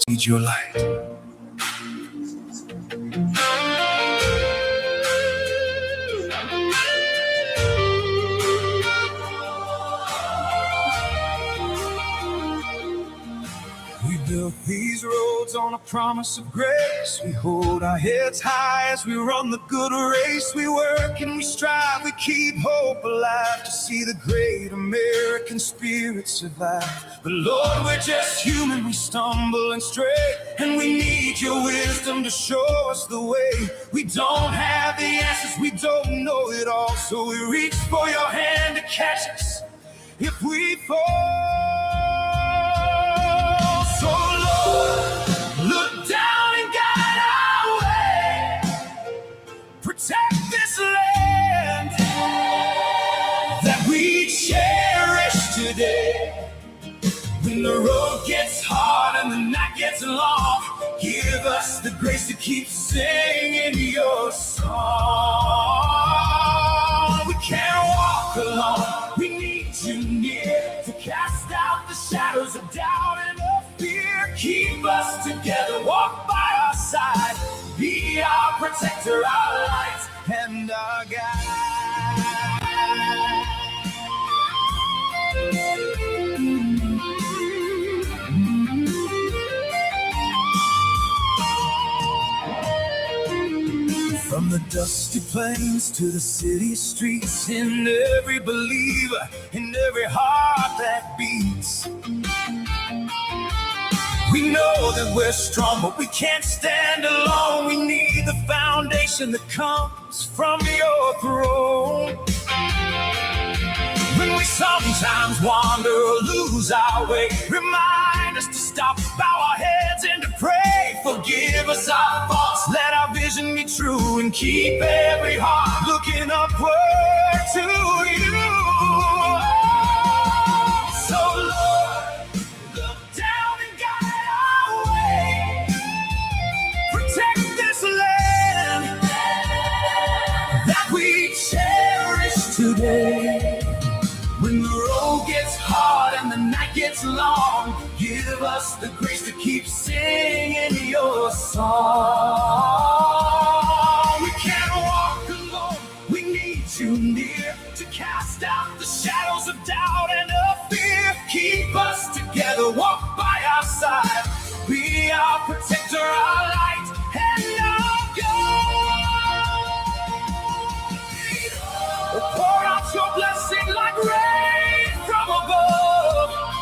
need your light. We built these roads on a promise of grace. We hold our heads high as we run the good race. We work and we strive, we keep hope alive to see the great American spirit survive. But Lord, we're just human, we stumble and stray, and we need your wisdom to show us the way. We don't have the answers, we don't know it all, so we reach for your hand to catch us if we fall. So Lord, look down and guide our way. Protect this land that we cherish today. When the road gets hard and the night gets long, give us the grace to keep singing your song. We can't walk alone, we need you near to cast out the shadows of doubt and of fear. Keep us together, walk by our side, be our protector, our light, and our guide. From the dusty plains to the city streets, in every believer, in every heart that beats. We know that we're strong, but we can't stand alone. We need the foundation that comes from your throne. When we sometimes wander or lose our way, remind us to stop, bow our heads and to pray. Forgive us our faults, let our vision be true, and keep every heart looking upward to you. So Lord, look down and guide our way. Protect this land that we cherish today. When the road gets hard and the night gets long, give us the grace to keep singing your song. We can't walk alone, we need you near to cast out the shadows of doubt and of fear. Keep us together, walk by our side, be our protector, our light, and our guide. Pour out your blessing like rain from above,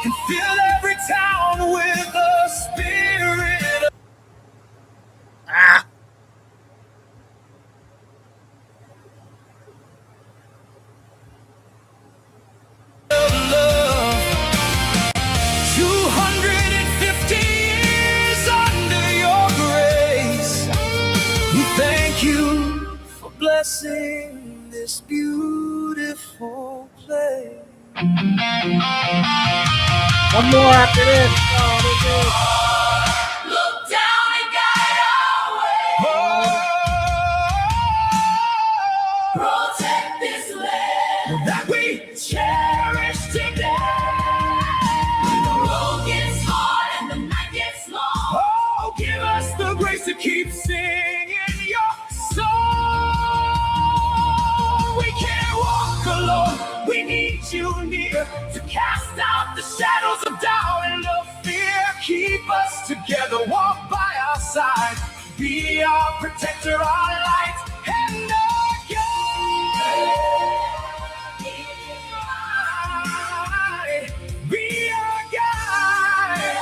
and fill every town with the spirit of love. 250 years under your grace, we thank you for blessing this beautiful place. One more after this. Look down and guide our way. Protect this land that we cherish today. When the road gets hard and the night gets long, oh, give us the grace to keep singing your song. We can't walk alone, we need you near to cast out the shadows of doubt and of fear. Keep us together, walk by our side, be our protector, our light, and our guide. Be our guide.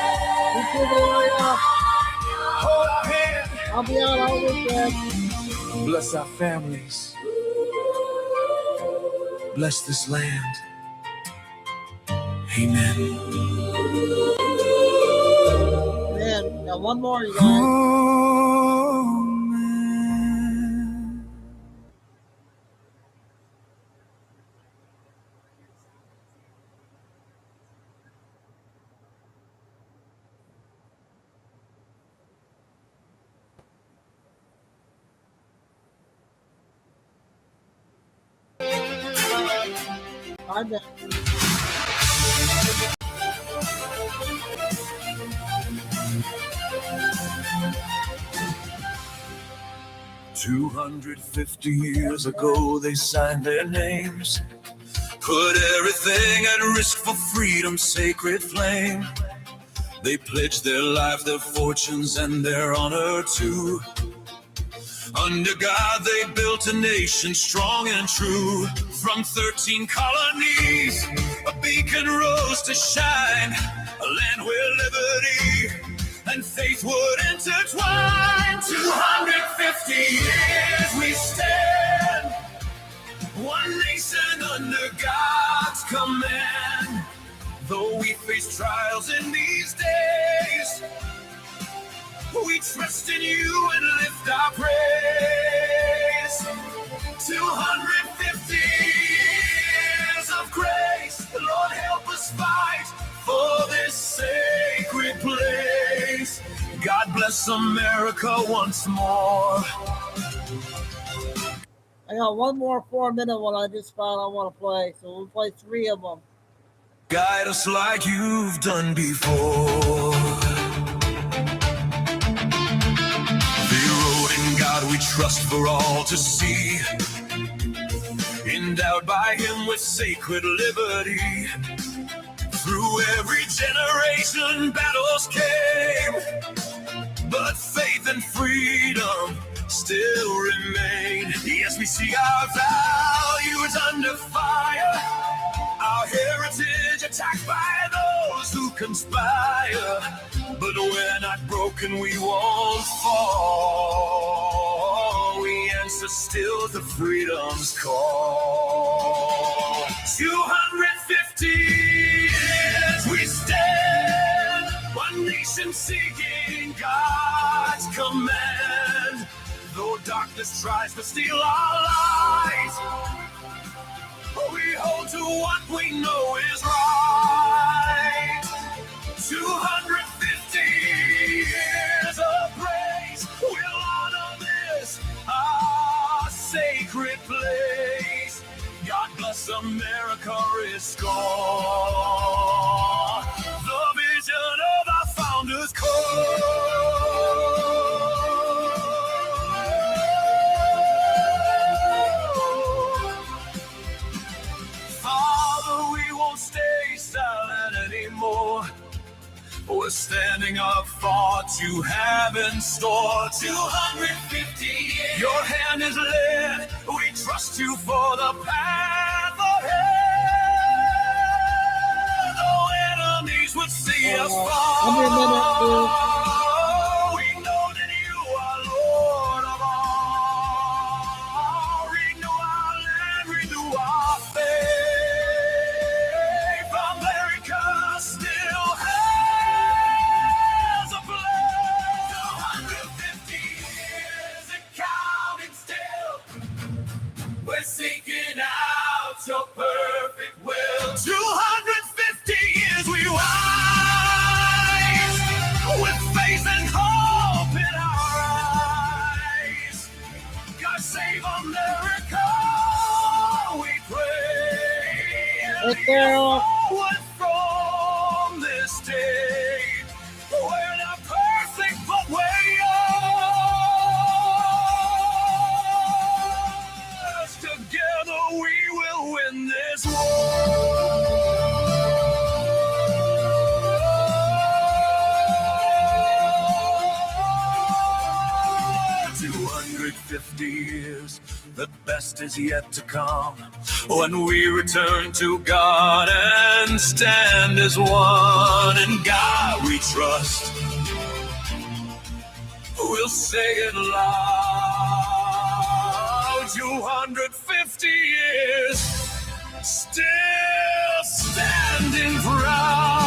Hold our hand. I'll be out all weekend. Bless our families. Bless this land. Amen. Man, got one more, you guys. Amen. I bet. $250 ago, they signed their names, put everything at risk for freedom's sacred flame. They pledged their lives, their fortunes, and their honor too. Under God, they built a nation strong and true. From 13 colonies, a beacon rose to shine, a land where liberty and faith would intertwine. 250 years we stand, one nation under God's command. Though we face trials in these days, we trust in you and lift our praise. 250 years of grace, Lord, help us fight for this sacred place. God bless America once more. I got one more 4-minute one I just found I want to play, so we'll play 3 of them. Guide us like you've done before. The road in God we trust for all to see, endowed by him with sacred liberty. Through every generation battles came, but faith and freedom still remain. Yes, we see our values under fire, our heritage attacked by those who conspire. But we're not broken, we won't fall. We answer still to freedom's call. 250 years we stand, one nation seeking God's command. Though darkness tries to steal our lives, we hold to what we know is right. 250 years of praise, we'll honor this, our sacred place. God bless America, restore the vision of our founders' call. Stay silent anymore. We're standing up for what you have in store. 250 years. Your hand is led. We trust you for the path ahead. No enemies would see us fall. One more minute, dude. We know that you are Lord of all. Renew our land, renew our faith. Seeking out your perfect will. 250 years we rise, with faith and hope in our eyes. God save America, we pray. Right there. Forward from this day, we're not perfect, but we're yours. Together we will win this war. 250 years, the best is yet to come. When we return to God and stand as one, in God we trust. We'll say it loud. 250 years, still standing proud.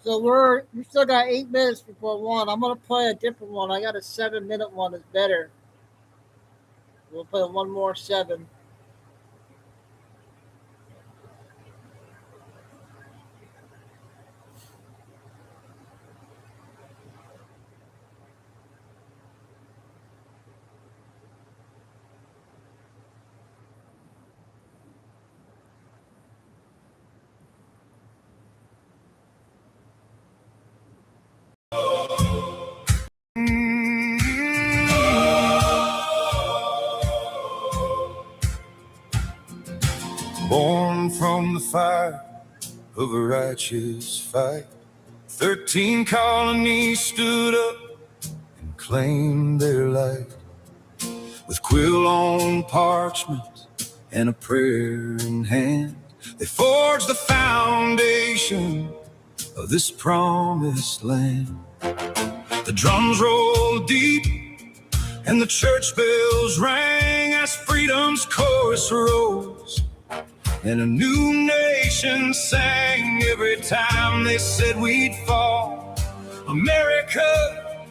So we still got 8 minutes before 1. I'm gonna play a different one. I got a 7-minute one that's better. We'll play one more 7. the fire of a righteous fight. 13 colonies stood up and claimed their light. With quill on parchment and a prayer in hand, they forged the foundation of this promised land. The drums rolled deep and the church bells rang as freedom's chorus rose, and a new nation sang every time they said we'd fall. America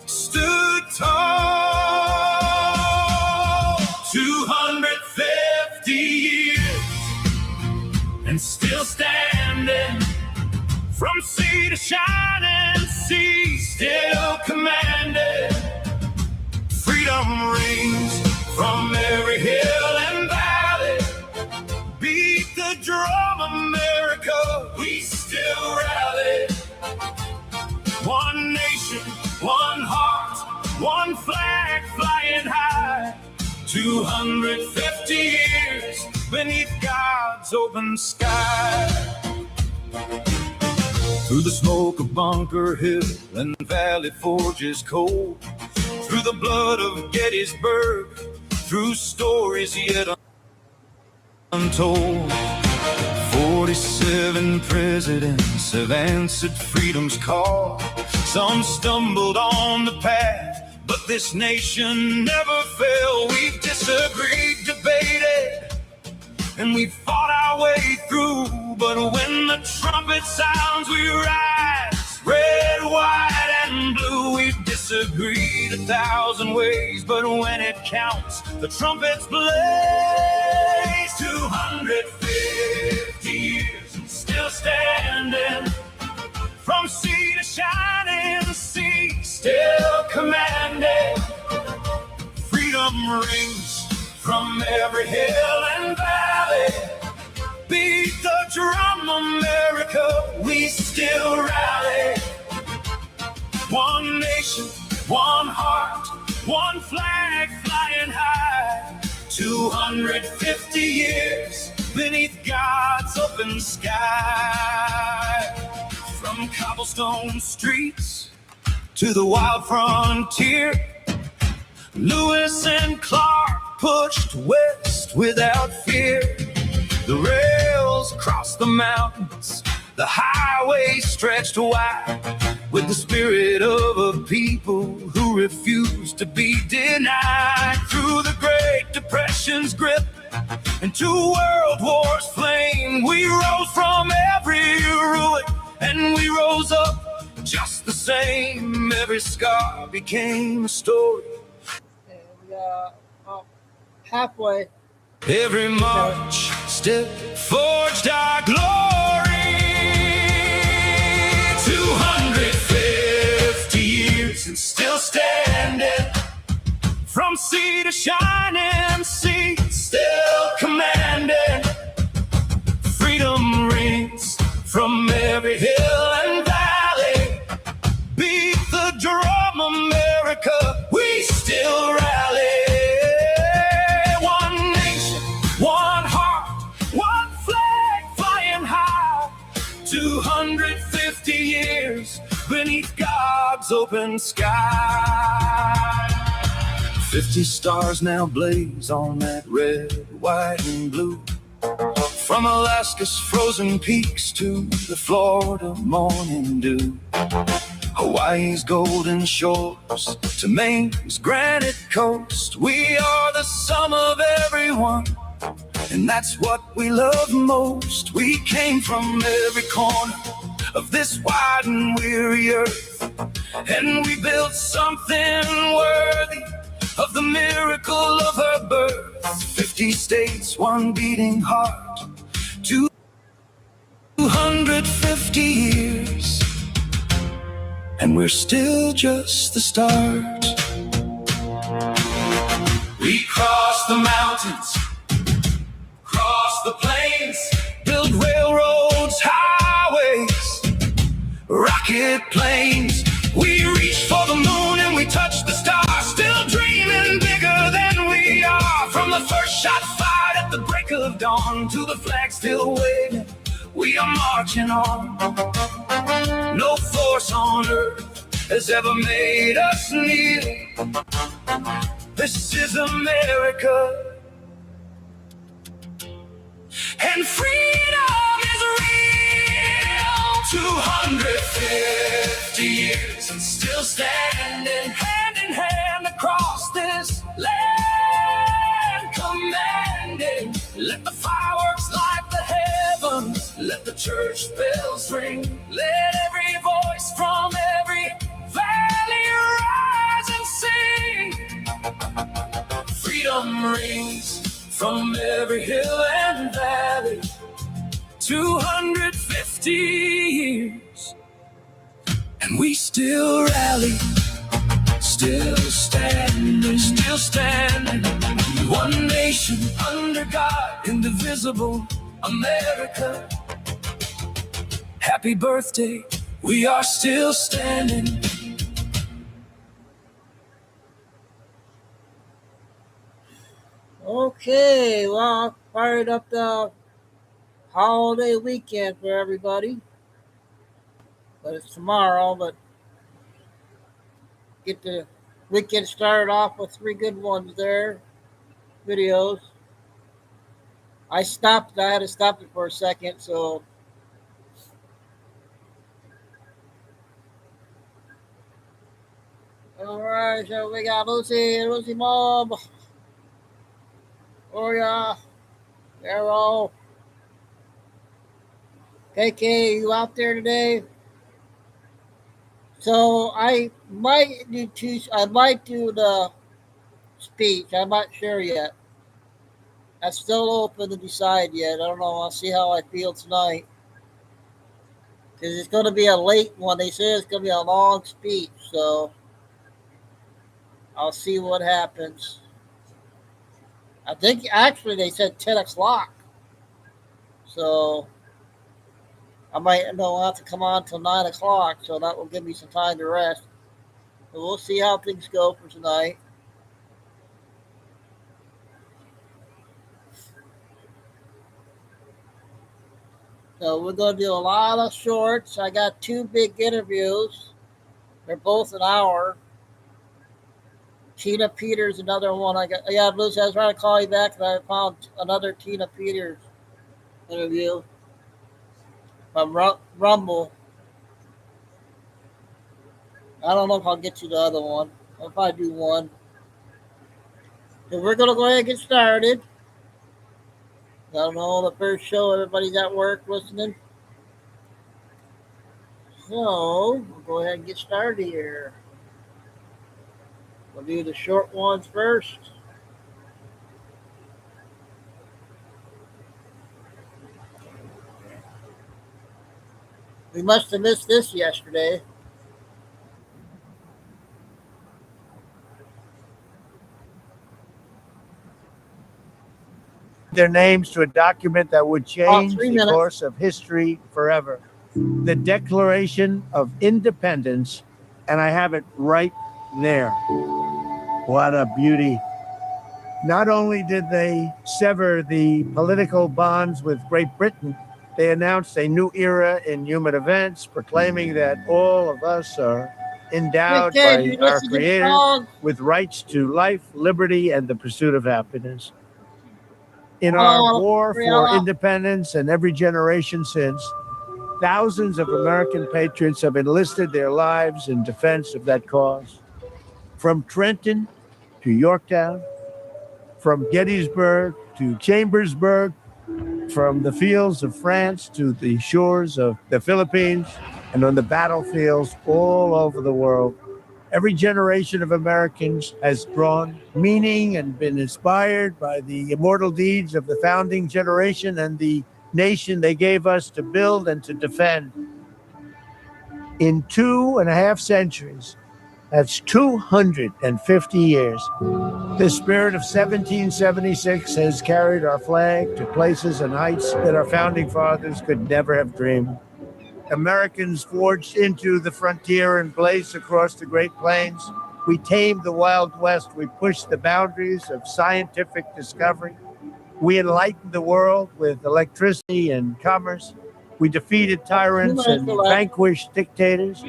stood tall. 250 years and still standing, from sea to shining sea, still commanded. Freedom rings from every hill and valley. Beat the drum, America, we still rally. One nation, one heart, one flag flying high. 250 years beneath God's open sky. Through the smoke of Bunker Hill and Valley Forge's cold, through the blood of Gettysburg, through stories yet untold. 47 presidents have answered freedom's call. Some stumbled on the path, but this nation never fell. We've disagreed, debated, and we fought our way through. But when the trumpet sounds, we rise, red, white, and blue. We've disagreed 1,000 ways, but when it counts, the trumpets blaze. 250 years and still standing, from sea to shining sea, still commanding. Freedom rings from every hill and valley. Beat the drum, America, we still rally. One nation, one heart, one flag flying high. 250 years beneath God's open sky. From cobblestone streets to the wild frontier, Lewis and Clark pushed west without fear. The rails crossed the mountains, the highway stretched wide, with the spirit of a people who refused to be denied. Through the Great Depression's grip and 2 world wars' flame, we rose from every ruin and we rose up just the same. Every scar became a story. And we are halfway. Every march step forged our glory. 250 years and still standing, from sea to shining sea, still commanding. Freedom rings from every hill and valley. Beat the drum, America, we still rally. One nation, one heart, one flag flying high. 250 years beneath God's open sky. 50 stars now blaze on that red, white, and blue. From Alaska's frozen peaks to the Florida morning dew, Hawaii's golden shores to Maine's granite coast. We are the sum of everyone, and that's what we love most. We came from every corner of this wide and weary earth, and we built something worthy of the miracle of her birth. 50 states, one beating heart. 250 years, and we're still just the start. We crossed the mountains, crossed the plains, built railroads, highways, rocket planes. We reached for the moon and we touched the stars, still dreaming bigger than we are. From the first shot fired at the break of dawn to the flag still waving we are marching on. No force on earth has ever made us kneel. This is America, and freedom is real. 250 years and still standing hand in hand across this land, commanding. Let the fireworks light the heavens, let the church bells ring, let every voice from every valley rise and sing. Freedom rings from every hill and valley. 250 years, and we still rally, still standing, still standing. One nation under God, indivisible America. Happy birthday, we are still standing. Okay, well, I fired up the holiday weekend for everybody. But it's tomorrow, but get the weekend started off with 3 good ones there. Videos. I had to stop it for a second, so alright, so we got Lucy Mob, Oria, Arrow, KK, you out there today? So I might do the speech. I'm not sure yet. That's still open to decide yet. I don't know. I'll see how I feel tonight. Because it's going to be a late one. They say it's going to be a long speech. So I'll see what happens. I think actually they said 10 o'clock. So I might not have to come on till 9 o'clock. So that will give me some time to rest. But we'll see how things go for tonight. So we're going to do a lot of shorts. I got 2 big interviews. They're both an hour. Tina Peters, another one. Lucy, I was trying to call you back, and I found another Tina Peters interview from Rumble. I don't know if I'll get to the other one. I'll probably do one. So we're going to go ahead and get started. I don't know, the first show, everybody's at work listening. So, we'll go ahead and get started here. We'll do the short ones first. We must have missed this yesterday. Their names to a document that would change the course of history forever. The Declaration of Independence, and I have it right there. What a beauty. Not only did they sever the political bonds with Great Britain, they announced a new era in human events, proclaiming that all of us are endowed by our Creator with rights to life, liberty, and the pursuit of happiness. In our war for independence and every generation since, thousands of American patriots have enlisted their lives in defense of that cause. From Trenton to Yorktown, from Gettysburg to Chambersburg, from the fields of France to the shores of the Philippines, and on the battlefields all over the world, every generation of Americans has drawn meaning and been inspired by the immortal deeds of the founding generation and the nation they gave us to build and to defend. In 2.5 centuries, that's 250 years, the spirit of 1776 has carried our flag to places and heights that our founding fathers could never have dreamed. Americans forged into the frontier and blazed across the Great Plains. We tamed the Wild West. We pushed the boundaries of scientific discovery. We enlightened the world with electricity and commerce. We defeated tyrants and vanquished dictators,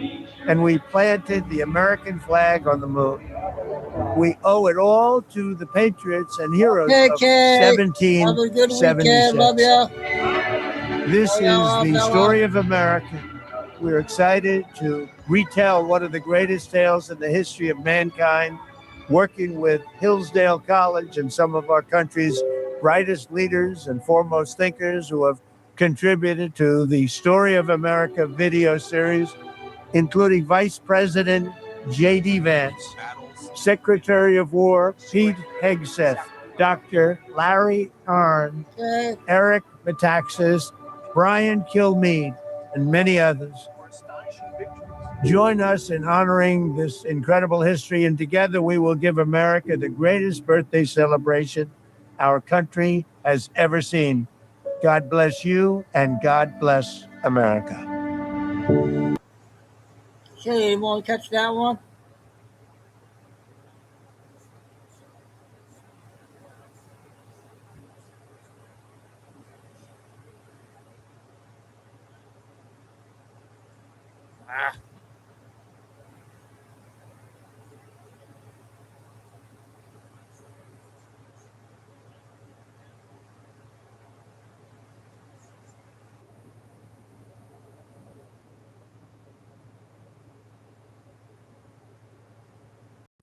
and we planted the American flag on the moon. We owe it all to the patriots and heroes of Have a good 1776. weekend. Love ya. This is the story of America. We're excited to retell one of the greatest tales in the history of mankind, working with Hillsdale College and some of our country's brightest leaders and foremost thinkers who have contributed to the Story of America video series, including Vice President J.D. Vance, Secretary of War Pete Hegseth, Dr. Larry Arnn, Eric Metaxas, Brian Kilmeade, and many others. Join us in honoring this incredible history, and together we will give America the greatest birthday celebration our country has ever seen. God bless you, and God bless America. Okay, you want to catch that one?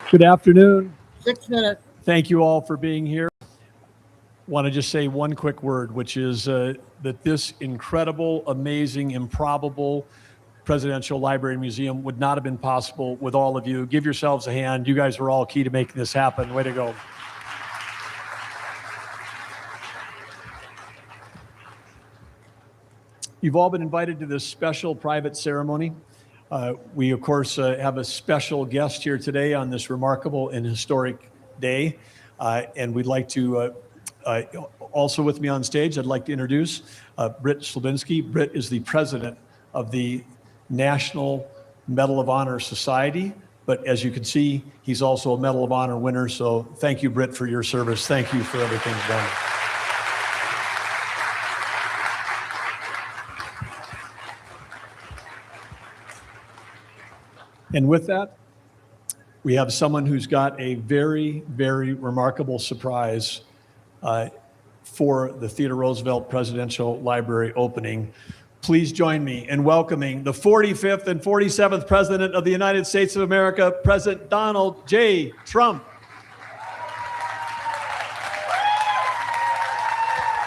Good afternoon. 6 minutes. Thank you all for being here. Want to just say one quick word, which is that this incredible, amazing, improbable Presidential Library and Museum would not have been possible with all of you. Give yourselves a hand. You guys were all key to making this happen. Way to go. You've all been invited to this special private ceremony. We, of course, have a special guest here today on this remarkable and historic day. And we'd like to, also with me on stage, I'd like to introduce Britt Slabinski. Britt is the president of the National Medal of Honor Society. But as you can see, he's also a Medal of Honor winner. So thank you, Britt, for your service. Thank you for everything you've done. And with that, we have someone who's got a very, very remarkable surprise for the Theodore Roosevelt Presidential Library opening. Please join me in welcoming the 45th and 47th President of the United States of America, President Donald J. Trump.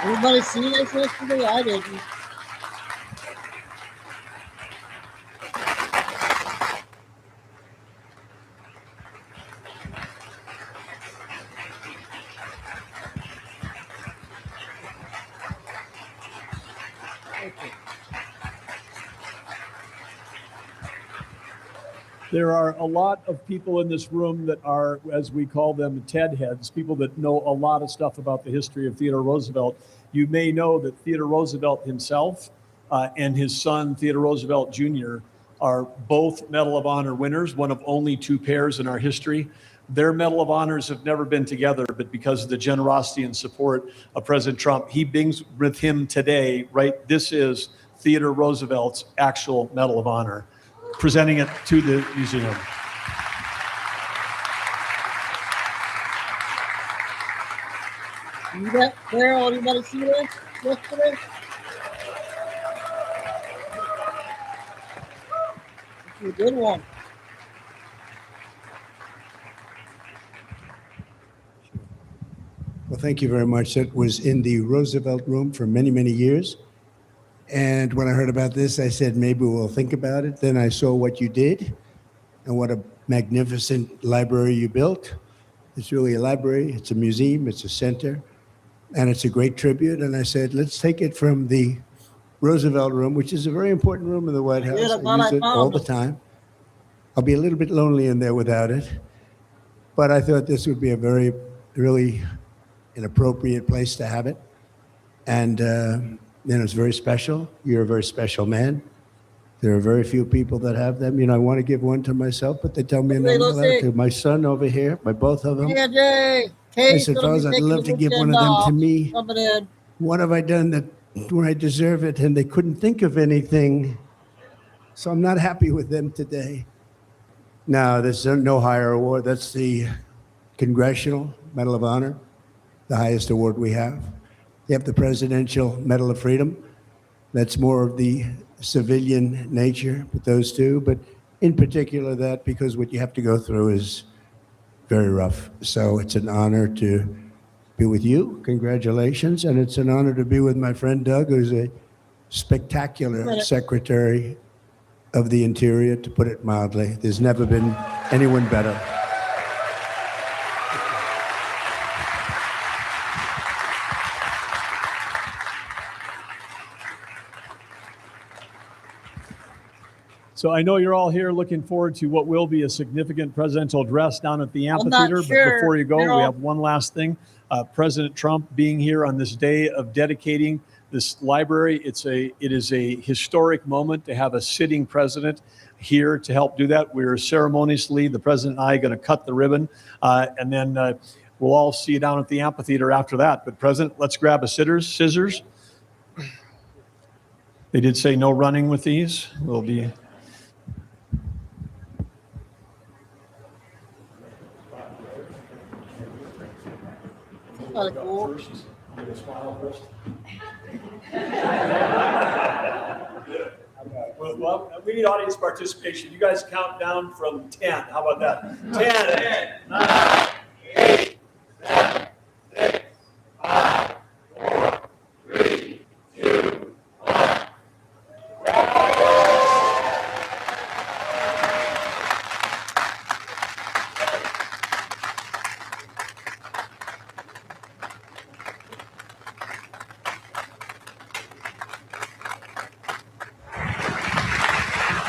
Everybody see this yesterday? I didn't. There are a lot of people in this room that are, as we call them, TED heads, people that know a lot of stuff about the history of Theodore Roosevelt. You may know that Theodore Roosevelt himself and his son, Theodore Roosevelt Jr., are both Medal of Honor winners, one of only two pairs in our history. Their Medal of Honors have never been together, but because of the generosity and support of President Trump, he brings with him today, right? This is Theodore Roosevelt's actual Medal of Honor, presenting it to the museum. You got Carol, anybody see this yesterday? It's a good one. Well, thank you very much. That was in the Roosevelt Room for many, many years. And when I heard about this, I said, maybe we'll think about it. Then I saw what you did and what a magnificent library you built. It's really a library, it's a museum, it's a center, and it's a great tribute. And I said, let's take it from the Roosevelt Room, which is a very important room in the White House. I use it all the time. I'll be a little bit lonely in there without it. But I thought this would be a very, really an appropriate place to have it. And it's very special. You're a very special man. There are very few people that have them. You know, I want to give one to myself, but they tell me I'm not allowed to. My son over here, both of them. Yeah, Jay. I said, fellas, I'd love to give one of them to me. What have I done that where I deserve it, and they couldn't think of anything. So I'm not happy with them today. No, there's no higher award. That's the Congressional Medal of Honor, the highest award we have. You have the Presidential Medal of Freedom. That's more of the civilian nature with those two, but in particular that, because what you have to go through is very rough. So it's an honor to be with you. Congratulations. And it's an honor to be with my friend Doug, who's a spectacular Secretary of the Interior, to put it mildly. There's never been anyone better. So I know you're all here looking forward to what will be a significant presidential address down at the amphitheater. Sure. But before you go, we have one last thing. President Trump being here on this day of dedicating this library. It is a historic moment to have a sitting president here to help do that. We're ceremoniously, the president and I, going to cut the ribbon, and then we'll all see you down at the amphitheater after that. But President, let's grab a scissors. They did say no running with these. We'll be. Cool. Well, we need audience participation. You guys count down from 10. How about that? 10, 9, 8, 7, 6, 5, 4, 3, 2, 1.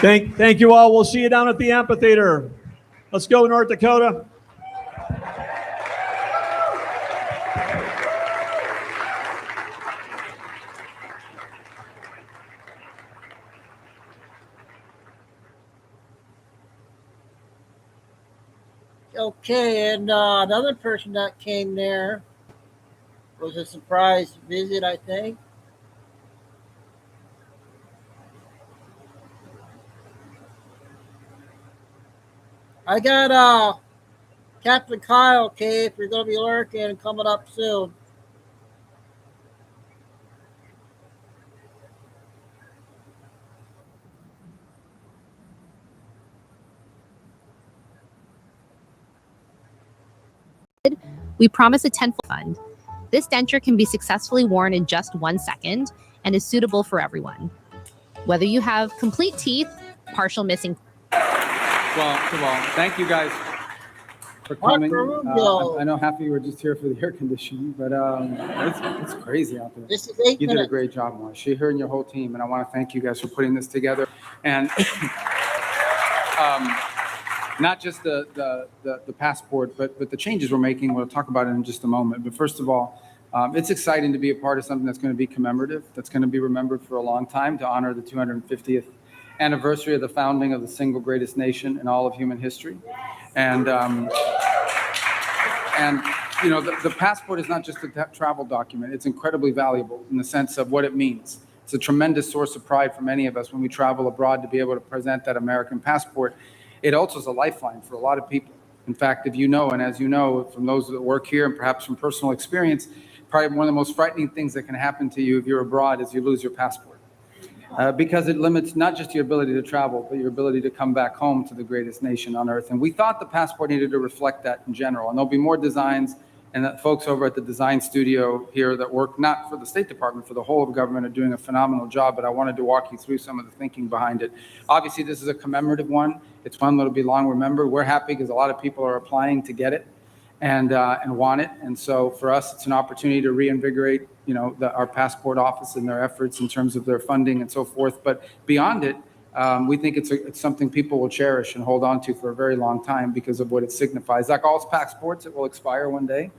Thank you all. We'll see you down at the amphitheater. Let's go, North Dakota. Okay, and another person that came there was a surprise visit, I think. I got Captain Kyle, okay, if you're going to be lurking and coming up soon. We promise a tenfold fund. This denture can be successfully worn in just 1 second and is suitable for everyone. Whether you have complete teeth, partial missing. Well, thank you guys for coming. I know half of you were just here for the air conditioning, but it's crazy out there. This is 8 You minutes. did a great job, Marcia, here and your whole team, and I want to thank you guys for putting this together. And not just the passport, but the changes we're making. We'll talk about it in just a moment. But first of all, it's exciting to be a part of something that's going to be commemorative, that's going to be remembered for a long time, to honor the 250th anniversary of the founding of the single greatest nation in all of human history. And you know, the passport is not just a travel document. It's incredibly valuable in the sense of what it means. It's a tremendous source of pride for many of us when we travel abroad to be able to present that American passport. It also is a lifeline for a lot of people. In fact, if you know, and as you know from those that work here and perhaps from personal experience, probably one of the most frightening things that can happen to you if you're abroad is you lose your passport. Because it limits not just your ability to travel, but your ability to come back home to the greatest nation on earth. And we thought the passport needed to reflect that in general. And there'll be more designs, and that folks over at the design studio here that work not for the State Department, for the whole of government, are doing a phenomenal job. But I wanted to walk you through some of the thinking behind it. Obviously, this is a commemorative one. It's one that'll be long remembered. We're happy because a lot of people are applying to get it and want it. And so for us, it's an opportunity to reinvigorate, you know, our passport office and their efforts in terms of their funding and so forth. But beyond it, we think it's something people will cherish and hold on to for a very long time because of what it signifies. Like all passports, it will expire one day.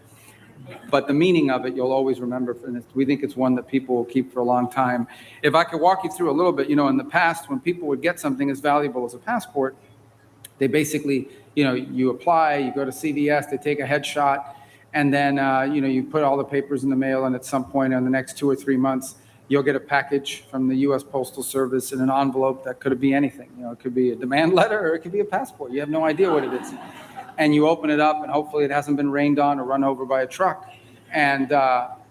But the meaning of it, you'll always remember. We think it's one that people will keep for a long time. If I could walk you through a little bit, you know, in the past, when people would get something as valuable as a passport, they basically, you know, you apply, you go to CVS, they take a headshot, and then, you know, you put all the papers in the mail, and at some point in the next 2 or 3 months, You'll get a package from the U.S. Postal Service in an envelope that could be anything. It could be a demand letter or it could be a passport. You have no idea what it is. And you open it up, and hopefully it hasn't been rained on or run over by a truck, and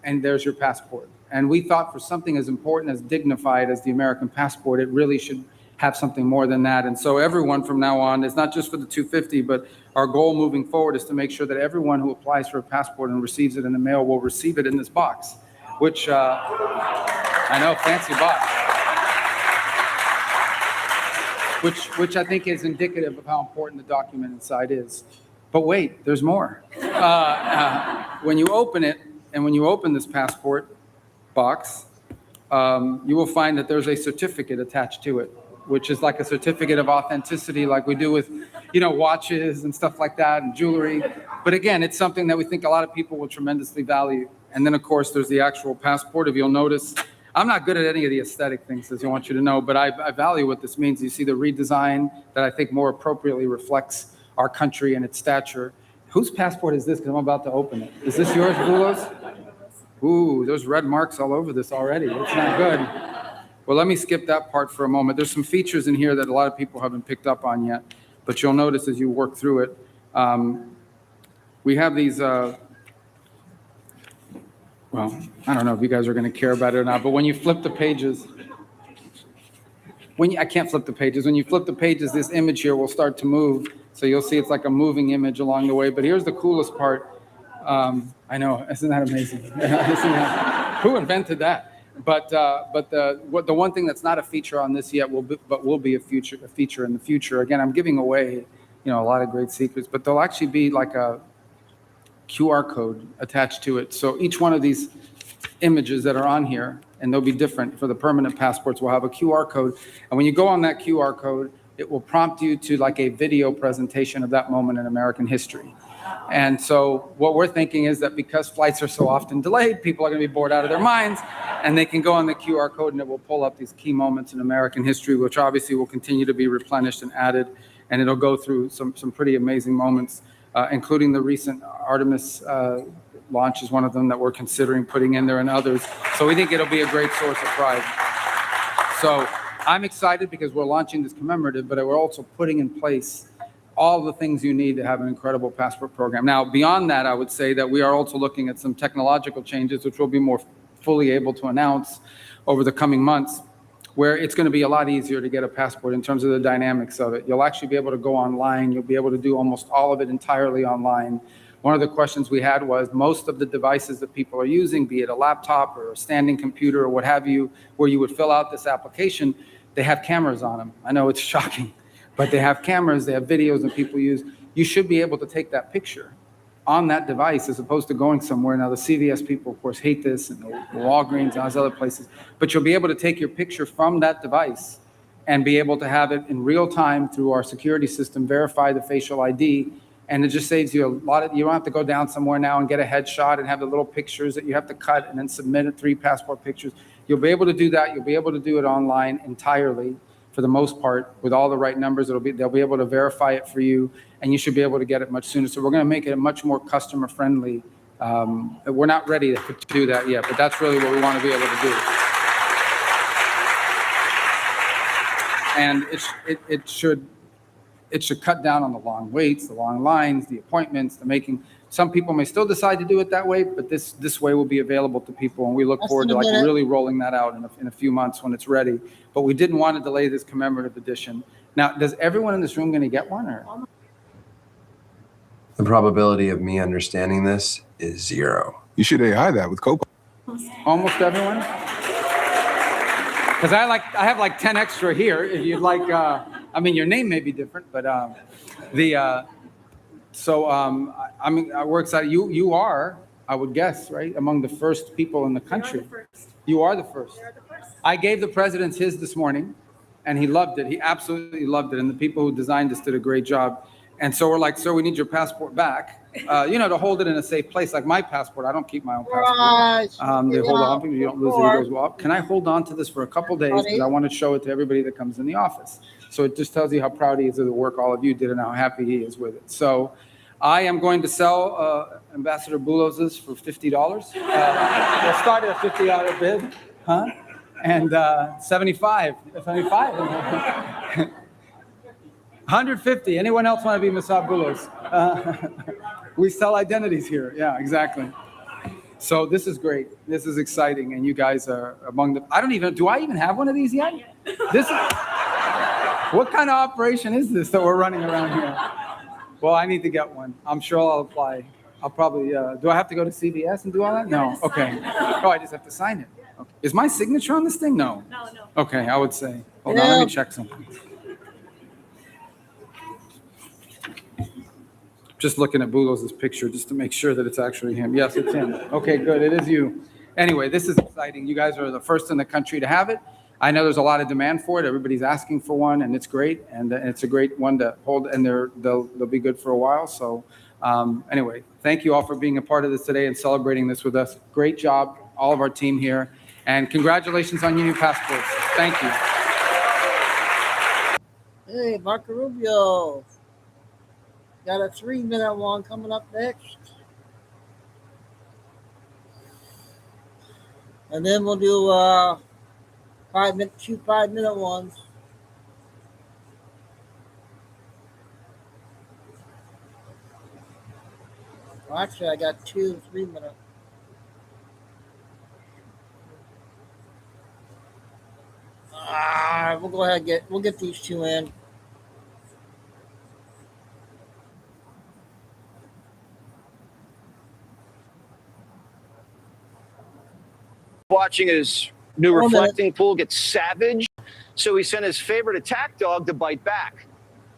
there's your passport. And we thought for something as important, as dignified as the American passport, it really should have something more than that. And so everyone from now on, it's not just for the 250, but our goal moving forward is to make sure that everyone who applies for a passport and receives it in the mail will receive it in this box, which I know, fancy box, which I think is indicative of how important the document inside is. But wait, there's more. When you open it, and when you open this passport box, you will find that there's a certificate attached to it, which is like a certificate of authenticity, like we do with, watches and stuff like that, and jewelry. But again, it's something that we think a lot of people will tremendously value. And then, of course, there's the actual passport. If you'll notice, I'm not good at any of the aesthetic things, as I want you to know, but I value what this means. You see the redesign that I think more appropriately reflects our country and its stature. Whose passport is this? Because I'm about to open it. Is this yours, Bulos? Ooh, there's red marks all over this already. It's not good. Well, let me skip that part for a moment. There's some features in here that a lot of people haven't picked up on yet, but you'll notice as you work through it. We have these, well, I don't know if you guys are going to care about it or not, but when you flip the pages, I can't flip the pages. When you flip the pages, this image here will start to move. So you'll see it's like a moving image along the way. But here's the coolest part. I know, isn't that amazing? Who invented that? But the one thing that's not a feature on this yet will be a feature in the future. Again, I'm giving away, a lot of great secrets, but there'll actually be like a QR code attached to it. So each one of these images that are on here, and they'll be different for the permanent passports, will have a QR code. And when you go on that QR code, it will prompt you to like a video presentation of that moment in American history. And so what we're thinking is that because flights are so often delayed, people are going to be bored out of their minds, and they can go on the QR code and it will pull up these key moments in American history, which obviously will continue to be replenished and added. And it'll go through some pretty amazing moments, including the recent Artemis launch is one of them that we're considering putting in there, and others. So we think it'll be a great source of pride. So I'm excited because we're launching this commemorative, but we're also putting in place all the things you need to have an incredible passport program. Now, beyond that, I would say that we are also looking at some technological changes, which we'll be more fully able to announce over the coming months, where it's going to be a lot easier to get a passport in terms of the dynamics of it. You'll actually be able to go online. You'll be able to do almost all of it entirely online. One of the questions we had was most of the devices that people are using, be it a laptop or a standing computer or what have you, where you would fill out this application, they have cameras on them. I know it's shocking, but they have cameras, they have videos that people use. You should be able to take that picture on that device as opposed to going somewhere. Now, the CVS people, of course, hate this, and the Walgreens and all those other places, but you'll be able to take your picture from that device and be able to have it in real time through our security system, verify the facial ID, and it just saves you a lot of, you don't have to go down somewhere now and get a headshot and have the little pictures that you have to cut and then submit it, 3 passport pictures. You'll be able to do that. You'll be able to do it online entirely for the most part with all the right numbers. They'll be able to verify it for you, and you should be able to get it much sooner. So we're going to make it much more customer friendly. We're not ready to do that yet, but that's really what we want to be able to do. And it should cut down on the long waits, the long lines, the appointments, the making. Some people may still decide to do it that way, but this way will be available to people, and we look forward to really rolling that out in a few months when it's ready. But we didn't want to delay this commemorative edition. Now, does everyone in this room going to get one? Or? The probability of me understanding this is 0. You should AI that with Copa. Almost everyone? Because I have like 10 extra here. If you'd like, your name may be different, but we're excited. You are, I would guess, right, among the first people in the country. You are the first. I gave the president his this morning, and he loved it. He absolutely loved it, and the people who designed this did a great job. And so we're like, sir, we need your passport back, to hold it in a safe place. Like my passport, I don't keep my own passport. They hold on, you don't lose it. It goes, well, can I hold on to this for a couple days because I want to show it to everybody that comes in the office. So it just tells you how proud he is of the work all of you did and how happy he is with it. So I am going to sell Ambassador Bulos's for $50. We'll start at a $50 bid. Huh? And 75. 75. 150. Anyone else want to be Masad Bulos? We sell identities here. Yeah, exactly. So this is great. This is exciting. And you guys are among the, do I even have one of these yet? This is, what kind of operation is this that we're running around here? Well, I need to get one. I'm sure I'll apply. I'll probably, do I have to go to CVS and do all that? No, okay. Oh, I just have to sign it. Okay. Is my signature on this thing? No. No. Okay, I would say. Hold on, let me check something. Just looking at Bulos' picture just to make sure that it's actually him. Yes, it's him. Okay, good, it is you. Anyway, this is exciting. You guys are the first in the country to have it. I know there's a lot of demand for it. Everybody's asking for one, and it's great. And it's a great one to hold, and they'll be good for a while. So anyway, thank you all for being a part of this today and celebrating this with us. Great job, all of our team here. And congratulations on your new passports. Thank you. Hey, Marco Rubio. Got a 3-minute one coming up next. And then we'll do 2 5-minute ones. Well, actually, I got 2 3-minute. We'll go ahead and we'll get these 2 in. Watching his new reflecting pool get savage, so he sent his favorite attack dog to bite back,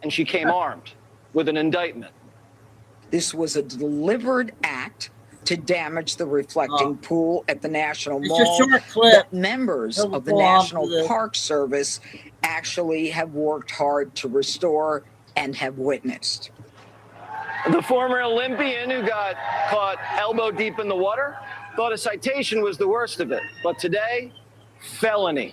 and she came armed with an indictment. This was a deliberate act to damage the reflecting pool at the National Mall. It's a short clip. That members of the National Park Service actually have worked hard to restore and have witnessed. The former Olympian who got caught elbow deep in the water thought a citation was the worst of it, but today, felony.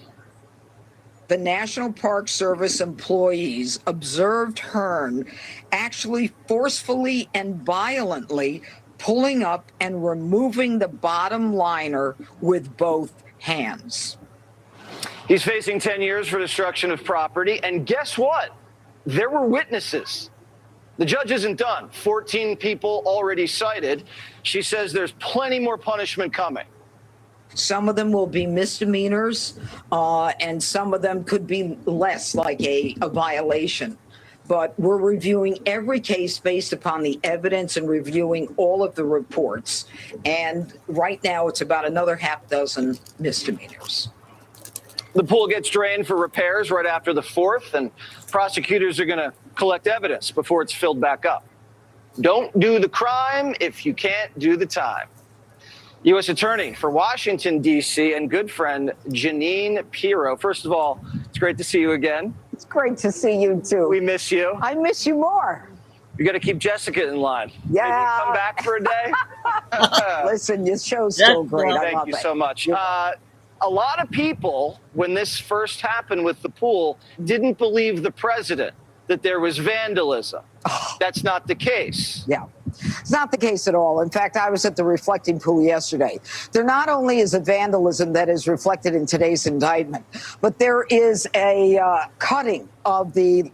The National Park Service employees observed Hearn actually forcefully and violently pulling up and removing the bottom liner with both hands. He's facing 10 years for destruction of property, and guess what? There were witnesses. The judge isn't done. 14 people already cited. She says there's plenty more punishment coming. Some of them will be misdemeanors, and some of them could be less, like a violation. But we're reviewing every case based upon the evidence and reviewing all of the reports. And right now, it's about another 6 misdemeanors. The pool gets drained for repairs right after the 4th, and prosecutors are going to collect evidence before it's filled back up. Don't do the crime if you can't do the time. U.S. Attorney for Washington, D.C., and good friend Jeanine Pirro. First of all, it's great to see you again. It's great to see you, too. We miss you. I miss you more. You got to keep Jessica in line. Yeah. Maybe come back for a day. Listen, your show's still great. Thank you so much. A lot of people, when this first happened with the pool, didn't believe the president that there was vandalism. That's not the case. Yeah. It's not the case at all. In fact, I was at the reflecting pool yesterday. There not only is a vandalism that is reflected in today's indictment, but there is a cutting of the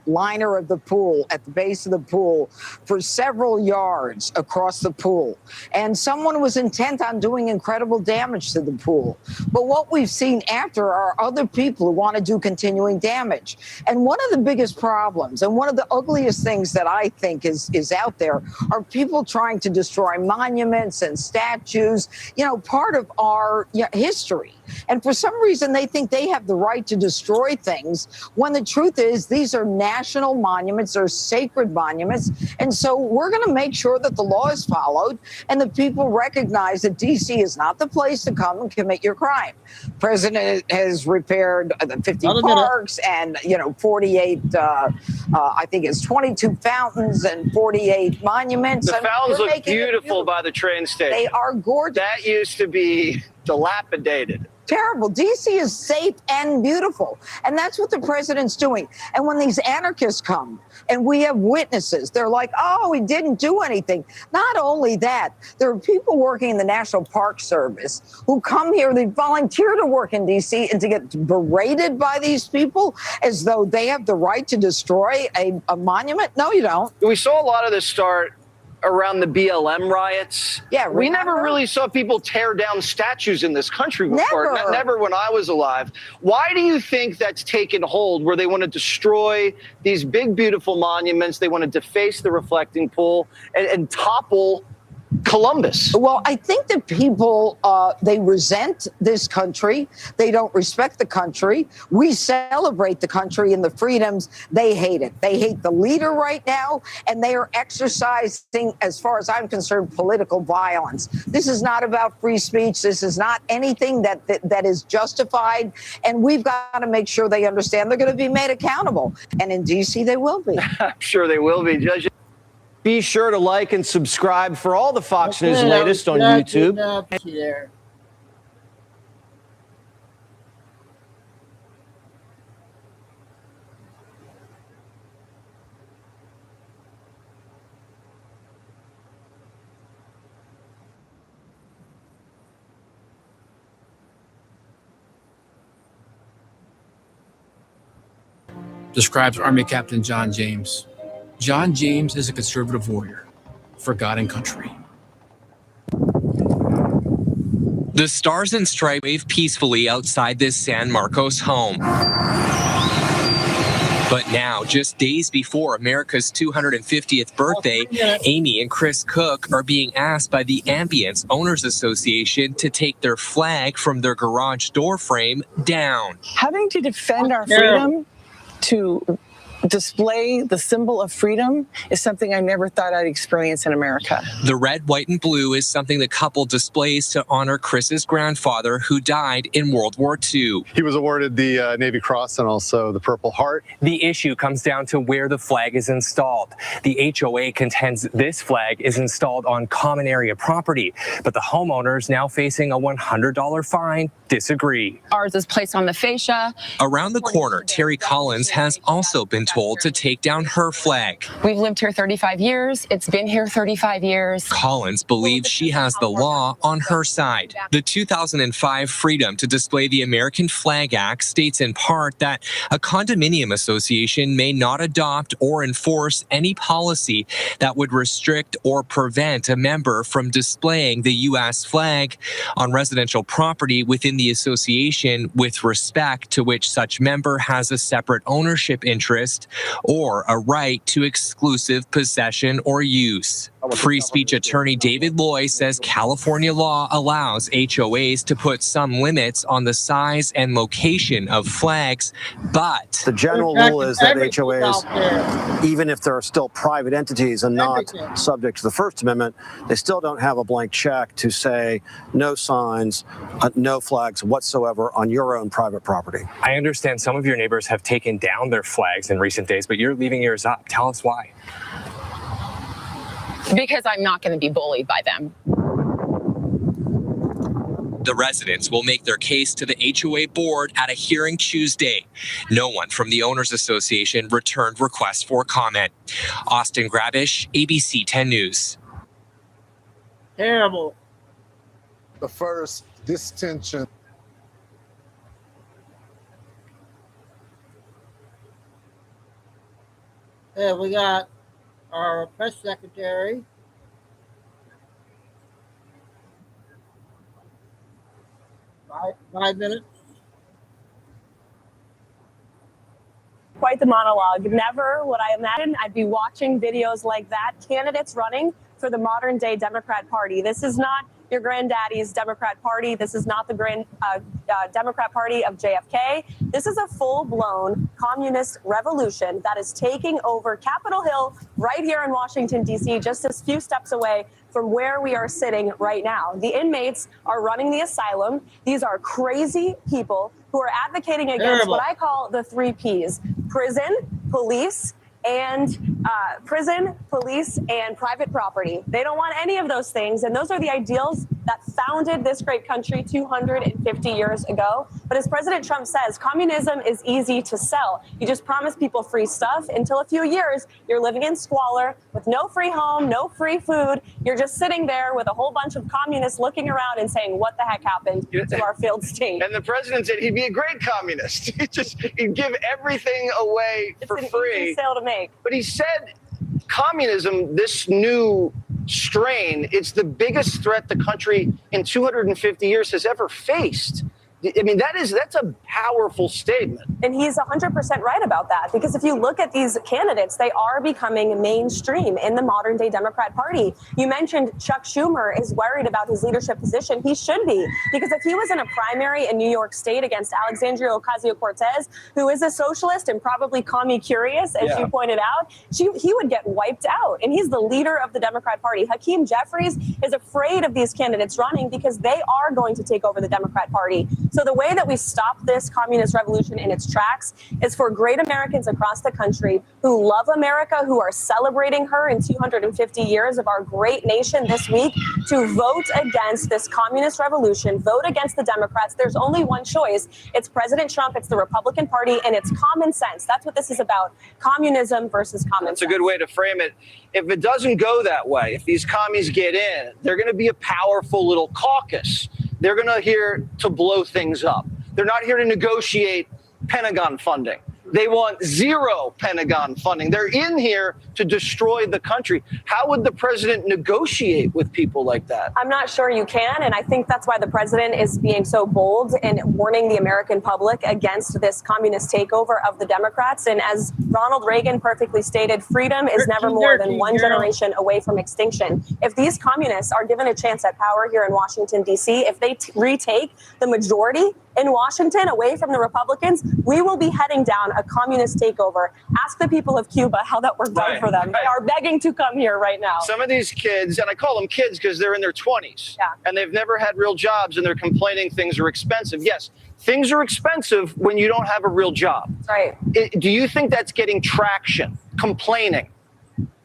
liner of the pool at the base of the pool for several yards across the pool. And someone was intent on doing incredible damage to the pool. But what we've seen after are other people who want to do continuing damage. And one of the biggest problems and one of the ugliest things that I think is out there are people trying to destroy monuments and statues, you know, part of our history. And for some reason, they think they have the right to destroy things when the truth is these are national monuments, they're sacred monuments. And so we're going to make sure that the law is followed and that people recognize that D.C. is not the place to come and commit your crime. President has repaired 50 parks and, 48, I think it's 22 fountains and 48 monuments. The fountains look beautiful by the train station. They are gorgeous. That used to be dilapidated. terrible. DC is safe and beautiful. And that's what the president's doing. And when these anarchists come and we have witnesses, they're like, oh, he didn't do anything. Not only that, there are people working in the National Park Service who come here, they volunteer to work in DC, and to get berated by these people as though they have the right to destroy a monument. No, you don't. We saw a lot of this start around the BLM riots. Yeah, we never really saw people tear down statues in this country before. Never when I was alive. Why do you think that's taken hold, where they want to destroy these big, beautiful monuments? They want to deface the reflecting pool and topple Columbus? Well, I think that people, they resent this country. They don't respect the country. We celebrate the country and the freedoms. They hate it. They hate the leader right now, and they are exercising, as far as I'm concerned, political violence. This is not about free speech. This is not anything that is justified, and we've got to make sure they understand they're going to be made accountable. And in D.C., they will be. I'm sure they will be, Judge. Be sure to like and subscribe for all the Fox News latest on YouTube. Describes Army Captain John James. John James is a conservative warrior for God and country. The Stars and Stripes wave peacefully outside this San Marcos home. But now, just days before America's 250th birthday, Amy and Chris Cook are being asked by the Ambience Owners Association to take their flag from their garage door frame down. Having to defend our freedom, to display the symbol of freedom, is something I never thought I'd experience in America. The red, white, and blue is something the couple displays to honor Chris's grandfather, who died in World War II. He was awarded the Navy Cross and also the Purple Heart. The issue comes down to where the flag is installed. The HOA contends this flag is installed on common area property, but the homeowners, now facing a $100 fine, disagree. Ours is placed on the fascia. Around the corner, Terry Collins has also been told to take down her flag. We've lived here 35 years. It's been here 35 years. Collins believes she has the law on her side. The 2005 Freedom to Display the American Flag Act states in part that a condominium association may not adopt or enforce any policy that would restrict or prevent a member from displaying the U.S. flag on residential property within the association, with respect to which such member has a separate ownership interest or a right to exclusive possession or use. Free speech attorney David Loy says California law allows HOAs to put some limits on the size and location of flags, but the general rule is that HOAs, even if they're still private entities and not subject to the First Amendment, they still don't have a blank check to say no signs, no flags whatsoever on your own private property. I understand some of your neighbors have taken down their flags in recent days, but you're leaving yours up. Tell us why. Because I'm not going to be bullied by them. The residents will make their case to the HOA board at a hearing Tuesday. No one from the Owners Association returned requests for comment. Austin Grabish, ABC 10 News. Terrible. The first distension. Yeah, we got our press secretary. Five minutes. Quite the monologue. Never would I imagine I'd be watching videos like that. Candidates running for the modern day Democrat Party. This is not your granddaddy's Democrat Party. This is not the Democrat Party of JFK. This is a full-blown communist revolution that is taking over Capitol Hill right here in Washington, D.C., just a few steps away from where we are sitting right now. The inmates are running the asylum. These are crazy people who are advocating against what I call the 3 Ps: prison, police, and prison, police, and private property. They don't want any of those things, and those are the ideals that founded this great country 250 years ago. But as President Trump says, communism is easy to sell. You just promise people free stuff. Until a few years, you're living in squalor with no free home, no free food. You're just sitting there with a whole bunch of communists looking around and saying, what the heck happened to our failed state? And the president said he'd be a great communist. He'd give everything away for free. It's an easy sale to make. But he said communism, this new strain, it's the biggest threat the country in 250 years has ever faced. I mean, that's a powerful statement. And he's 100% right about that, because if you look at these candidates, they are becoming mainstream in the modern day Democrat Party. You mentioned Chuck Schumer is worried about his leadership position. He should be, because if he was in a primary in New York State against Alexandria Ocasio-Cortez, who is a socialist and probably commie curious, as you pointed out, he would get wiped out. And he's the leader of the Democrat Party. Hakeem Jeffries is afraid of these candidates running because they are going to take over the Democrat Party. So the way that we stop this communist revolution in its tracks is for great Americans across the country who love America, who are celebrating her in 250 years of our great nation this week, to vote against this communist revolution, vote against the Democrats. There's only one choice. It's President Trump, it's the Republican Party, and it's common sense. That's what this is about. Communism versus common sense. That's a good way to frame it. If it doesn't go that way, if these commies get in, they're going to be a powerful little caucus. They're going to here to blow things up. They're not here to negotiate Pentagon funding. They want zero Pentagon funding. They're in here to destroy the country. How would the president negotiate with people like that? I'm not sure you can, and I think that's why the president is being so bold in warning the American public against this communist takeover of the Democrats. And as Ronald Reagan perfectly stated, freedom is never more than one generation away from extinction. If these communists are given a chance at power here in Washington, D.C., if they retake the majority in Washington away from the Republicans, we will be heading down a communist takeover. Ask the people of Cuba how that worked out for them. They are begging to come here right now. Some of these kids, and I call them kids because they're in their 20s, and they've never had real jobs, and they're complaining things are expensive. Yes, things are expensive when you don't have a real job. Right. Do you think that's getting traction, complaining?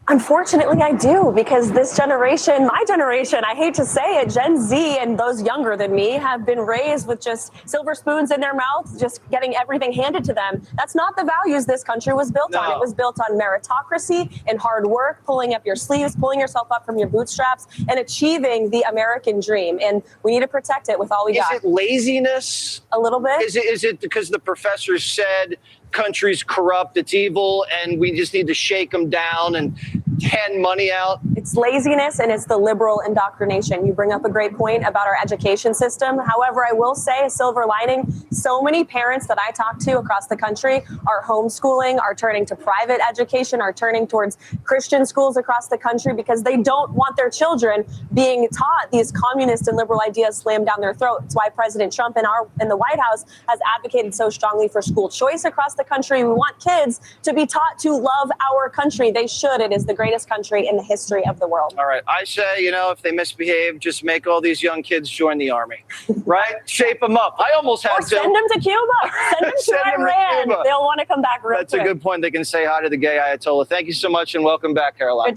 Unfortunately, I do, because this generation, my generation, I hate to say it, Gen Z and those younger than me have been raised with just silver spoons in their mouth, just getting everything handed to them. That's not the values this country was built on. It was built on meritocracy and hard work, pulling up your sleeves, pulling yourself up from your bootstraps, and achieving the American dream. And we need to protect it with all we got. Is it laziness? A little bit. Is it because the professor said country's corrupt, it's evil, and we just need to shake them down and hand money out? It's laziness, and it's the liberal indoctrination. You bring up a great point about our education system. However, I will say a silver lining, so many parents that I talk to across the country are homeschooling, are turning to private education, are turning towards Christian schools across the country because they don't want their children being taught these communist and liberal ideas slammed down their throat. It's why President Trump in the White House has advocated so strongly for school choice across the country. We want kids to be taught to love our country. They should. It is the greatest country in the history of the world. All right. I say, if they misbehave, just make all these young kids join the army, right? Shape them up. I almost had to. Send them to Cuba. Send them to Iran. They'll want to come back real quick. That's a good point. They can say hi to the gay Ayatollah. Thank you so much, and welcome back, Caroline.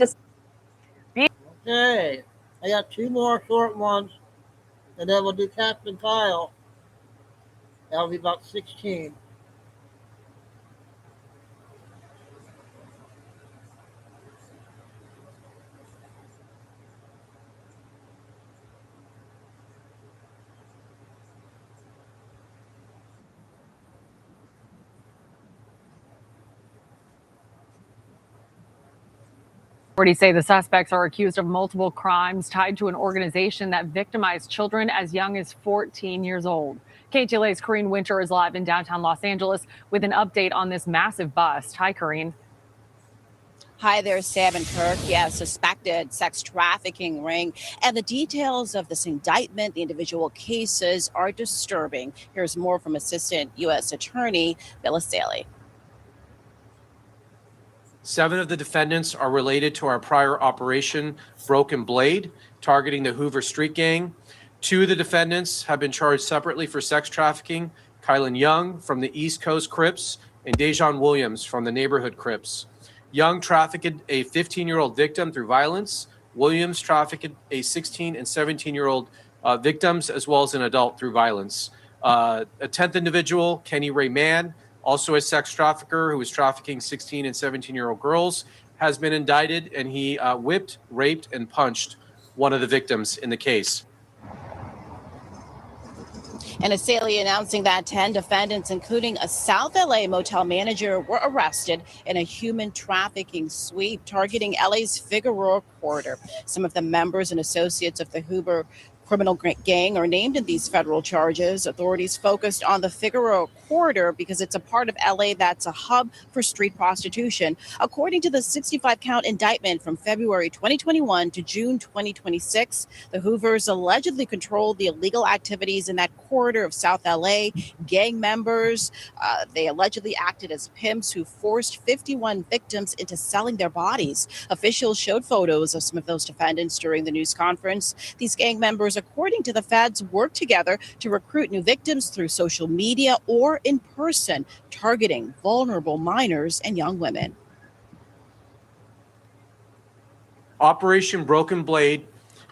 Okay. I got two more short ones, and then we'll do Captain Kyle. That'll be about 16. Authorities say the suspects are accused of multiple crimes tied to an organization that victimized children as young as 14 years old. KTLA's Corrine Winter is live in downtown Los Angeles with an update on this massive bust. Hi, Corrine. Hi there, Sam and Kirk. Yeah, suspected sex trafficking ring. And the details of this indictment, the individual cases, are disturbing. Here's more from Assistant U.S. Attorney Bill Staley. 7 of the defendants are related to our prior operation, Broken Blade, targeting the Hoover Street Gang. 2 of the defendants have been charged separately for sex trafficking, Kylan Young from the East Coast Crips and Dejon Williams from the Neighborhood Crips. Young trafficked a 15-year-old victim through violence. Williams trafficked a 16 and 17-year-old victims, as well as an adult through violence. A 10th individual, Kenny Ray Mann, also a sex trafficker who was trafficking 16 and 17-year-old girls, has been indicted, and he whipped, raped, and punched one of the victims in the case. And a Saley announcing that 10 defendants, including a South LA motel manager, were arrested in a human trafficking sweep targeting LA's Figueroa corridor. Some of the members and associates of the Hoover criminal gang are named in these federal charges. Authorities focused on the Figueroa corridor because it's a part of LA that's a hub for street prostitution. According to the 65-count indictment from February 2021 to June 2026, the Hoovers allegedly controlled the illegal activities in that corridor of South LA. Gang members, they allegedly acted as pimps who forced 51 victims into selling their bodies. Officials showed photos of some of those defendants during the news conference. These gang members, according to the feds, work together to recruit new victims through social media or in person, targeting vulnerable minors and young women. Operation Broken Blade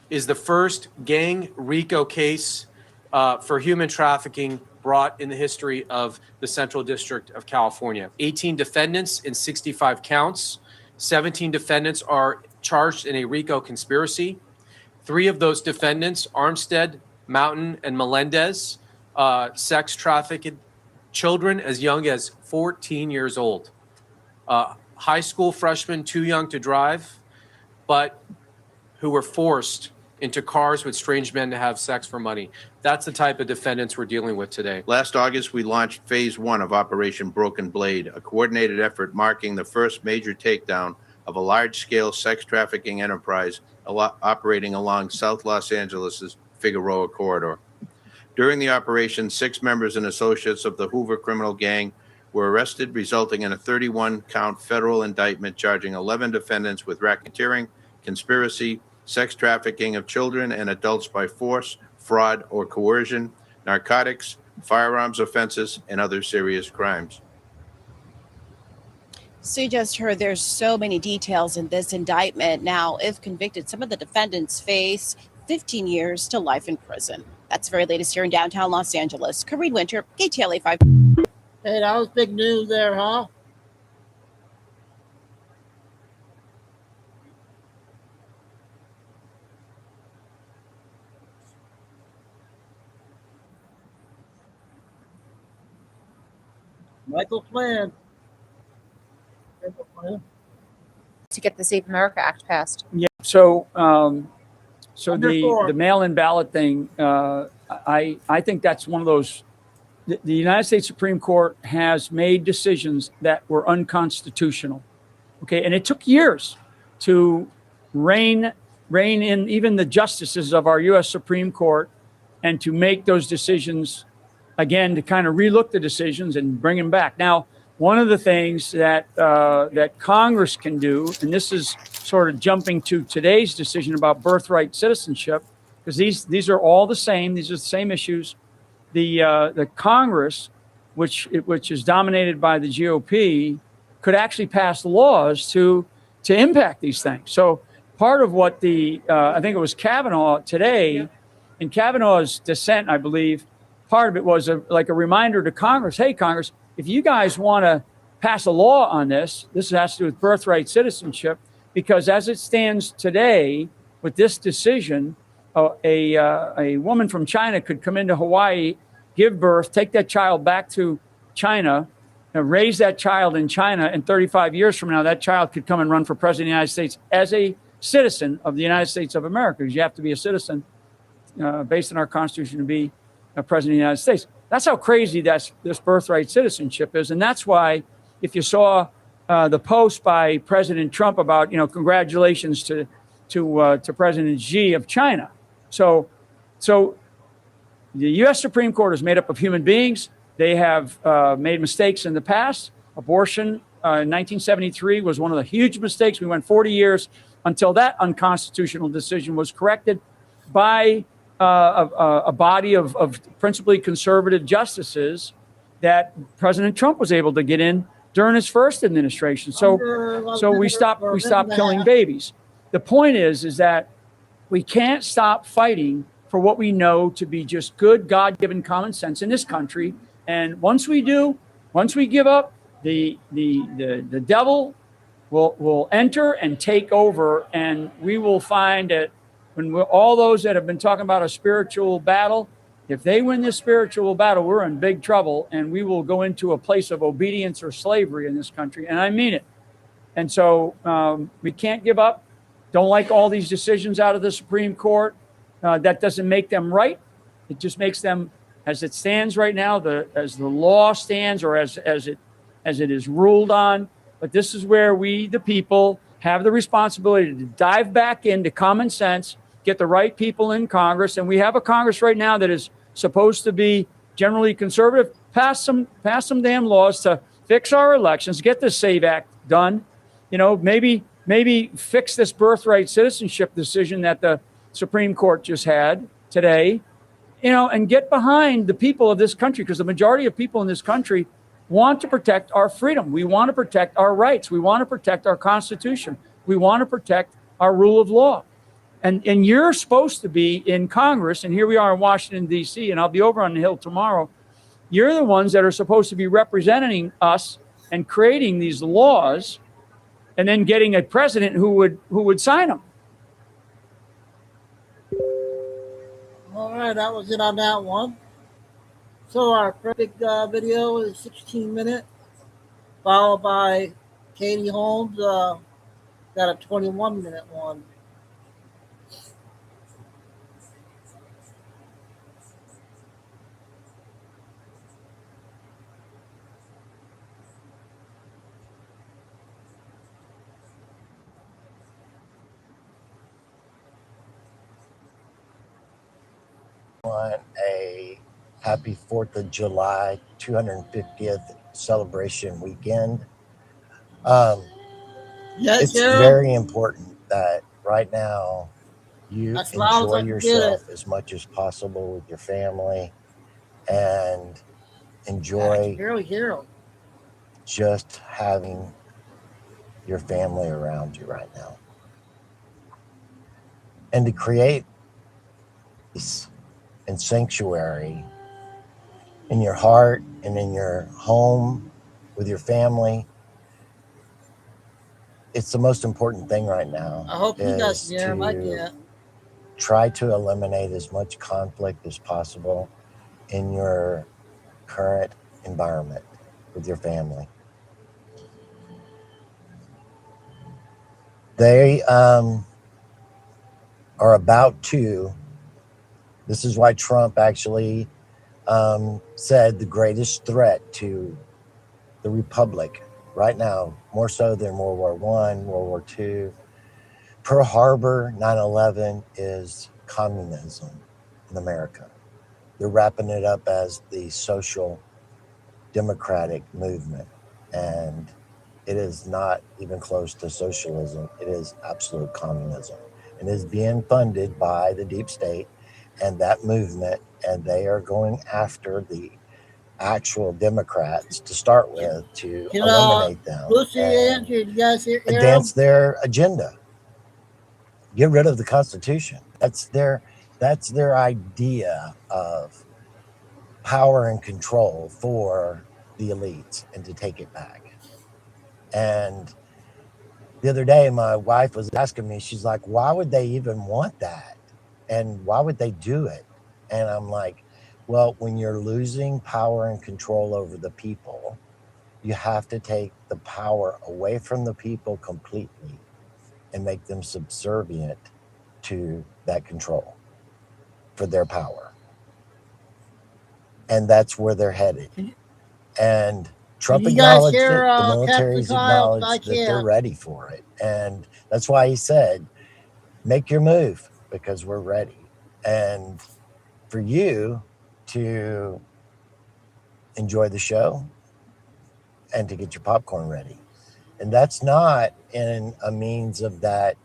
is the first gang RICO case for human trafficking brought in the history of the Central District of California. 18 defendants in 65 counts. 17 defendants are charged in a RICO conspiracy. 3 of those defendants, Armstead, Mountain, and Melendez, sex trafficked children as young as 14 years old. High school freshmen too young to drive, but who were forced into cars with strange men to have sex for money. That's the type of defendants we're dealing with today. Last August, we launched Phase 1 of Operation Broken Blade, a coordinated effort marking the first major takedown of a large-scale sex trafficking enterprise operating along South Los Angeles' Figueroa corridor. During the operation, 6 members and associates of the Hoover criminal gang were arrested, resulting in a 31-count federal indictment charging 11 defendants with racketeering, conspiracy, sex trafficking of children and adults by force, fraud, or coercion, narcotics, firearms offenses, and other serious crimes. So you just heard there's so many details in this indictment. Now, if convicted, some of the defendants face 15 years to life in prison. That's the very latest here in downtown Los Angeles. Corinne Winter, KTLA 5. Hey, that was big news there, huh? Michael Flynn. To get the Save America Act passed. Yeah. So, the mail-in ballot thing, I think that's one of those. The United States Supreme Court has made decisions that were unconstitutional. Okay, and it took years to rein in even the justices of our U.S. Supreme Court, and to make those decisions again, to kind of relook the decisions and bring them back. Now, one of the things that that Congress can do, and this is sort of jumping to today's decision about birthright citizenship, because these are all the same. These are the same issues. The Congress, which is dominated by the GOP, could actually pass laws to impact these things. So part of what I think it was Kavanaugh today, in Kavanaugh's dissent, I believe, part of it was like a reminder to Congress, hey, Congress, if you guys want to pass a law on this has to do with birthright citizenship, because as it stands today with this decision, a woman from China could come into Hawaii, give birth, take that child back to China, raise that child in China, and 35 years from now, that child could come and run for president of the United States as a citizen of the United States of America, because you have to be a citizen based on our Constitution to be a president of the United States. That's how crazy this birthright citizenship is. And that's why, if you saw the post by President Trump about, congratulations to President Xi of China. So the U.S. Supreme Court is made up of human beings. They have made mistakes in the past. Abortion in 1973 was one of the huge mistakes. We went 40 years until that unconstitutional decision was corrected by a body of principally conservative justices that President Trump was able to get in during his first administration. So we stopped killing babies. The point is that we can't stop fighting for what we know to be just good God-given common sense in this country. And once we give up, the devil will enter and take over, and we will find that when all those that have been talking about a spiritual battle, if they win this spiritual battle, we're in big trouble, and we will go into a place of obedience or slavery in this country. And I mean it. And so we can't give up. Don't like all these decisions out of the Supreme Court. That doesn't make them right. It just makes them, as it stands right now, as the law stands, or as it is ruled on. But this is where we, the people, have the responsibility to dive back into common sense, get the right people in Congress. And we have a Congress right now that is supposed to be generally conservative. Pass some damn laws to fix our elections, get the SAVE Act done. You know, maybe fix this birthright citizenship decision that the Supreme Court just had today, you know, and get behind the people of this country, because the majority of people in this country want to protect our freedom. We want to protect our rights. We want to protect our Constitution. We want to protect our rule of law. And you're supposed to be in Congress, and here we are in Washington, D.C., and I'll be over on the Hill tomorrow. You're the ones that are supposed to be representing us and creating these laws, and then getting a president who would sign them. All right, that was it on that one. So our perfect video is 16 minutes, followed by Katie Holmes, got a 21-minute one. A happy 4th of July 250th celebration weekend. It's very important that right now you enjoy yourself as much as possible with your family and enjoy just having your family around you right now. And to create peace and sanctuary in your heart and in your home with your family. It's the most important thing right now. I hope you guys can hear him. I can't. Try to eliminate as much conflict as possible in your current environment with your family. They are about to. This is why Trump actually said the greatest threat to the Republic right now, more so than World War I, World War II. Pearl Harbor, 9/11 is communism in America. They're wrapping it up as the social democratic movement. And it is not even close to socialism. It is absolute communism. And is being funded by the deep state and that movement, and they are going after the actual Democrats to start with to eliminate them and advance their agenda. Get rid of the Constitution. That's their idea of power and control for the elites, and to take it back. And the other day, my wife was asking me, she's like, why would they even want that? And why would they do it? And I'm like, well, when you're losing power and control over the people, you have to take the power away from the people completely and make them subservient to that control for their power. And that's where they're headed. And Trump acknowledged it. The military's acknowledged that they're ready for it. And that's why he said, make your move, because we're ready. And for you to enjoy the show and to get your popcorn ready. And that's not in a means of that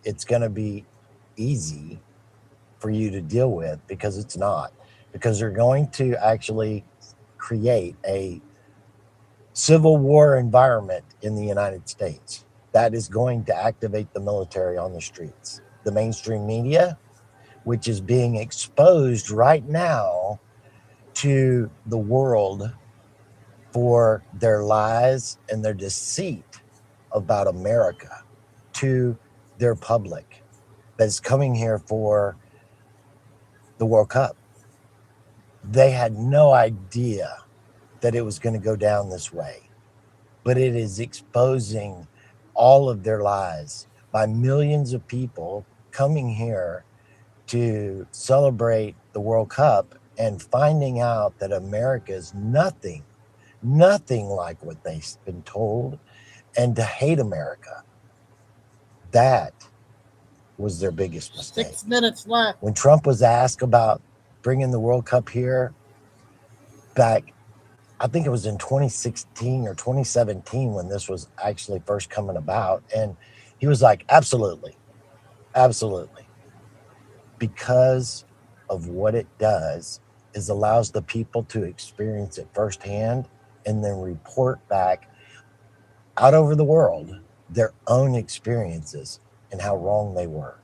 it's going to be easy for you to deal with, because it's not. Because they're going to actually create a civil war environment in the United States that is going to activate the military on the streets. The mainstream media, which is being exposed right now to the world for their lies and their deceit about America to their public that's coming here for the World Cup. They had no idea that it was going to go down this way, but it is exposing all of their lies by millions of people coming here to celebrate the World Cup and finding out that America is nothing like what they've been told, and to hate America. That was their biggest mistake. 6 minutes left. When Trump was asked about bringing the World Cup here back, I think it was in 2016 or 2017 when this was actually first coming about. And he was like, absolutely, absolutely. Because of what it does is allows the people to experience it firsthand and then report back out over the world their own experiences and how wrong they were.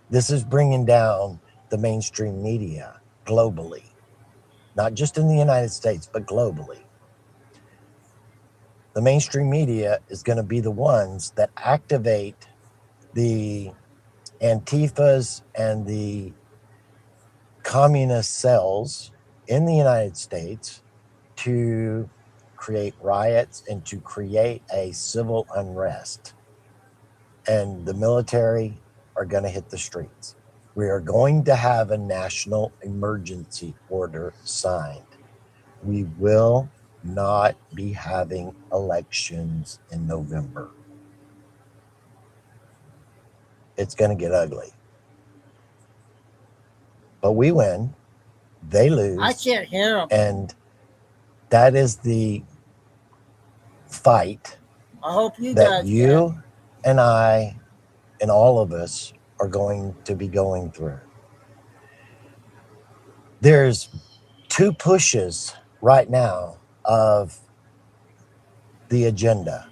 This is bringing down the mainstream media globally, not just in the United States, but globally. The mainstream media is going to be the ones that activate the Antifas and the communist cells in the United States to create riots and to create a civil unrest. And the military are going to hit the streets. We are going to have a national emergency order signed. We will not be having elections in November. It's going to get ugly. But we win, they lose. I can't hear them. And that is the fight I hope you that guys you can. and I and all of us are going to be going through. There's two pushes right now of the agenda.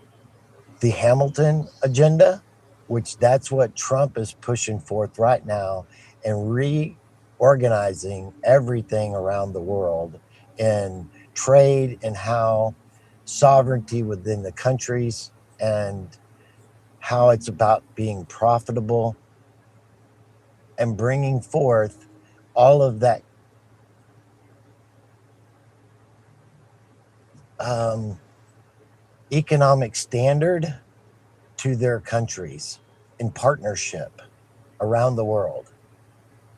The Hamilton agenda, which that's what Trump is pushing forth right now, and reorganizing everything around the world in trade and how sovereignty within the countries and how it's about being profitable and bringing forth all of that economic standard to their countries in partnership around the world,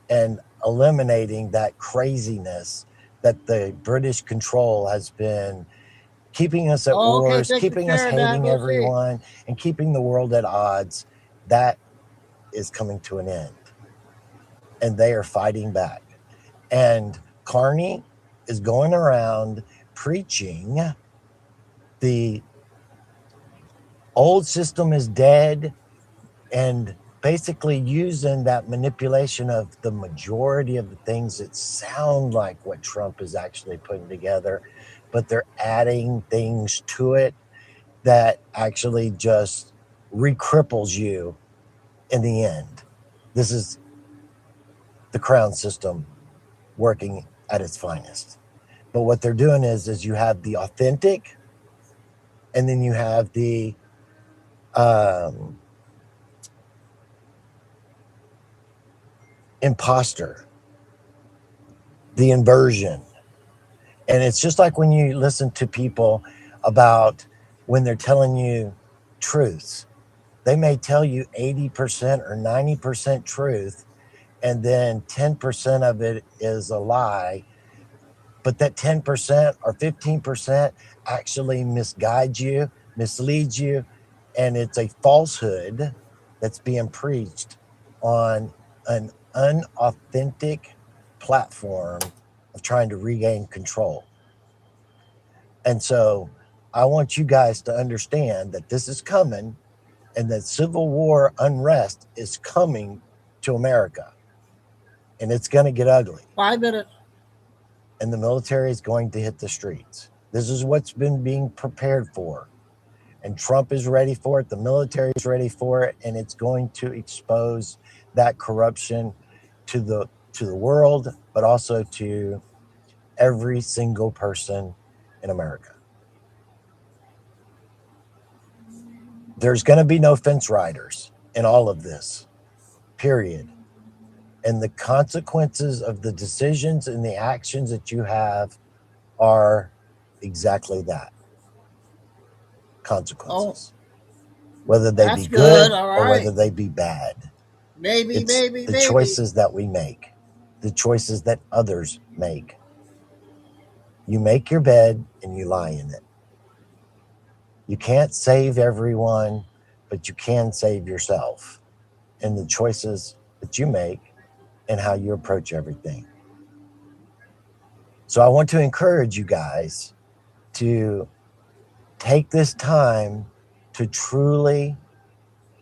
and eliminating that craziness that the British control has been keeping us at wars, keeping us hating everyone, and keeping the world at odds. That is coming to an end. And they are fighting back. And Carney is going around preaching the old system is dead, and basically using that manipulation of the majority of the things that sound like what Trump is actually putting together, but they're adding things to it that actually just re-cripples you in the end. This is the crown system working at its finest. But what they're doing is you have the authentic, and then you have the imposter, the inversion. And it's just like when you listen to people about when they're telling you truths. They may tell you 80% or 90% truth, and then 10% of it is a lie. But that 10% or 15% actually misguides you, misleads you, and it's a falsehood that's being preached on an unauthentic platform of trying to regain control. And so I want you guys to understand that this is coming, and that civil war unrest is coming to America, and it's going to get ugly. 5 minutes. And the military is going to hit the streets. This is what's been being prepared for. And Trump is ready for it. The military is ready for it. And it's going to expose that corruption to the world, but also to every single person in America. There's going to be no fence riders in all of this, period. And the consequences of the decisions and the actions that you have are exactly that. Consequences. Whether they be good or whether they be bad. Maybe the choices that we make, the choices that others make. You make your bed and you lie in it. You can't save everyone, but you can save yourself in the choices that you make and how you approach everything. So I want to encourage you guys to take this time to truly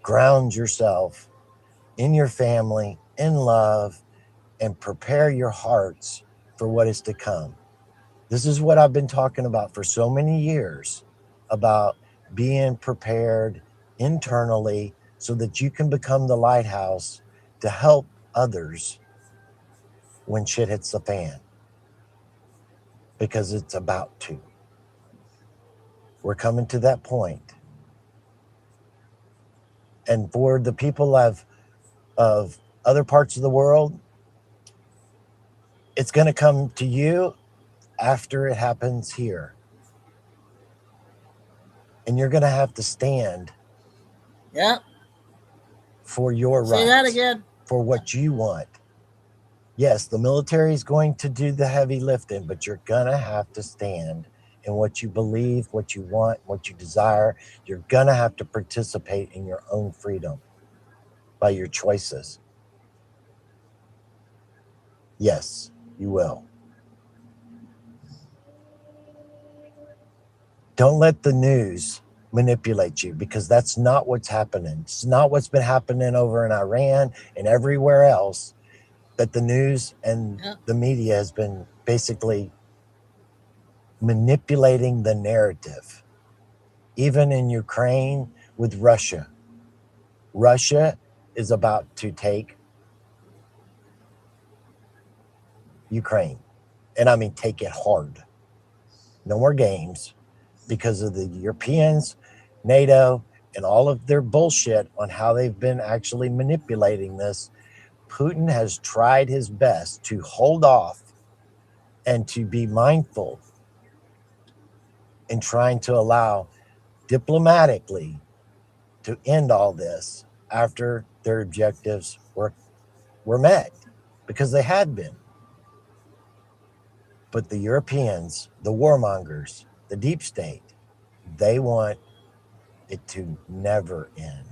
ground yourself in your family, in love, and prepare your hearts for what is to come. This is what I've been talking about for so many years, about being prepared internally so that you can become the lighthouse to help others when shit hits the fan. Because it's about to. We're coming to that point. And for the people of other parts of the world, it's going to come to you after it happens here. And you're going to have to stand for your rights. Say that again. For what you want. Yes, the military is going to do the heavy lifting, but you're going to have to stand in what you believe, what you want, what you desire. You're going to have to participate in your own freedom by your choices. Yes, you will. Don't let the news manipulate you, because that's not what's happening. It's not what's been happening over in Iran and everywhere else, that the news and the media has been basically manipulating the narrative. Even in Ukraine with Russia. Russia is about to take Ukraine. And I mean, take it hard. No more games, because of the Europeans, NATO, and all of their bullshit on how they've been actually manipulating this. Putin has tried his best to hold off and to be mindful in trying to allow diplomatically to end all this after their objectives were met, because they had been. But the Europeans, the warmongers, the deep state, they want it to never end.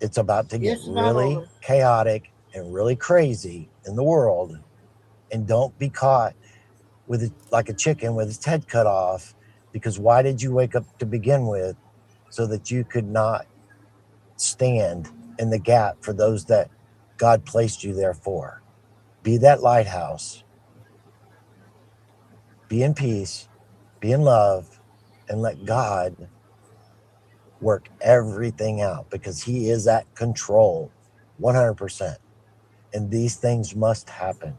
It's about to get really chaotic and really crazy in the world. And don't be caught with it like a chicken with its head cut off, because why did you wake up to begin with? So that you could not stand in the gap for those that God placed you there for. Be that lighthouse. Be in peace, be in love, and let God work everything out, because he is at control 100%. And these things must happen.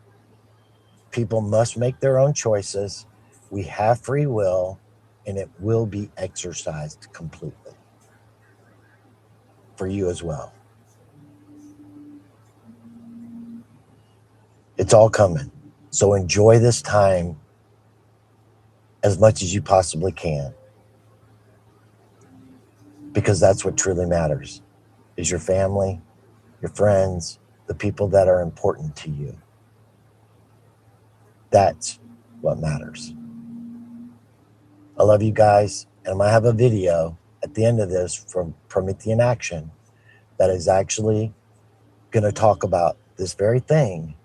People must make their own choices. We have free will, and it will be exercised completely for you as well. It's all coming. So enjoy this time as much as you possibly can, because that's what truly matters, is your family, your friends, the people that are important to you. That's what matters. I love you guys, and I'm going to have a video at the end of this from Promethean Action that is actually going to talk about this very thing,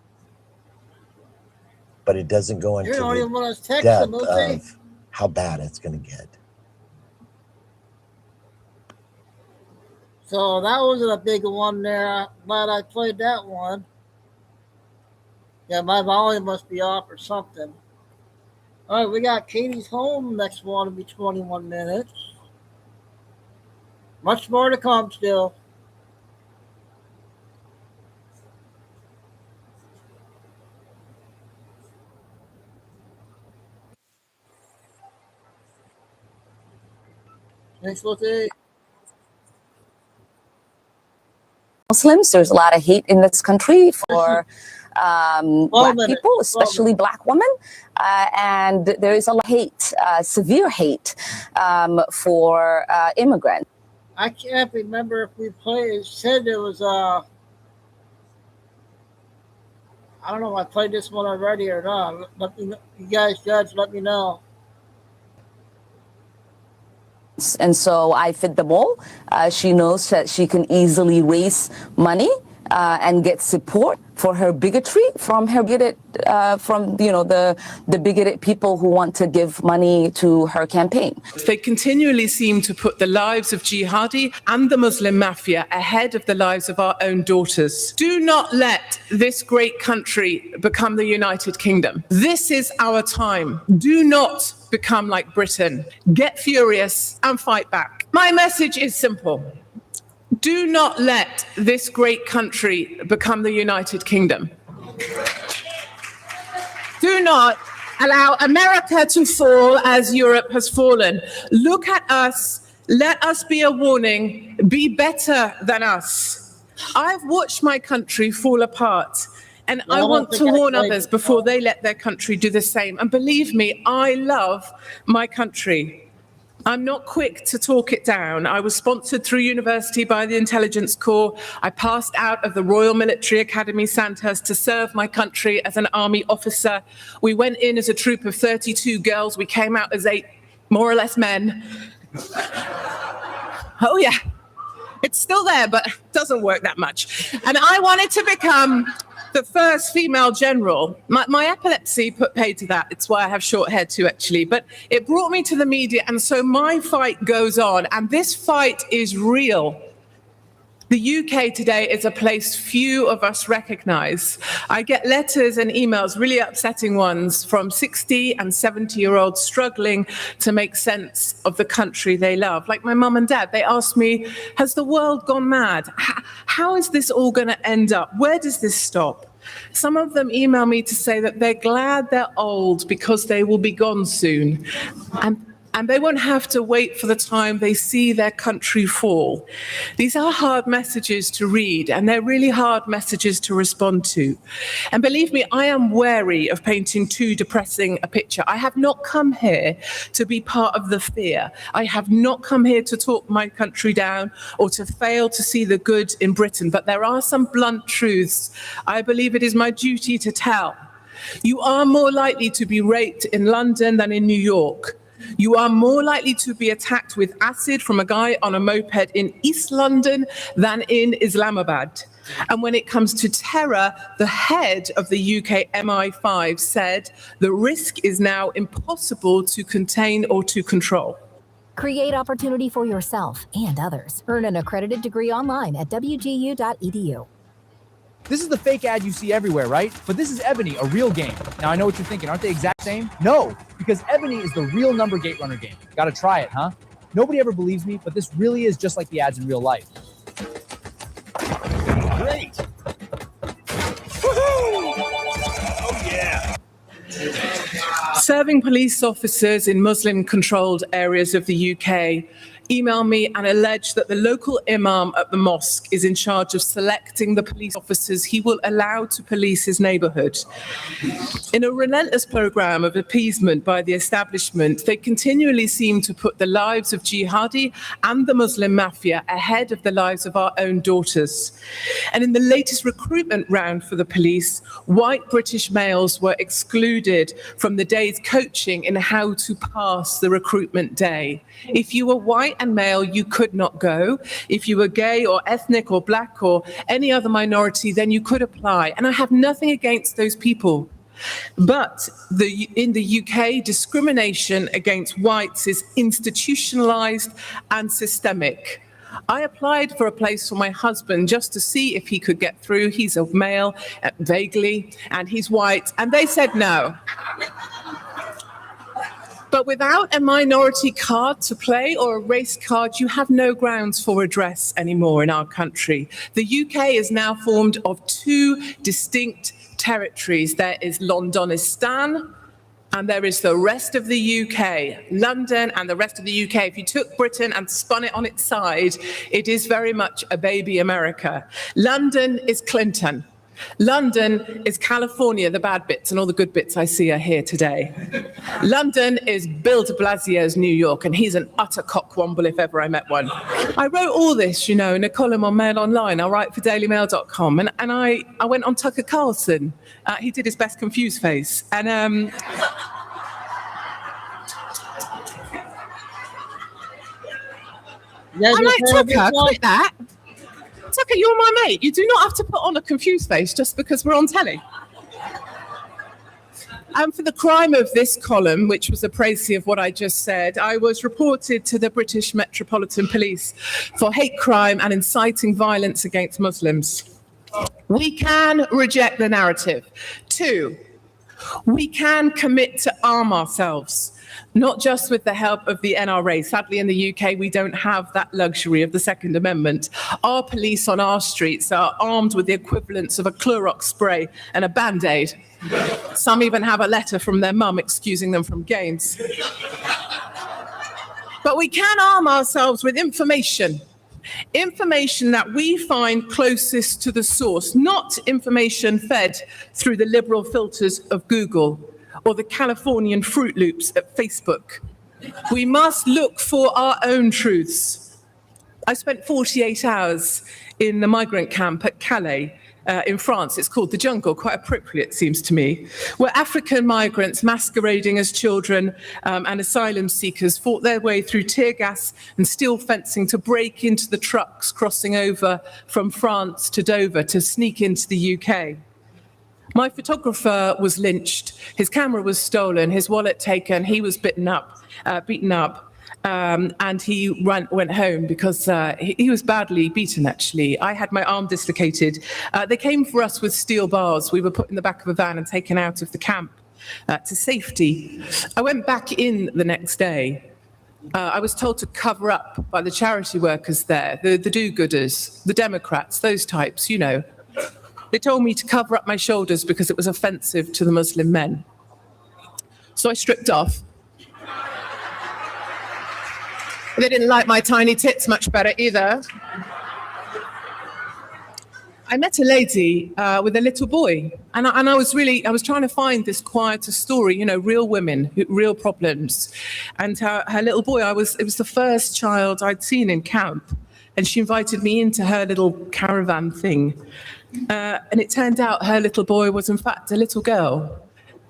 but it doesn't go into the depth of how bad it's going to get. So that wasn't a big one there. Glad I played that one. Yeah, my volume must be off or something. All right, we got Katie's Home. Next one will be 21 minutes. Much more to come still. Thanks, Lottie. Muslims. There's a lot of hate in this country for Black people, especially Black women. And there is a lot of hate, severe hate for immigrants. I can't remember if we played. It said there was I don't know if I played this one already or not. Let me know. You guys judge. Let me know. And so I fit the mold. She knows that she can easily raise money and get support for her bigotry from her bigoted, the bigoted people who want to give money to her campaign. They continually seem to put the lives of jihadi and the Muslim mafia ahead of the lives of our own daughters. Do not let this great country become the United Kingdom. This is our time. Do not become like Britain. Get furious and fight back. My message is simple. Do not let this great country become the United Kingdom. Do not allow America to fall as Europe has fallen. Look at us. Let us be a warning. Be better than us. I've watched my country fall apart, and I want to warn others before they let their country do the same. And believe me, I love my country. I'm not quick to talk it down. I was sponsored through university by the Intelligence Corps. I passed out of the Royal Military Academy Sandhurst to serve my country as an army officer. We went in as a troop of 32 girls. We came out as 8 more or less men. Oh yeah, it's still there, but it doesn't work that much. And I wanted to become the first female general. My epilepsy put paid to that. It's why I have short hair too, actually. But it brought me to the media, and so my fight goes on, and this fight is real. The UK today is a place few of us recognize. I get letters and emails, really upsetting ones, from 60 and 70-year-olds struggling to make sense of the country they love. Like my mum and dad, they ask me, has the world gone mad? How is this all going to end up? Where does this stop? Some of them email me to say that they're glad they're old because they will be gone soon. And they won't have to wait for the time they see their country fall. These are hard messages to read, and they're really hard messages to respond to. And believe me, I am wary of painting too depressing a picture. I have not come here to be part of the fear. I have not come here to talk my country down or to fail to see the good in Britain. But there are some blunt truths I believe it is my duty to tell. You are more likely to be raped in London than in New York. You are more likely to be attacked with acid from a guy on a moped in East London than in Islamabad. And when it comes to terror, the head of the UK MI5 said the risk is now impossible to contain or to control. Create opportunity for yourself and others. Earn an accredited degree online at wgu.edu. This is the fake ad you see everywhere, right? But this is Ebony, a real game. Now, I know what you're thinking. Aren't they exact same? No, because Ebony is the real number gate runner game. Gotta try it, huh? Nobody ever believes me, but this really is just like the ads in real life. Great! Woohoo! Oh, yeah! Serving police officers in Muslim-controlled areas of the UK email me and allege that the local imam at the mosque is in charge of selecting the police officers he will allow to police his neighborhood. In a relentless program of appeasement by the establishment, they continually seem to put the lives of jihadi and the Muslim mafia ahead of the lives of our own daughters. And in the latest recruitment round for the police, white British males were excluded from the day's coaching in how to pass the recruitment day. If you were white and male, you could not go. If you were gay or ethnic or black or any other minority, then you could apply. And I have nothing against those people. But in the UK, discrimination against whites is institutionalized and systemic. I applied for a place for my husband just to see if he could get through. He's a male, vaguely, and he's white, and they said no. But without a minority card to play or a race card, you have no grounds for redress anymore in our country. The UK is now formed of two distinct territories. There is Londonistan, and there is the rest of the UK, London and the rest of the UK. If you took Britain and spun it on its side, it is very much a baby America. London is Clinton. London is California, the bad bits, and all the good bits I see are here today. London is Bill de Blasio's New York, and he's an utter cockwomble if ever I met one. I wrote all this, in a column on Mail Online. I write for dailymail.com, and I went on Tucker Carlson. He did his best confused face. And I'm like, Tucker, quit that. Tucker, you're my mate. You do not have to put on a confused face just because we're on telly. And for the crime of this column, which was a précis of what I just said, I was reported to the British Metropolitan Police for hate crime and inciting violence against Muslims. We can reject the narrative. 2, we can commit to arm ourselves. Not just with the help of the NRA. Sadly, in the UK, we don't have that luxury of the Second Amendment. Our police on our streets are armed with the equivalents of a Clorox spray and a Band-Aid. Some even have a letter from their mum excusing them from games. But we can arm ourselves with information. Information that we find closest to the source, not information fed through the liberal filters of Google or the Californian Fruit Loops at Facebook. We must look for our own truths. I spent 48 hours in the migrant camp at Calais in France. It's called the Jungle, quite appropriate, it seems to me, where African migrants masquerading as children and asylum seekers fought their way through tear gas and steel fencing to break into the trucks crossing over from France to Dover to sneak into the UK. My photographer was lynched, his camera was stolen, his wallet taken, he was beaten up, and he went home because he was badly beaten, actually. I had my arm dislocated. They came for us with steel bars. We were put in the back of a van and taken out of the camp to safety. I went back in the next day. I was told to cover up by the charity workers there, the do-gooders, the Democrats, those types, They told me to cover up my shoulders because it was offensive to the Muslim men. So I stripped off. They didn't like my tiny tits much better either. I met a lady with a little boy, and I was trying to find this quieter story, real women, real problems. And her little boy, it was the first child I'd seen in camp, and she invited me into her little caravan thing. And it turned out her little boy was in fact a little girl,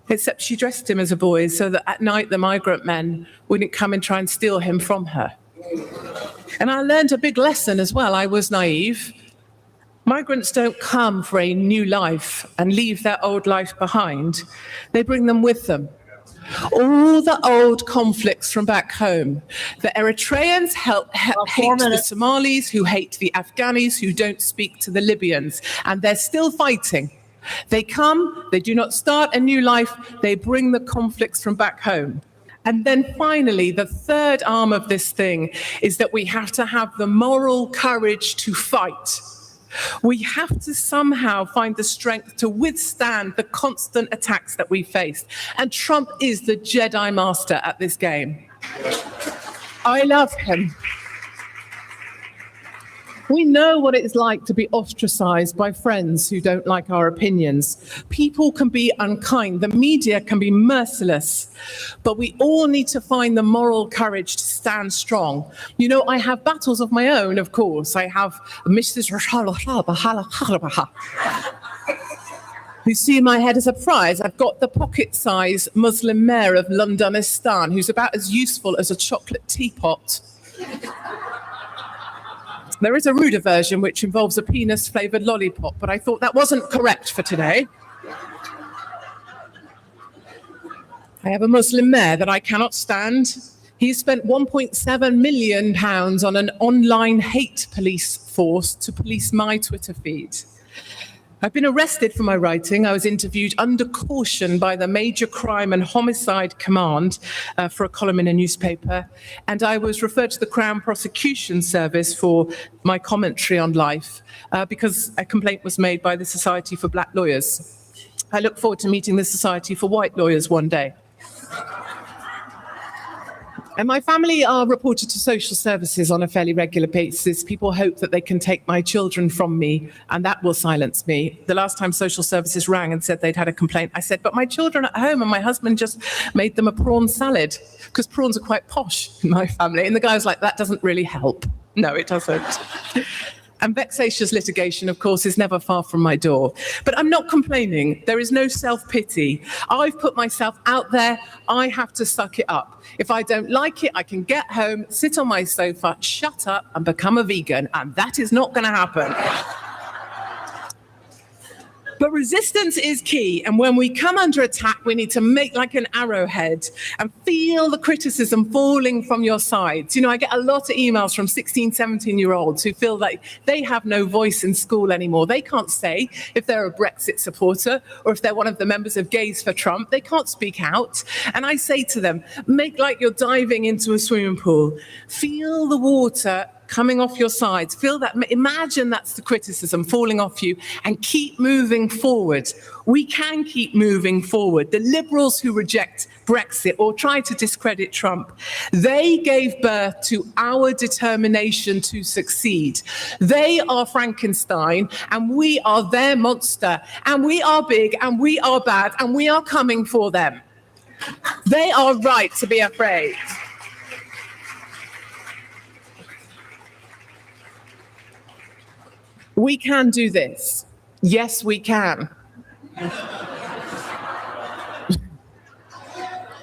except she dressed him as a boy so that at night the migrant men wouldn't come and try and steal him from her. And I learned a big lesson as well. I was naive. Migrants don't come for a new life and leave their old life behind. They bring them with them. All the old conflicts from back home. The Eritreans hate the Somalis, who hate the Afghanis, who don't speak to the Libyans, and they're still fighting. They come, they do not start a new life, they bring the conflicts from back home. And then finally, the third arm of this thing is that we have to have the moral courage to fight. We have to somehow find the strength to withstand the constant attacks that we face. And Trump is the Jedi Master at this game. I love him. We know what it's like to be ostracized by friends who don't like our opinions. People can be unkind. The media can be merciless. But we all need to find the moral courage to stand strong. I have battles of my own, of course. I have Mrs. who see my head as a prize. I've got the pocket-sized Muslim mayor of Londonistan, who's about as useful as a chocolate teapot. There is a ruder version which involves a penis-flavored lollipop, but I thought that wasn't correct for today. I have a Muslim mayor that I cannot stand. He spent £1.7 million on an online hate police force to police my Twitter feed. I've been arrested for my writing. I was interviewed under caution by the Major Crime and Homicide Command for a column in a newspaper. And I was referred to the Crown Prosecution Service for my commentary on life because a complaint was made by the Society for Black Lawyers. I look forward to meeting the Society for White Lawyers one day. And my family are reported to social services on a fairly regular basis. People hope that they can take my children from me, and that will silence me. The last time social services rang and said they'd had a complaint, I said, but my children are at home, and my husband just made them a prawn salad, because prawns are quite posh in my family. And the guy was like, that doesn't really help. No, it doesn't. And vexatious litigation, of course, is never far from my door. But I'm not complaining. There is no self-pity. I've put myself out there. I have to suck it up. If I don't like it, I can get home, sit on my sofa, shut up, and become a vegan. And that is not going to happen. But resistance is key. And when we come under attack, we need to make like an arrowhead and feel the criticism falling from your sides. You know, I get a lot of emails from 16, 17-year-olds who feel like they have no voice in school anymore. They can't say if they're a Brexit supporter or if they're one of the members of Gays for Trump. They can't speak out. And I say to them, make like you're diving into a swimming pool. Feel the water coming off your sides. Feel that, imagine that's the criticism falling off you, and keep moving forward. We can keep moving forward. The liberals who reject Brexit or try to discredit Trump, they gave birth to our determination to succeed. They are Frankenstein and we are their monster, and we are big and we are bad and we are coming for them. They are right to be afraid. We can do this. Yes, we can.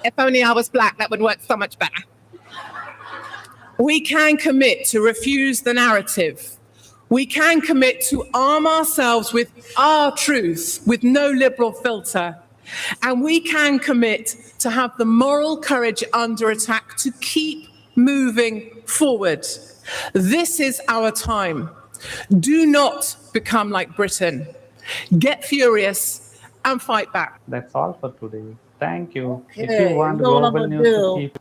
If only I was black, that would work so much better. We can commit to refuse the narrative. We can commit to arm ourselves with our truth, with no liberal filter. And we can commit to have the moral courage under attack to keep moving forward. This is our time. Do not become like Britain. Get furious and fight back. That's all for today. Thank you. Okay, If you want global news to keep...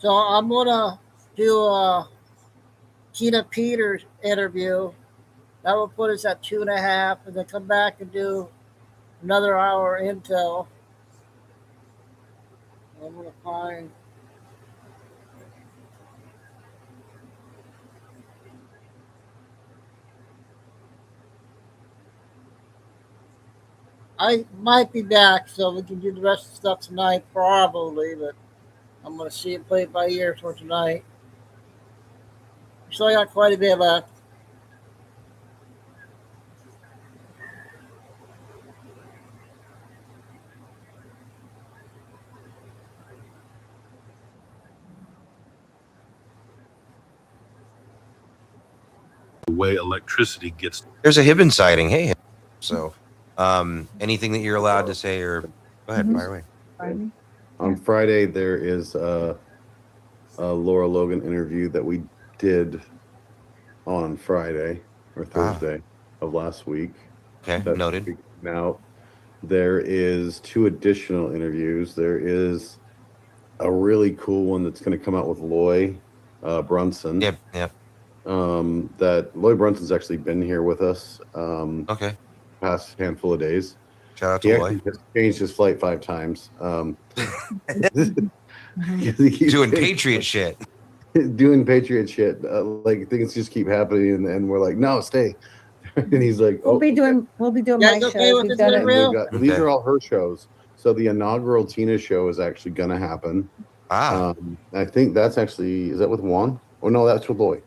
So I'm gonna do a Tina Peters interview. That will put us at 2.5, and then come back and do another hour intel. I'm gonna find. I might be back, so we can do the rest of the stuff tonight, probably, but I'm going to see it play it by ear for tonight. So I got quite a bit left. The way electricity gets. There's a Hibben sighting. Hey, so anything that you're allowed to say, or go ahead, fire away. On Friday, there is a Laura Logan interview that we did on Friday or Thursday of last week. Okay, That's noted. Now, there is 2 additional interviews. There is a really cool one that's going to come out with Loy Brunson. Yep. That Loy Brunson's actually been here with us. Okay. Past handful of days. Shout out He to Loy. actually has changed his flight 5 times. Doing Patriot shit. Doing Patriot shit. Like things just keep happening, and we're like, no, stay. And he's like, We'll be doing my shows. We've done it. These are all her shows. So the inaugural Tina show is actually going to happen. I think that's actually, is that with Juan? Oh no, that's with Loy.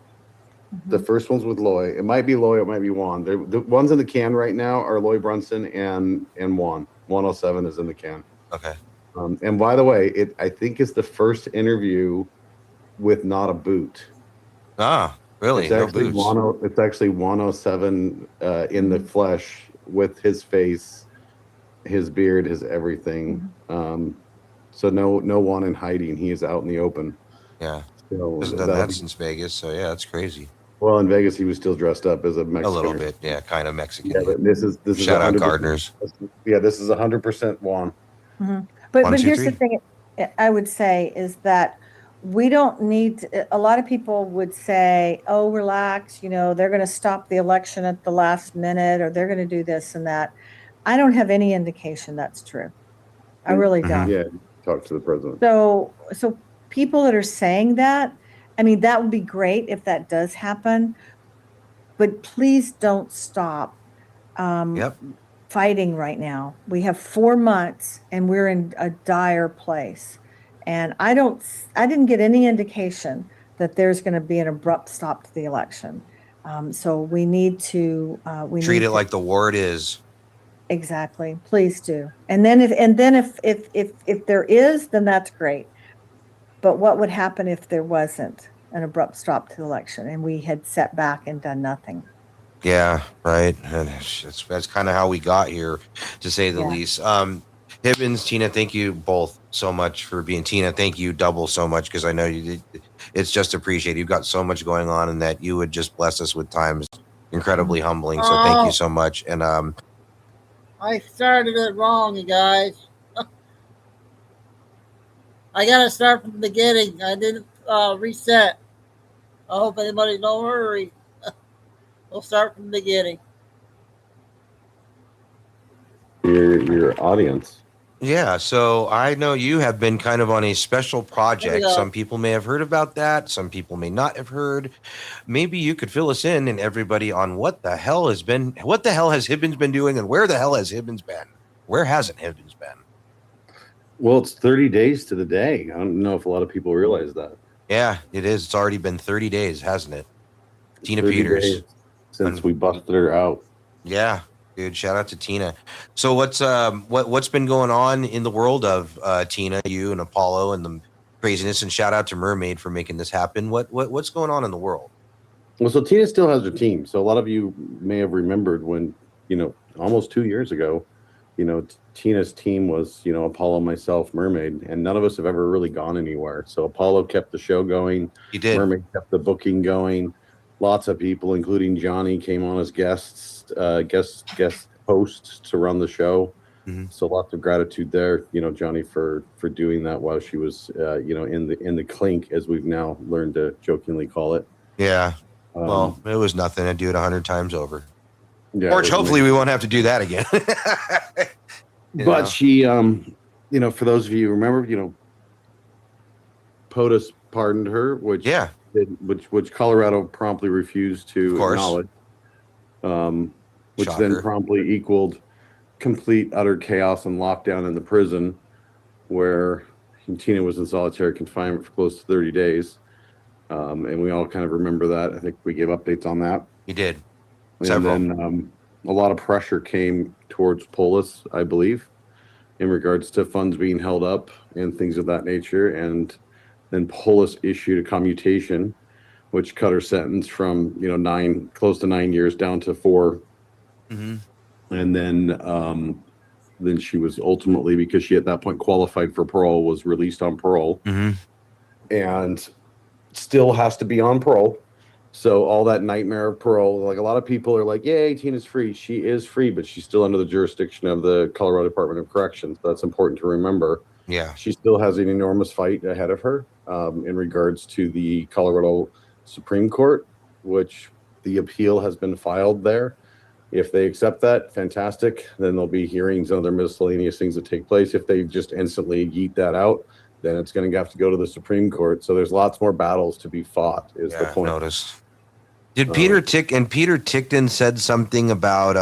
The first one's with Loy. It might be Loy, it might be Juan. The ones in the can right now are Loy Brunson and Juan. 107 is in the can. Okay. And by the way, I think it's the first interview with not a boot. Ah, really? It's No actually boots. It's actually 107 in the flesh with his face, his beard, his everything. So no one in hiding. He is out in the open. Yeah. So Hasn't done that since Vegas, so yeah, that's crazy. Well, in Vegas, he was still dressed up as a Mexican. A little bit, yeah, kind of Mexican. Yeah, but this is shout out 100%. Gardeners. Yeah, this is 100% Juan. But here's the thing I would say is that we don't need a lot of people would say, oh, relax, you know, they're going to stop the election at the last minute, or they're going to do this and that. I don't have any indication that's true. I really don't. Yeah, talk to the president. So people that are saying that, I mean, that would be great if that does happen, but please don't stop fighting right now. We have 4 months and we're in a dire place. And I didn't get any indication that there's going to be an abrupt stop to the election. So we need to treat it like the war it is. Exactly. Please do. And then if there is, then that's great. But what would happen if there wasn't an abrupt stop to the election and we had sat back and done nothing? Yeah, right. And that's kind of how we got here, to say the least. Hibbins, Tina, thank you both so much for being. Tina, thank you double so much, because I know you did. It's just appreciated. You've got so much going on, and that you would just bless us with time is incredibly humbling. So thank you so much. And I started it wrong, you guys. I gotta start from the beginning. I didn't reset. I hope anybody's no hurry. We'll start from the beginning. Your audience. yeah, so I know you have been kind of on a special project. Some people may have heard about that. Some people may not have heard. Maybe you could fill us in and everybody on what the hell has Hibbins been doing, and where the hell has Hibbins been? Where hasn't Hibbins been? Well, it's 30 days to the day. I don't know if a lot of people realize that. Yeah, it is. It's already been 30 days, hasn't it? Tina 30 Peters. days since we busted her out. Yeah, dude. Shout out to Tina. So what's been going on in the world of Tina, you and Apollo and the craziness? And shout out to Mermaid for making this happen. What's going on in the world? Well, so Tina still has her team. So a lot of you may have remembered when, almost 2 years ago, Tina's team was, Apollo, myself, Mermaid, and none of us have ever really gone anywhere. So Apollo kept the show going. He did. Mermaid kept the booking going. Lots of people, including Johnny, came on as guest hosts to run the show. Mm-hmm. So lots of gratitude there, Johnny, for doing that while she was, in the clink, as we've now learned to jokingly call it. Yeah. Well, it was nothing. I'd do it 100 times over. Yeah, or hopefully we won't have to do that again. But she, for those of you who remember, POTUS pardoned her, which Colorado promptly refused to acknowledge, which Shocker. then promptly equaled complete utter chaos and lockdown in the prison, where Tina was in solitary confinement for close to 30 days. And we all kind of remember that. I think we gave updates on that. You did. Several. And then a lot of pressure came towards Polis, I believe, in regards to funds being held up and things of that nature. And then Polis issued a commutation, which cut her sentence from, close to 9 years down to 4. Mm-hmm. And then she was ultimately, because she at that point qualified for parole, was released on parole. Mm-hmm. And still has to be on parole. So all that nightmare of parole, like a lot of people are like, yay, Tina's free. She is free, but she's still under the jurisdiction of the Colorado Department of Corrections. That's important to remember. Yeah. She still has an enormous fight ahead of her in regards to the Colorado Supreme Court, which the appeal has been filed there. If they accept that, fantastic. Then there'll be hearings and other miscellaneous things that take place. If they just instantly yeet that out, then it's going to have to go to the Supreme Court. So there's lots more battles to be fought, is the point. Noticed. Did Peter Tickton said something about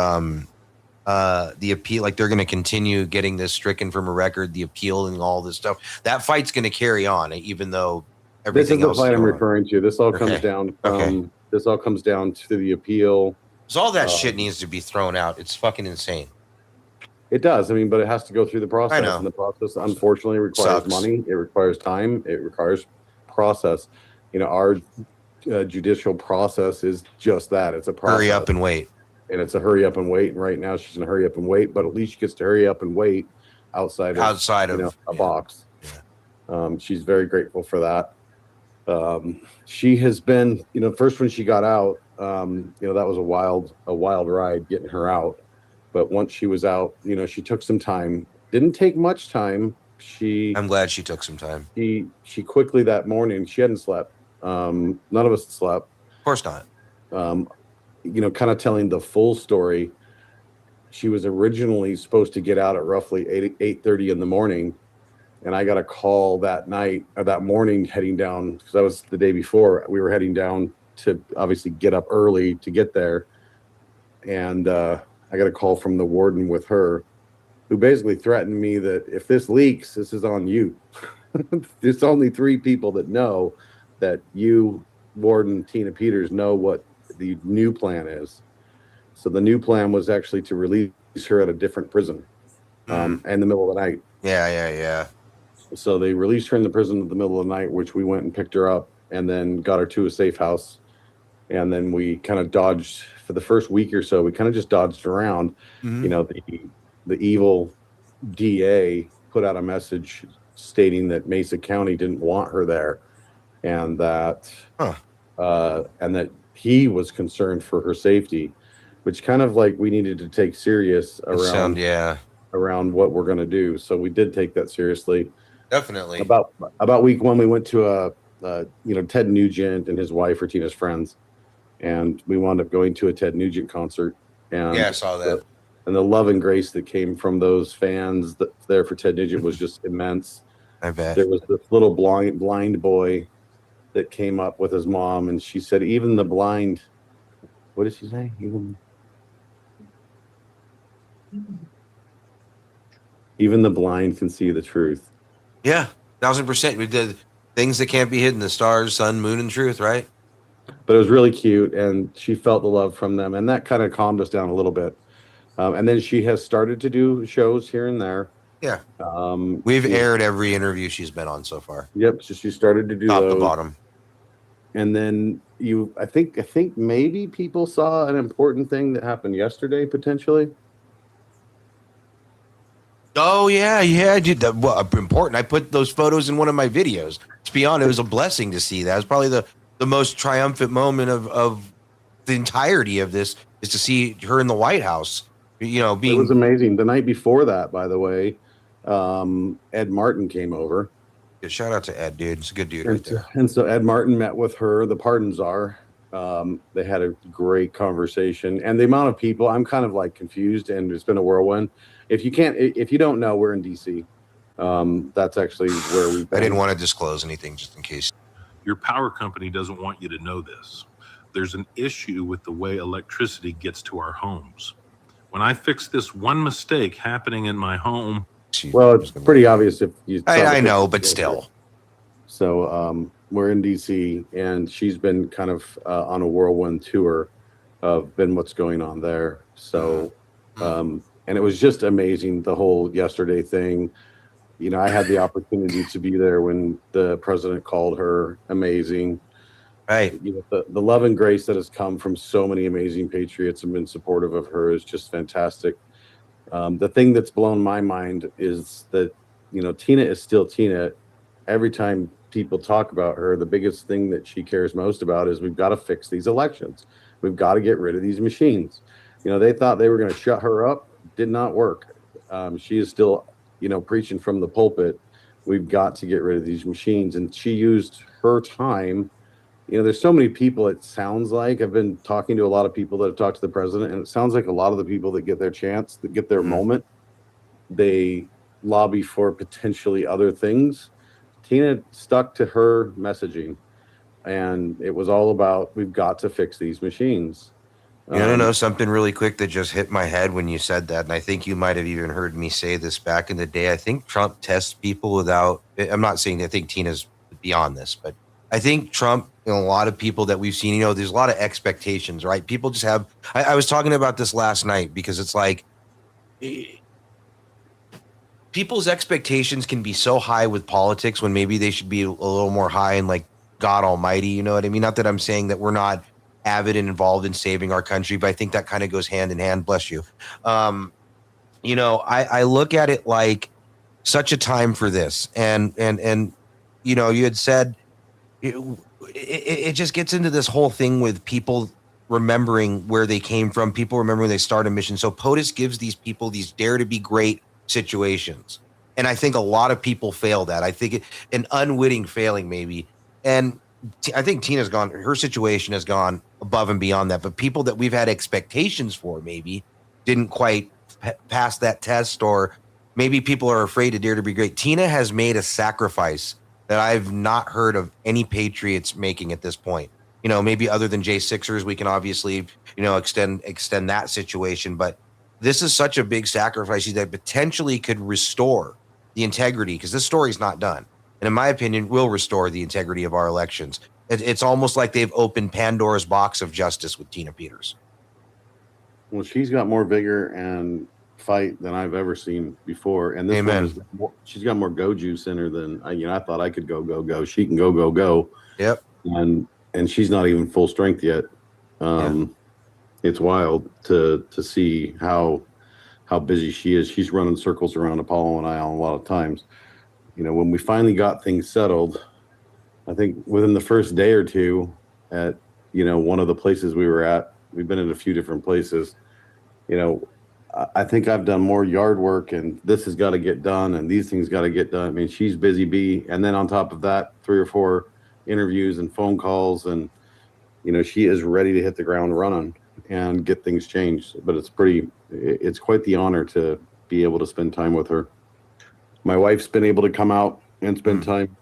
the appeal, like they're going to continue getting this stricken from a record, the appeal and all this stuff. That fight's going to carry on, even though everything else. This is the fight I'm referring to. This all comes down from this all comes down to the appeal. So all that shit needs to be thrown out. It's fucking insane. It does. I mean, but it has to go through the process. I know. And the process, unfortunately, requires money. It requires time. It requires process. Our judicial process is just that. It's a process. Hurry up and wait. And it's a hurry up and wait. And right now she's in a hurry up and wait, but at least she gets to hurry up and wait outside of a box. Yeah. She's very grateful for that. She has been, first when she got out, that was a wild ride getting her out. But once she was out, she took some time. Didn't take much time. I'm glad she took some time. She quickly that morning, she hadn't slept. None of us slept. Of course not. Kind of telling the full story. She was originally supposed to get out at roughly 8:30 in the morning. And I got a call that night or that morning heading down, because that was the day before. We were heading down to obviously get up early to get there. And I got a call from the warden with her, who basically threatened me that if this leaks, this is on you. There's only 3 people that know that you, Warden Tina Peters, know what the new plan is. So the new plan was actually to release her at a different prison in the middle of the night. Yeah. So they released her in the prison in the middle of the night, which we went and picked her up and then got her to a safe house. And then we kind of dodged for the first week or so. We kind of just dodged around. The evil DA put out a message stating that Mesa County didn't want her there, and that he was concerned for her safety, which kind of like we needed to take serious around what we're going to do. So we did take that seriously. Definitely. About week 1, we went to Ted Nugent and his wife are Tina's friends, and we wound up going to a Ted Nugent concert. And I saw that. And the love and grace that came from those fans there for Ted Nugent was just immense. I bet. There was this little blind boy that came up with his mom, and she said, even the blind, what did she say? Even the blind can see the truth. Yeah, 1000%. We did things that can't be hidden: the stars, sun, moon, and truth, right? But it was really cute, and she felt the love from them, and that kind of calmed us down a little bit. And then she has started to do shows here and there. Yeah. We've aired every interview she's been on so far. Yep. So she started to do top those. to bottom. And then I think maybe people saw an important thing that happened yesterday, potentially. Oh yeah, dude. Important. I put those photos in one of my videos. To be honest, it was a blessing to see that. It was probably the most triumphant moment of the entirety of this, is to see her in the White House. It was amazing. The night before that, by the way, Ed Martin came over. Yeah, shout out to Ed, dude. It's a good dude right there. And so Ed Martin met with her, the pardon czar. They had a great conversation, and the amount of people, I'm kind of like confused, and it's been a whirlwind. If you don't know, we're in DC. That's actually where we've been. I didn't want to disclose anything just in case. Your power company doesn't want you to know this. There's an issue with the way electricity gets to our homes. When I fix this one mistake happening in my home. Well, it's pretty obvious if you. I know, but still. So we're in DC, and she's been kind of on a whirlwind tour of what's going on there. So, and it was just amazing, the whole yesterday thing. I had the opportunity to be there when the president called her. Amazing. Right. The love and grace that has come from so many amazing patriots and been supportive of her is just fantastic. The thing that's blown my mind is that, Tina is still Tina. Every time people talk about her, the biggest thing that she cares most about is we've got to fix these elections. We've got to get rid of these machines. They thought they were going to shut her up. Did not work. She is still, preaching from the pulpit. We've got to get rid of these machines. And she used her time. There's so many people, it sounds like. I've been talking to a lot of people that have talked to the president, and it sounds like a lot of the people that get their chance, that get their moment, they lobby for potentially other things. Tina stuck to her messaging, and it was all about, we've got to fix these machines. I don't know, something really quick that just hit my head when you said that, and I think you might have even heard me say this back in the day. I think Trump tests people without, I'm not saying I think Tina's beyond this, but I think Trump, a lot of people that we've seen, there's a lot of expectations, right? People just have, I was talking about this last night, because it's like people's expectations can be so high with politics when maybe they should be a little more high in like God Almighty, you know what I mean? Not that I'm saying that we're not avid and involved in saving our country, but I think that kind of goes hand in hand. Bless you. I look at it like such a time for this. And you had said, it just gets into this whole thing with people remembering where they came from, people remember when they start a mission. So POTUS gives these people these dare to be great situations. And I think a lot of people fail that. I think an unwitting failing maybe. And I think her situation has gone above and beyond that. But people that we've had expectations for maybe didn't quite pass that test, or maybe people are afraid to dare to be great. Tina has made a sacrifice that I've not heard of any Patriots making at this point. Maybe other than J6ers, we can obviously, extend that situation. But this is such a big sacrifice that potentially could restore the integrity, because this story's not done. And in my opinion, will restore the integrity of our elections. It's almost like they've opened Pandora's box of justice with Tina Peters. Well, she's got more vigor and fight than I've ever seen before. And this one she's got more go juice in her than I thought I could go. She can go. Yep. And she's not even full strength yet. It's wild to see how busy she is. She's running circles around Apollo and Ion a lot of times. When we finally got things settled, I think within the first day or two at, one of the places we were at, we've been at a few different places, I think I've done more yard work, and this has got to get done, and these things got to get done. I mean, she's busy bee. And then on top of that, 3 or 4 interviews and phone calls, and she is ready to hit the ground running and get things changed. But it's quite the honor to be able to spend time with her. My wife's been able to come out and spend time.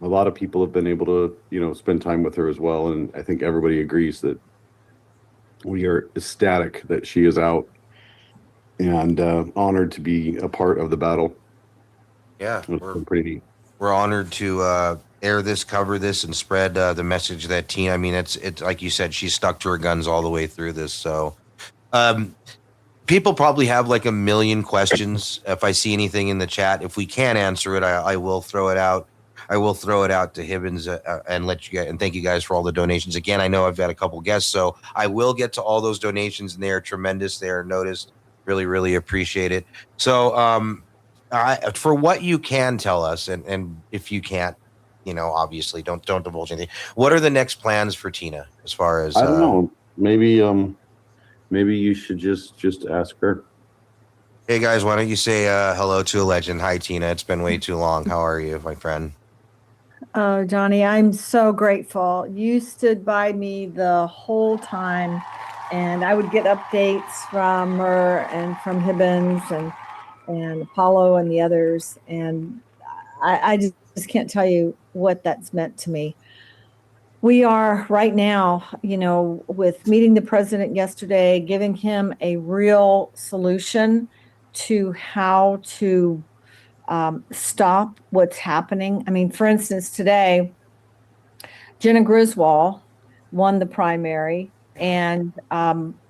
A lot of people have been able to spend time with her as well, and I think everybody agrees that we are ecstatic that she is out and honored to be a part of the battle. Yeah, we're pretty neat. We're honored to air this, cover this, and spread the message that Tina. I mean, it's like you said, she's stuck to her guns all the way through this. So, people probably have like a million questions. If I see anything in the chat, if we can't answer it, I will throw it out. I will throw it out to Hibbins and let you get. And thank you guys for all the donations. Again, I know I've got a couple guests, so I will get to all those donations, and they are tremendous. They are noticed. Really, really appreciate it. So, for what you can tell us, and if you can't, obviously don't divulge anything. What are the next plans for Tina as far as? I don't know. Maybe you should just ask her. Hey guys, why don't you say hello to a legend? Hi Tina, it's been way too long. How are you, my friend? Oh, Johnny, I'm so grateful. You stood by me the whole time, and I would get updates from her and from Hibbins and Apollo and the others. And I just can't tell you what that's meant to me. We are right now, with meeting the president yesterday, giving him a real solution to how to stop what's happening. I mean, for instance, today, Jenna Griswold won the primary, and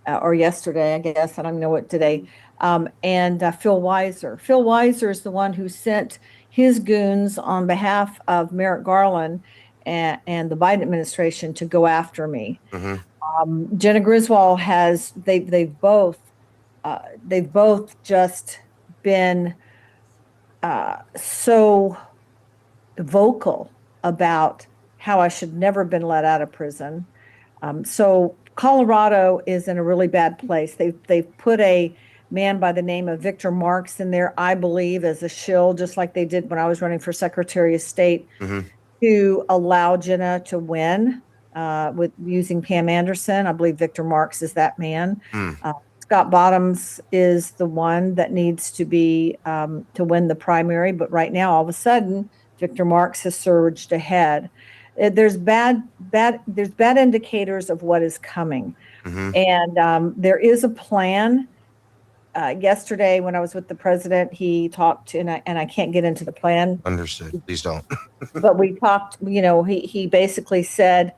or yesterday, I guess, I don't know what today, and Phil Weiser. Phil Weiser is the one who sent his goons on behalf of Merrick Garland and the Biden administration to go after me. Mm-hmm. Jenna Griswold they've both just been so vocal about how I should never have been let out of prison. So Colorado is in a really bad place. They've put a man by the name of Victor Marks in there, I believe, as a shill, just like they did when I was running for Secretary of State, to allow Jenna to win with using Pam Anderson. I believe Victor Marks is that man. Scott Bottoms is the one that needs to be to win the primary, but right now, all of a sudden, Victor Marks has surged ahead. There's bad indicators of what is coming, and there is a plan. Yesterday, when I was with the president, he talked, and I can't get into the plan. Understood. Please don't. But we talked. He basically said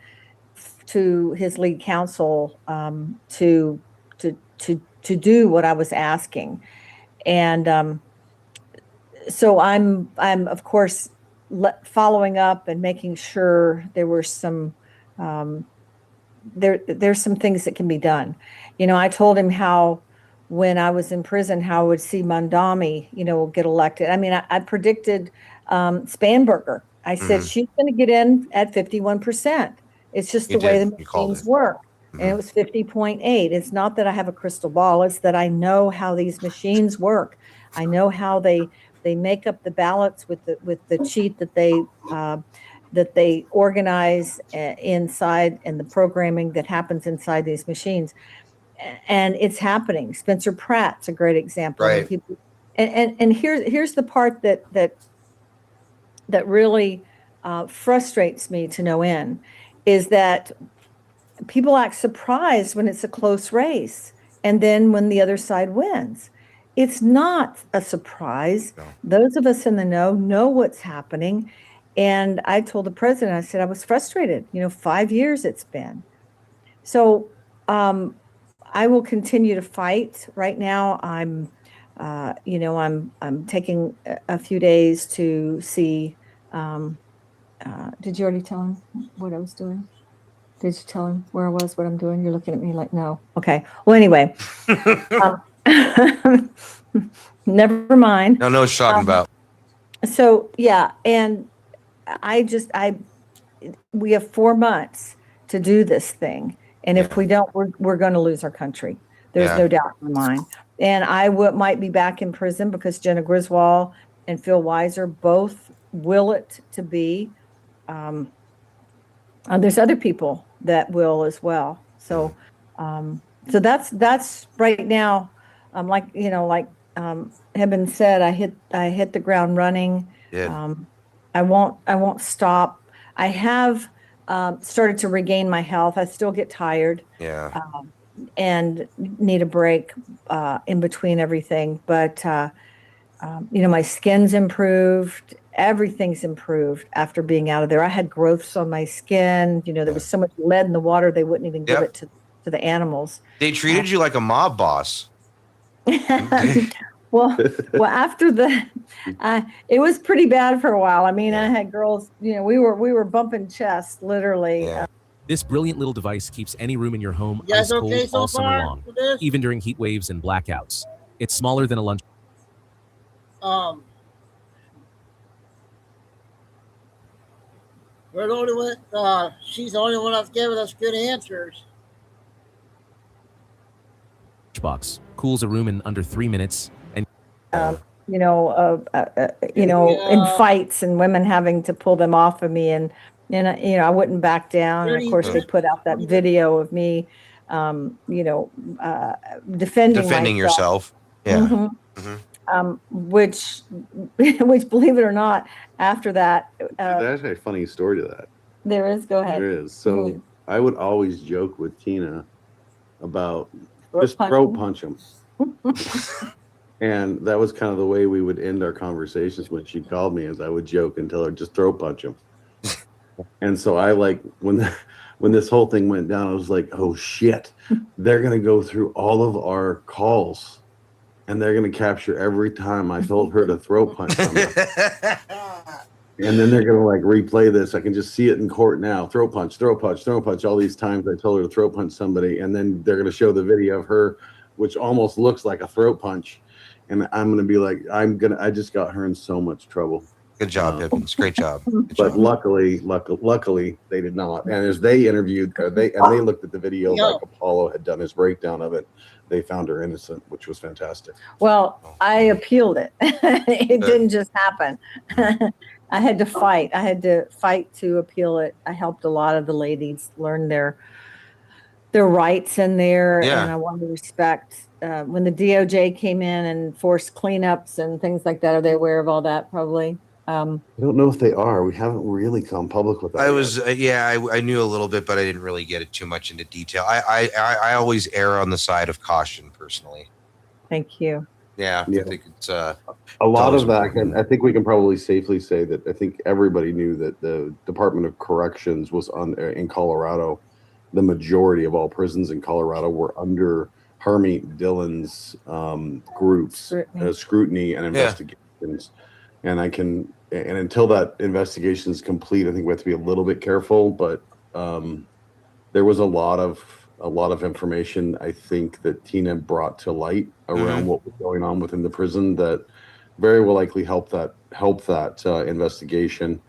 to his lead counsel to do what I was asking. And so I'm of course following up and making sure there were some there's some things that can be done. I told him how when I was in prison, how I would see Mondami, get elected. I mean, I predicted Spanberger I said she's going to get in at 51%. It's just the way the machines work. And it was 50.8. It's not that I have a crystal ball. It's that I know how these machines work. I know how they make up the ballots with the cheat that they organize inside, and the programming that happens inside these machines. And it's happening. Spencer Pratt's a great example. Right. And here's the part that really frustrates me to no end, is that people act surprised when it's a close race, and then when the other side wins. It's not a surprise. No. Those of us in the know what's happening. And I told the president, I said, I was frustrated. 5 years it's been. So I will continue to fight. Right now, I'm taking a few days to see. Did you already tell him what I was doing? Did you tell him where I was, what I'm doing? You're looking at me like, no. Okay. Well, anyway, never mind. No, what you're talking about. So yeah, and we have 4 months to do this thing, and if we don't, we're going to lose our country. There's no doubt in my mind. And I might be back in prison because Jenna Griswold and Phil Weiser both will it to be. There's other people that will as well. So, so that's right now. Like Eben said, I hit the ground running. I won't stop. I have started to regain my health. I still get tired. And need a break in between everything. But my skin's improved. Everything's improved after being out of there. I had growths on my skin. There was so much lead in the water, they wouldn't even give it to the animals. They treated you like a mob boss. Well, after it was pretty bad for a while. I mean, I had girls, we were bumping chests, literally. This brilliant little device keeps any room in your home ice cold all summer long, even during heat waves and blackouts. It's smaller than a lunch. We're the only one. She's the only one that's giving us good answers. Box cools a room in under 3 minutes, and in fights and women having to pull them off of me, and I wouldn't back down. And of course, they put out that video of me, defending yourself. Which believe it or not, after that, there's actually a funny story to that. There is. Go ahead. There is. So I would always joke with Tina about just throat punch him. And that was kind of the way we would end our conversations when she called me, as I would joke and tell her, just throat punch him. And so I when this whole thing went down, I was like, oh shit, they're going to go through all of our calls and they're going to capture every time I told her to throat punch someone. And then they're going to replay this. I can just see it in court now. Throat punch, all these times I told her to throat punch somebody. And then they're going to show the video of her, which almost looks like a throat punch. And I'm going to be like, I just got her in so much trouble. Good job, Hibbins. Great job. But luckily, they did not. And as they interviewed her, they looked at the video like Apollo had done his breakdown of it. They found her innocent, which was fantastic. Well, I appealed it. It didn't just happen. I had to fight. I had to fight to appeal it. I helped a lot of the ladies learn their rights in there, and I wanted to respect. When the DOJ came in and forced cleanups and things like that, are they aware of all that? Probably. I don't know if they are. We haven't really gone public with that. I knew a little bit, but I didn't really get it too much into detail. I always err on the side of caution, personally. Thank you. I think it's a lot of that. And I think we can probably safely say that I think everybody knew that the Department of Corrections was in Colorado. The majority of all prisons in Colorado were under Harmeet Dillon's groups, scrutiny and investigations. And until that investigation is complete, I think we have to be a little bit careful. But there was a lot of information, I think, that Tina brought to light around what was going on within the prison that very well likely helped that investigation.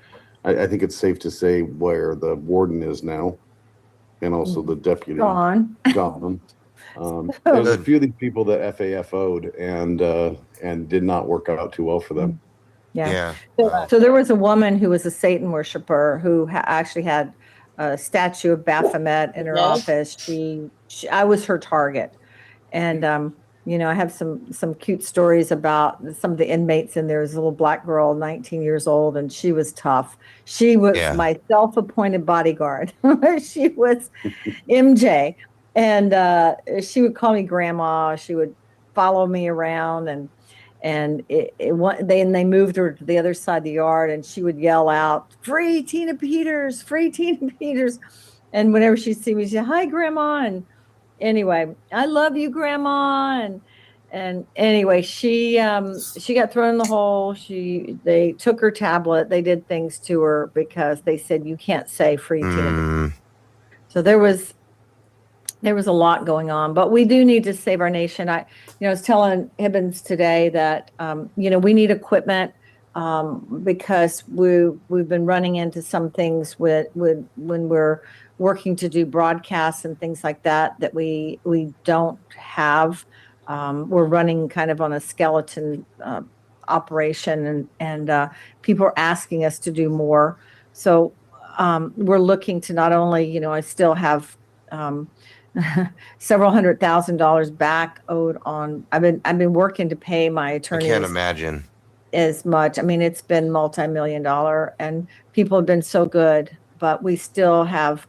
I think it's safe to say where the warden is now, and also the deputy. Gone. There's a few of these people that FAFO'd and did not work out too well for them. Yeah. So there was a woman who was a Satan worshiper who actually had a statue of Baphomet in her office. I was her target, and you know, I have some cute stories about some of the inmates in there. There's a little black girl, 19 years old, and she was tough. She was my self-appointed bodyguard. She was MJ, and she would call me grandma. She would follow me around, and they moved her to the other side of the yard, and she would yell out, "Free Tina Peters, free Tina Peters." And whenever she'd see me, she'd say, "Hi, Grandma." And anyway, "I love you, Grandma." And anyway, she got thrown in the hole. They took her tablet. They did things to her because they said, "You can't say free Tina." So there was a lot going on, but we do need to save our nation. I was telling Hibbins today that, we need equipment because we've been running into some things when we're working to do broadcasts and things like that we don't have. We're running kind of on a skeleton operation, and people are asking us to do more. So we're looking to not only, I still have several $100,000 back owed on. I've been working to pay my attorneys. I can't imagine as much. I mean, it's been multi-million-dollar, and people have been so good, but we still have,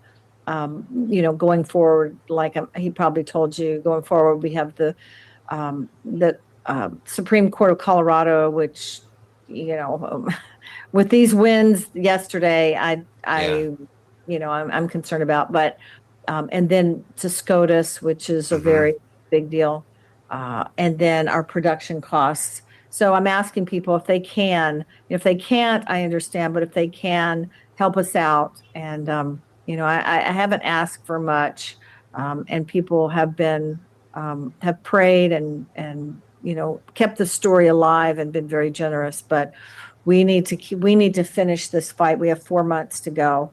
going forward, like he probably told you, going forward, we have the Supreme Court of Colorado, which, with these wins yesterday, I'm concerned about, but. And then to SCOTUS, which is a very big deal. And then our production costs. So I'm asking people if they can. If they can't, I understand. But if they can, help us out. And, I haven't asked for much. And people have have prayed and kept the story alive and been very generous. But we need to finish this fight. We have 4 months to go.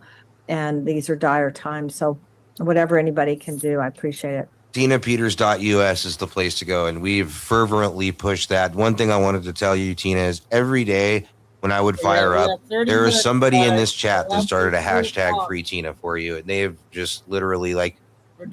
And these are dire times. So whatever anybody can do, I appreciate it. TinaPeters.us is the place to go, and we've fervently pushed that. One thing I wanted to tell you, Tina, is every day when I would fire up, there is somebody in this chat that started a hashtag Free Tina for you, and they've just literally, like,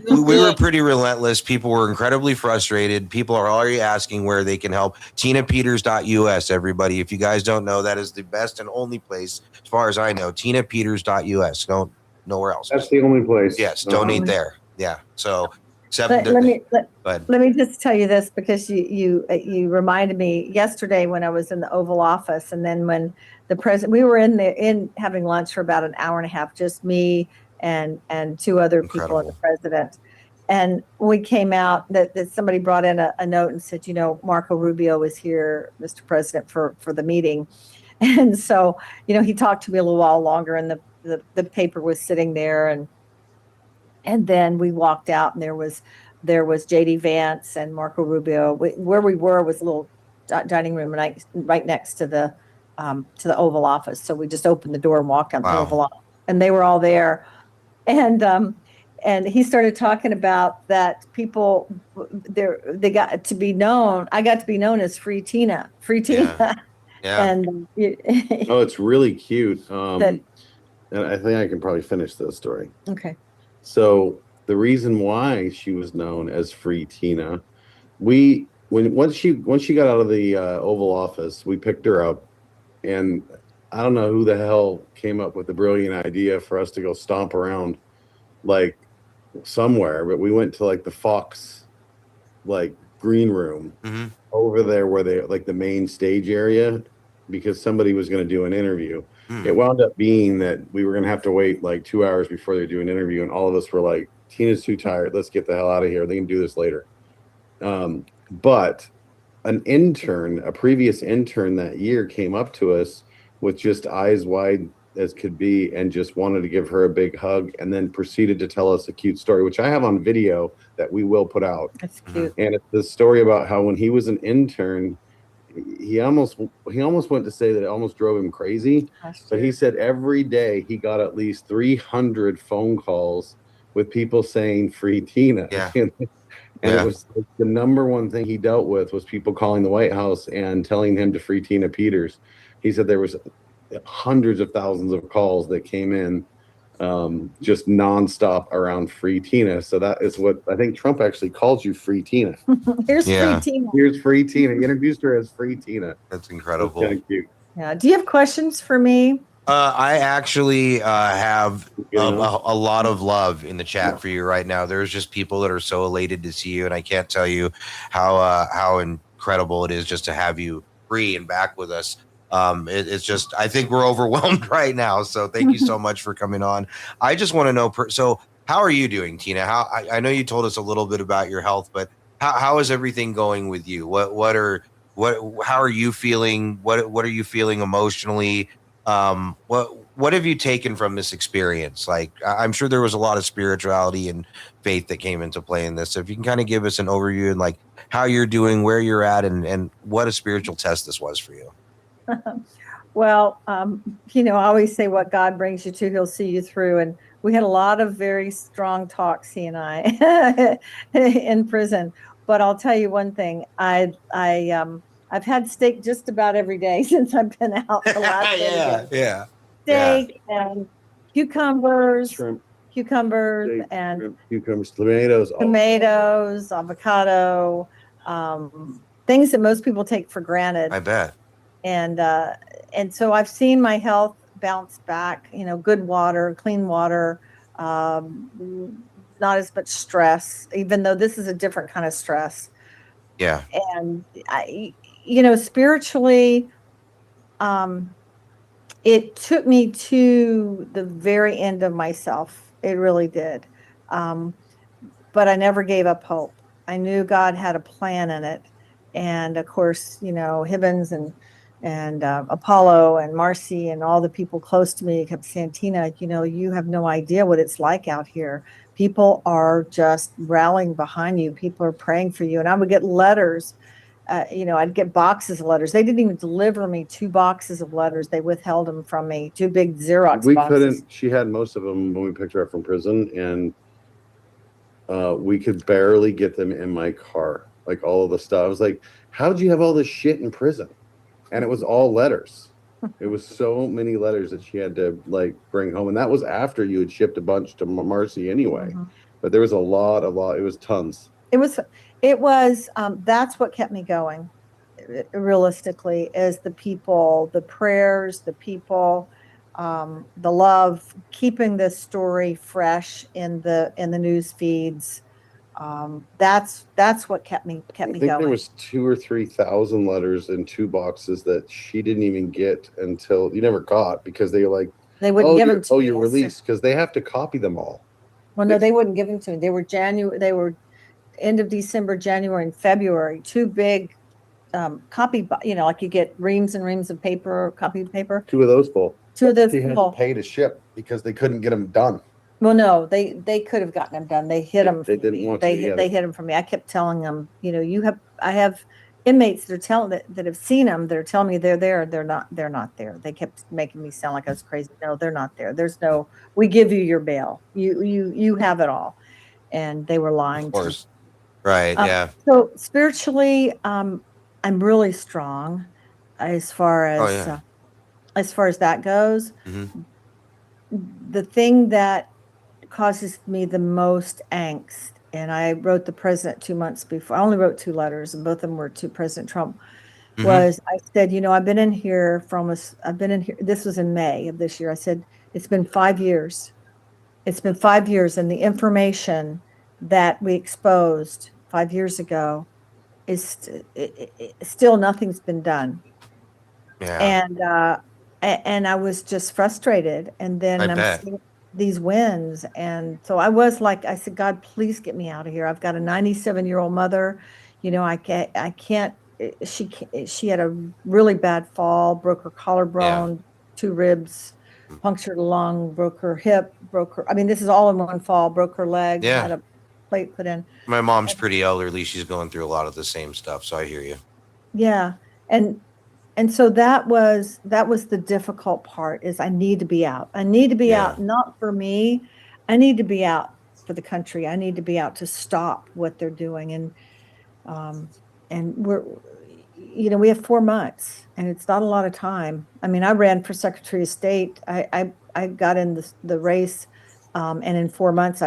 we were pretty relentless. People were incredibly frustrated. People are already asking where they can help. TinaPeters.us, everybody. If you guys don't know, that is the best and only place, as far as I know. TinaPeters.us. Don't nowhere else. That's the only place. Yes, donate there. Yeah. So, let me just tell you this, because you reminded me yesterday when I was in the Oval Office, and then when the president, we were in having lunch for about an hour and a half, just me and 2 other people and the president. And we came out that somebody brought in a note and said, Marco Rubio is here, Mr. President, for the meeting. And so, he talked to me a little while longer, and the paper was sitting there, and then we walked out, and there was JD Vance and Marco Rubio. Where we were was a little dining room right next to the Oval Office. So we just opened the door and walked out the Oval Office, and they were all there. And he started talking about that people they got to be known. I got to be known as Free Tina. Yeah. And it's really cute. And I think I can probably finish this story. Okay. So the reason why she was known as Free Tina, once she got out of the Oval Office, we picked her up, and I don't know who the hell came up with the brilliant idea for us to go stomp around like somewhere, but we went to like the Fox green room over there where they like the main stage area, because somebody was going to do an interview. It wound up being that we were going to have to wait like 2 hours before they do an interview, and all of us were like, Tina's too tired, let's get the hell out of here, they can do this later. But a previous intern that year came up to us with just eyes wide as could be and just wanted to give her a big hug, and then proceeded to tell us a cute story, which I have on video that we will put out. That's cute. And it's the story about how when he was an intern, he almost went to say that it almost drove him crazy. But he said every day he got at least 300 phone calls with people saying free Tina. Yeah. And it was like the number one thing he dealt with was people calling the White House and telling him to free Tina Peters. He said there was hundreds of thousands of calls that came in just nonstop around free Tina. So that is what I think Trump actually calls you, free Tina. Here's free Tina. Here's free Tina. He introduced her as free Tina. That's incredible. That's kind of cute. Yeah. Do you have questions for me? I actually have a lot of love in the chat for you right now. There's just people that are so elated to see you, and I can't tell you how incredible it is just to have you free and back with us. It's just, I think we're overwhelmed right now. So thank you so much for coming on. I just want to know, so how are you doing, Tina? I know you told us a little bit about your health, but how is everything going with you? How are you feeling? What are you feeling emotionally? What have you taken from this experience? Like, I'm sure there was a lot of spirituality and faith that came into play in this. So if you can kind of give us an overview and like how you're doing, where you're at, and what a spiritual test this was for you. Well, I always say what God brings you to, he'll see you through. And we had a lot of very strong talks, he and I, in prison. But I'll tell you one thing, I've had steak just about every day since I've been out the last day. Steak and cucumbers, shrimp, and cucumbers, tomatoes, avocado, things that most people take for granted. I bet. And so I've seen my health bounce back, good water, clean water, not as much stress, even though this is a different kind of stress. Yeah. And spiritually, it took me to the very end of myself. It really did. But I never gave up hope. I knew God had a plan in it. And of course, Hibbins and Apollo and Marcy and all the people close to me kept saying, Tina, you have no idea what it's like out here. People are just rallying behind you. People are praying for you. And I would get letters. I'd get boxes of letters. They didn't even deliver me 2 boxes of letters. They withheld them from me, 2 big Xerox boxes. She had most of them when we picked her up from prison, and we could barely get them in my car. Like all of the stuff. I was like, how'd you have all this shit in prison? And it was all letters. It was so many letters that she had to like bring home. And that was after you had shipped a bunch to Marcy anyway. Mm-hmm. But there was a lot. It was tons. It was, that's what kept me going. Realistically, is the people, the prayers, the people, the love, keeping this story fresh in the news feeds. That's what kept me going. There was 2,000 or 3,000 letters in 2 boxes that she didn't even get until you never got, because they were like, they wouldn't give them to me. You're released, because they have to copy them all. Well, no, they wouldn't give them to me. They were end of December, January, and February. 2 big copy, like you get reams and reams of paper, copy paper. 2 of those full. 2 of those full. She had to pay to ship because they couldn't get them done. Well, no, they could have gotten them done. They hid them. They didn't want to. They hid them from me. I kept telling them, I have inmates that are telling that have seen them. That are telling me they're there. They're not there. They kept making me sound like I was crazy. No, they're not there. There's no. We give you your bail. You have it all, and they were lying. Of course, right? Yeah. So spiritually, I'm really strong, as far as that goes. Mm-hmm. The thing that causes me the most angst, and I wrote the president 2 months before. I only wrote 2 letters, and both of them were to President Trump. Mm-hmm. Was I said, I've been in here this was in May of this year. I said, it's been 5 years. It's been 5 years, and the information that we exposed 5 years ago is still nothing's been done. Yeah. And I was just frustrated. And then I'm seeing these wins. And so I said, God, please get me out of here. I've got a 97-year-old mother. I can't, she had a really bad fall, broke her collarbone, 2 ribs, punctured a lung, broke her hip, this is all in one fall, broke her leg, had a plate put in. My mom's pretty elderly. She's going through a lot of the same stuff. So I hear you. Yeah. And so that was the difficult part, is I need to be out. I need to be out, not for me. I need to be out for the country. I need to be out to stop what they're doing. And we're, we have 4 months, and it's not a lot of time. I mean, I ran for Secretary of State. I got in the race, and in 4 months,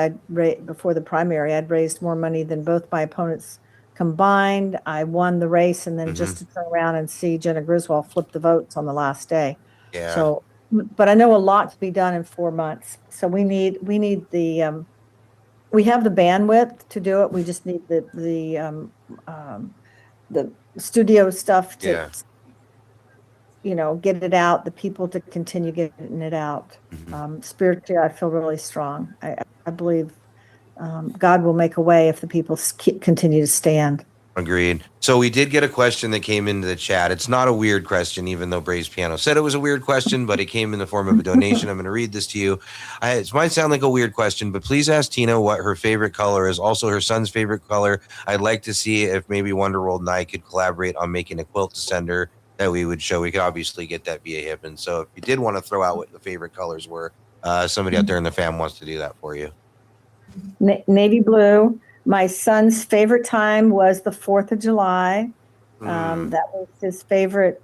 before the primary, I'd raised more money than both my opponents combined. I won the race, and then just to turn around and see Jenna Griswold flip the votes on the last day. Yeah. So, but I know a lot to be done in 4 months. So we need the we have the bandwidth to do it. We just need the studio stuff to get it out. The people to continue getting it out. Spiritually, I feel really strong. I believe God will make a way if the people continue to stand. Agreed. So we did get a question that came into the chat. It's not a weird question, even though Braves Piano said it was a weird question, but it came in the form of a donation. I'm going to read this to you. It might sound like a weird question, but please ask Tina what her favorite color is. Also, her son's favorite color. I'd like to see if maybe Wonderworld and I could collaborate on making a quilt to send her that we would show. We could obviously get that via Hibbins. So if you did want to throw out what the favorite colors were, somebody out there in the fam wants to do that for you. Navy blue. My son's favorite time was the 4th of July. That was his favorite.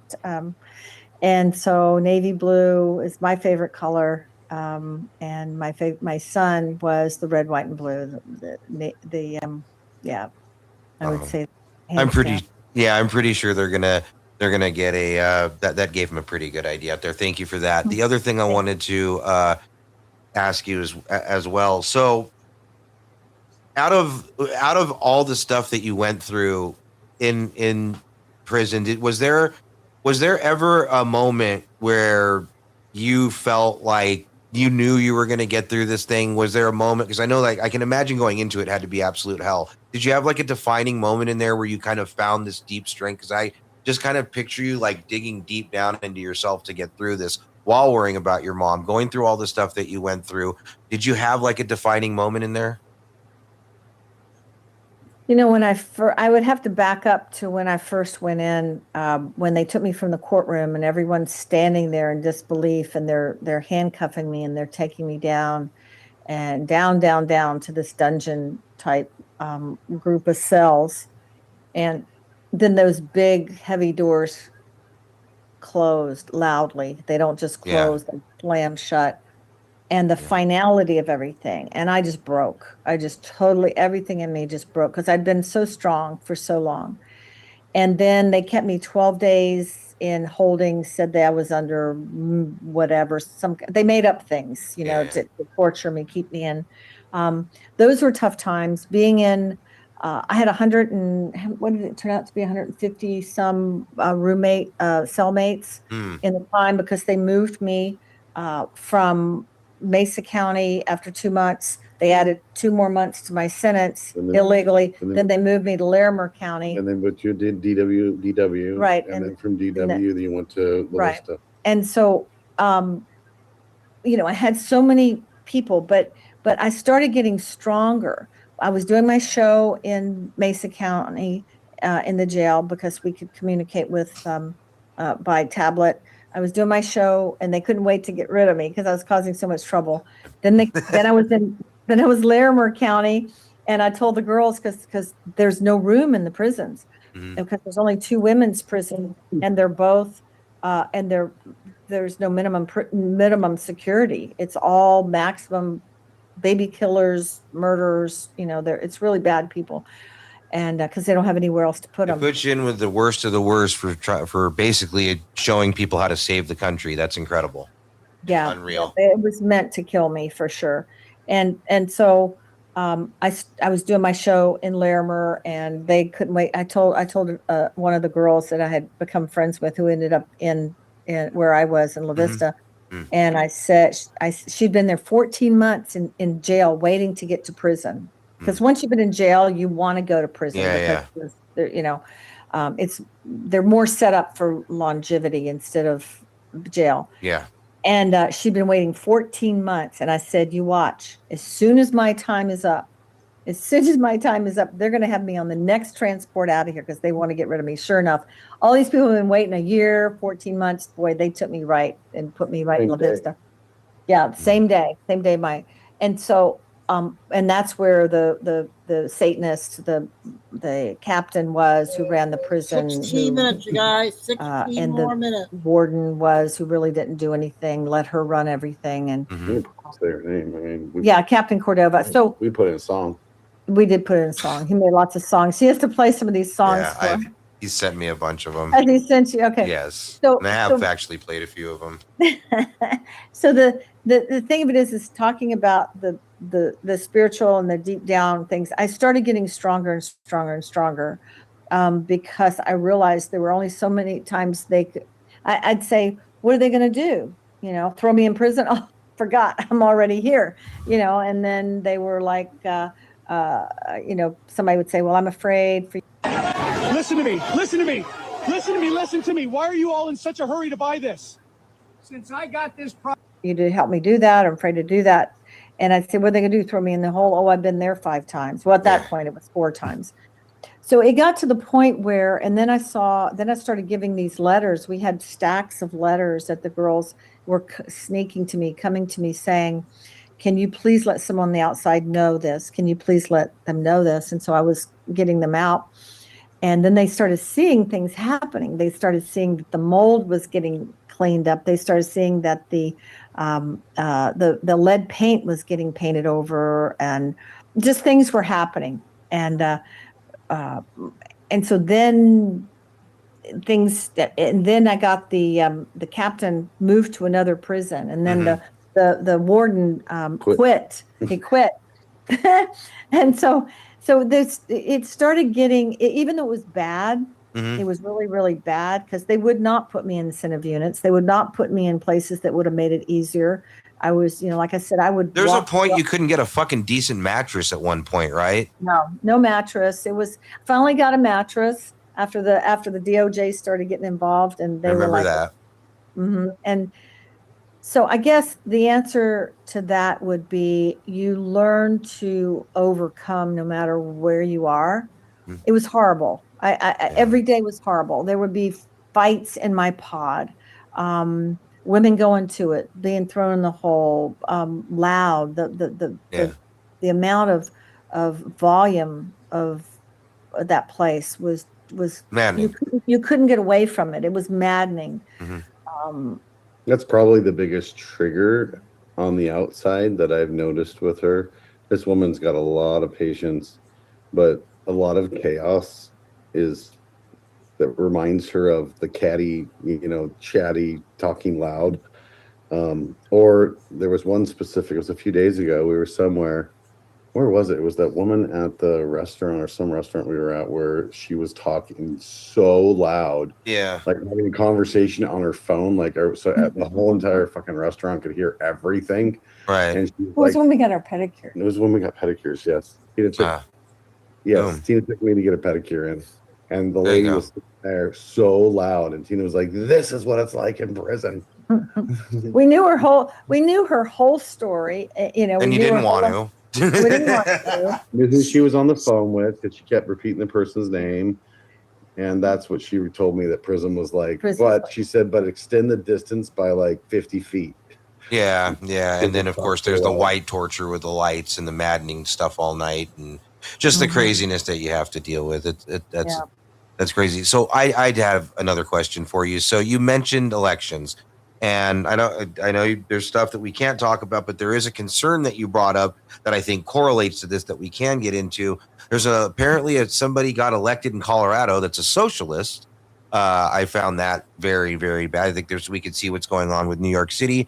And so navy blue is my favorite color. And my son was the red, white, and blue. I would say. I'm pretty sure they're gonna get a that gave him a pretty good idea out there. Thank you for that. The other thing I wanted to ask you as well. So out of all the stuff that you went through in prison, was there ever a moment where you felt like you knew you were going to get through this thing? Was there a moment? Because I know, like, I can imagine going into it had to be absolute hell. Did you have like a defining moment in there where you kind of found this deep strength? Because I just kind of picture you like digging deep down into yourself to get through this while worrying about your mom, going through all the stuff that you went through. Did you have like a defining moment in there? When I would have to back up to when I first went in, when they took me from the courtroom and everyone's standing there in disbelief, and they're handcuffing me and they're taking me down and down to this dungeon type group of cells. And then those big heavy doors closed loudly. They don't just close, they slam shut. And the finality of everything. And I just broke. Everything in me just broke, because I'd been so strong for so long. And then they kept me 12 days in holding, said that I was under whatever. They made up things, to torture me, keep me in. Those were tough times. Being in, I had 100 and, what did it turn out to be, 150 some cellmates in the time, because they moved me from Mesa County after 2 months. They added 2 more months to my sentence illegally. Then they moved me to Larimer County. And then, but you did DW. Right. And then from DW, then you went to La Vista. Right. And so, I had so many people, but I started getting stronger. I was doing my show in Mesa County in the jail, because we could communicate with by tablet. I was doing my show, and they couldn't wait to get rid of me because I was causing so much trouble. Then I was Larimer County, and I told the girls, because there's no room in the prisons, because there's only 2 women's prisons, and they're both there's no minimum security. It's all maximum baby killers, murderers. It's really bad people. And because they don't have anywhere else to put them. Put you in with the worst of the worst for basically showing people how to save the country. That's incredible. Yeah, unreal. It was meant to kill me for sure. And so I was doing my show in Larimer, and they couldn't wait. I told one of the girls that I had become friends with, who ended up in where I was in La Vista. And I said she'd been there 14 months in jail, waiting to get to prison. Because once you've been in jail, you want to go to prison, because they're more set up for longevity instead of jail. Yeah. And she'd been waiting 14 months, and I said, "You watch. As soon as my time is up, as soon as my time is up, they're going to have me on the next transport out of here because they want to get rid of me. Sure enough, all these people have been waiting a year, 14 months. Boy, they took me right and put me right in La Vista. Yeah, same day. And so, and that's where the Satanist, the captain was who ran the prison. 16 minutes, you guys. 16 and more the minutes. warden was who really didn't do anything, let her run everything. And Their name. I mean, yeah, Captain Cordova. So we put in a song. we did put in a song. He made lots of songs. He has to play some of these songs for. He sent me a bunch of them. Has he sent you? Okay. Yes. So and I have actually played a few of them. So the thing of it is talking about the spiritual and the deep down things. I started getting stronger and stronger and stronger because I realized there were only so many times they could. I'd say, what are they going to do? You know, throw me in prison? Oh, forgot, I'm already here. You know, and then they were like, you know, somebody would say, well, I'm afraid for you. Listen to me. Listen to me. Listen to me. Listen to me. Why are you all in such a hurry to buy this? Since I got this product. You to help me do that. I'm afraid to do that. And I'd say, what are they going to do? Throw me in the hole? Oh, I've been there 5 times. Well, at that point, it was 4 times. So it got to the point where, and then I started giving these letters. We had stacks of letters that the girls were sneaking to me, coming to me saying, can you please let someone on the outside know this? Can you please let them know this? And so I was getting them out. And then they started seeing things happening. They started seeing that the mold was getting cleaned up. They started seeing that the lead paint was getting painted over, and just things were happening. And so then and then I got the captain moved to another prison, and then the warden quit. He quit. And so it started getting, even though it was bad, it was really, really bad, because they would not put me in incentive units. They would not put me in places that would have made it easier. I was, you know, like I said, I would. There's a point you couldn't get a fucking decent mattress at one point, right? No mattress. It was, finally got a mattress after the DOJ started getting involved, and they remember were like, that. And so I guess the answer to that would be, you learn to overcome no matter where you are. It was horrible. Every day was horrible. There would be fights in my pod, women going to it, being thrown in the hole, loud. The amount of volume of that place was maddening. You couldn't get away from it. It was maddening. That's probably the biggest trigger on the outside that I've noticed with her. This woman's got a lot of patience, but a lot of chaos that reminds her of the catty, you know, chatty, talking loud. Or there was one specific, it was a few days ago, we were somewhere. Where was it? It was that woman at the restaurant, or some restaurant we were at, where she was talking so loud. Yeah. Like having a conversation on her phone. So the whole entire fucking restaurant could hear everything. Right. And It was when we got our pedicure. It was when we got pedicures, yes. Tina took me to get a pedicure in. And the lady was there so loud. And Tina was like, this is what it's like in prison. We knew her whole story. You know, and you didn't want to. We didn't want to. Who she was on the phone with, because she kept repeating the person's name, and that's what she told me that prison was like. She said, but extend the distance by like 50 feet. Yeah, and then of course there's the white torture with the lights and the maddening stuff all night, and just the craziness that you have to deal with. That's crazy. So I'd have another question for you. So you mentioned elections. And I know there's stuff that we can't talk about, but there is a concern that you brought up that I think correlates to this that we can get into. There's apparently somebody got elected in Colorado that's a socialist. I found that very, very bad. I think we could see what's going on with New York City.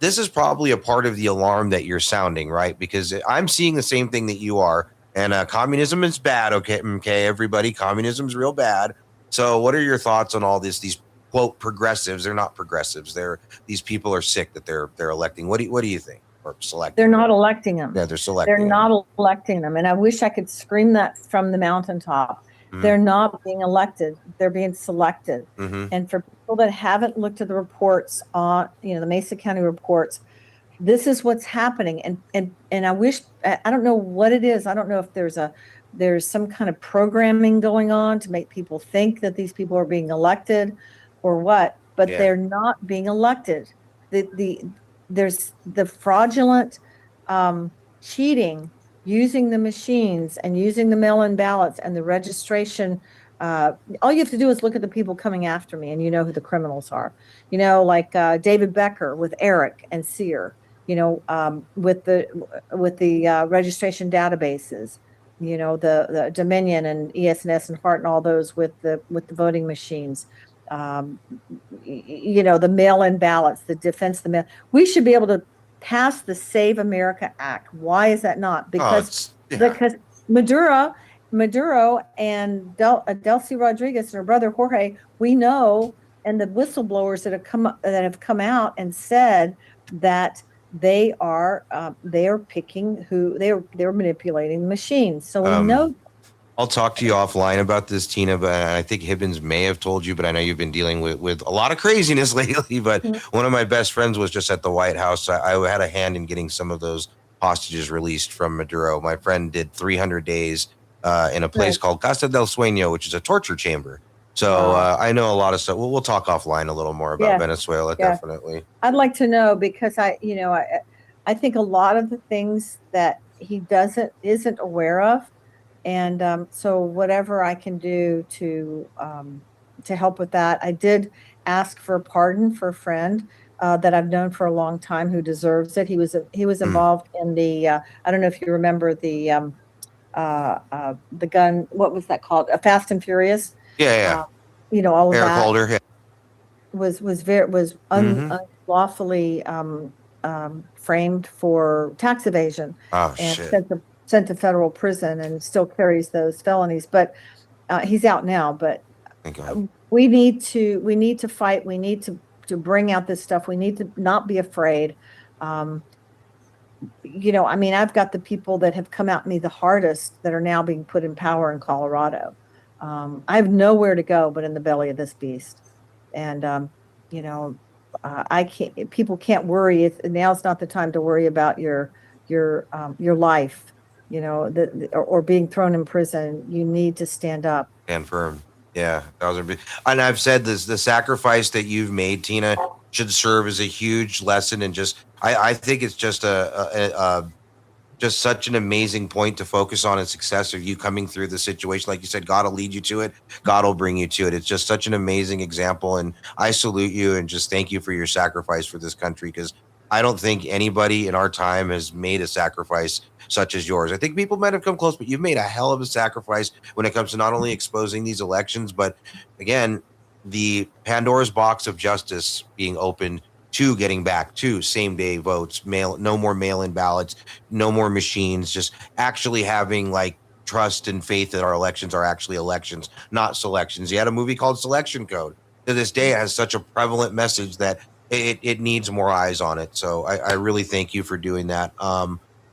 This is probably a part of the alarm that you're sounding, right? Because I'm seeing the same thing that you are. And communism is bad. Okay, everybody, communism's real bad. So what are your thoughts on all this? These quote progressives, they're not progressives. These people are sick that they're electing. What do you think? Or selecting? They're not electing them. Yeah, they're selecting. They're not electing them, and I wish I could scream that from the mountaintop. They're not being elected. They're being selected. And for people that haven't looked at the reports on, the Mesa County reports, this is what's happening. And I wish, I don't know what it is. I don't know if there's some kind of programming going on to make people think that these people are being elected or what, but they're not being elected. There's the fraudulent cheating, using the machines and using the mail-in ballots and the registration. All you have to do is look at the people coming after me, and you know who the criminals are. You know, like David Becker with Eric and Sear. You know, with the registration databases. You know, the Dominion and ES&S and Hart and all those with the voting machines. You know, the mail-in ballots, the defense of the mail. We should be able to pass the Save America Act. Why is that not? Because Maduro and Delcy Rodriguez and her brother Jorge, we know, and the whistleblowers that have come out and said that they are picking who they're manipulating the machines. So we know. I'll talk to you offline about this, Tina, but I think Hibbins may have told you, but I know you've been dealing with a lot of craziness lately. But one of my best friends was just at the White House. I had a hand in getting some of those hostages released from Maduro. My friend did 300 days in a place called Casa del Sueño, which is a torture chamber. So I know a lot of stuff. We'll talk offline a little more about Venezuela, definitely. I'd like to know, because I think a lot of the things that he isn't aware of. And so whatever I can do to help with that. I did ask for a pardon for a friend that I've known for a long time who deserves it. He was involved in the I don't know if you remember the gun. What was that called? Fast and Furious. Yeah. You know, all of Eric that Holder. was unlawfully framed for tax evasion. Oh, and shit. Sent to federal prison and still carries those felonies, but he's out now. But we need to fight. We need to bring out this stuff. We need to not be afraid. You know, I mean, I've got the people that have come at me the hardest that are now being put in power in Colorado. I have nowhere to go but in the belly of this beast. And you know, I can't. People can't worry. Now's not the time to worry about your life. You know, or being thrown in prison. You need to stand up. Stand firm. Yeah. And I've said this, the sacrifice that you've made, Tina, should serve as a huge lesson. And just, I think it's just just such an amazing point to focus on and success of you coming through the situation. Like you said, God will lead you to it. God will bring you to it. It's just such an amazing example. And I salute you and just thank you for your sacrifice for this country, because I don't think anybody in our time has made a sacrifice such as yours. I think people might have come close, but you've made a hell of a sacrifice when it comes to not only exposing these elections, but again, the Pandora's box of justice being opened to getting back to same day votes, no more mail-in ballots, no more machines, just actually having like trust and faith that our elections are actually elections, not selections. You had a movie called Selection Code. To this day, it has such a prevalent message that it needs more eyes on it. So I really thank you for doing that.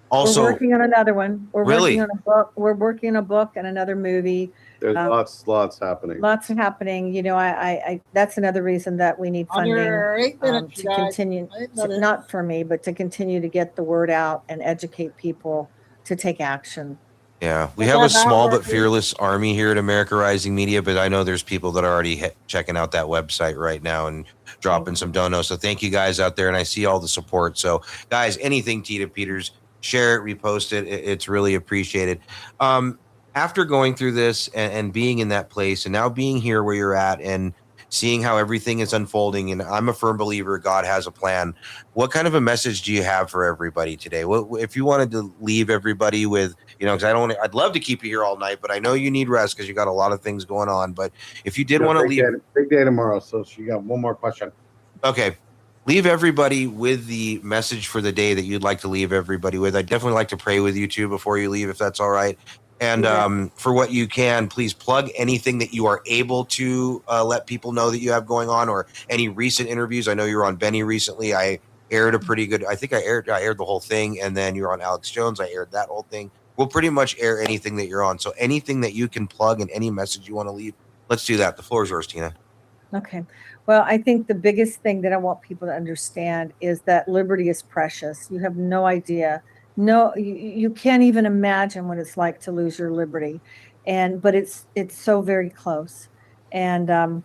Also, we're working on another one. We're really? working on a book. We're working on a book and another movie. There's lots happening. Lots happening. You know, I that's another reason that we need funding to continue. Not for me, but to continue to get the word out and educate people to take action. Yeah, we have a small but fearless army here at America Rising Media, but I know there's people that are already checking out that website right now and dropping some donos. So thank you guys out there, and I see all the support. So guys, anything Tina Peters, share it, repost it. It's really appreciated. After going through this and being in that place and now being here where you're at and seeing how everything is unfolding, and I'm a firm believer God has a plan. What kind of a message do you have for everybody today? What if you wanted to leave everybody with, because I'd love to keep you here all night, but I know you need rest because you got a lot of things going on. But if you did want to leave, big day tomorrow. So you got one more question. Okay. Leave everybody with the message for the day that you'd like to leave everybody with. I'd definitely like to pray with you too before you leave, if that's all right. And for what you can, please plug anything that you are able to let people know that you have going on, or any recent interviews. I know you were on Benny recently. I aired a pretty good, I think I aired the whole thing. And then you were on Alex Jones. I aired that whole thing. We'll pretty much air anything that you're on. So anything that you can plug and any message you want to leave, let's do that. The floor is yours, Tina. Okay. Well, I think the biggest thing that I want people to understand is that liberty is precious. You have no idea. No, you can't even imagine what it's like to lose your liberty. But it's so very close. And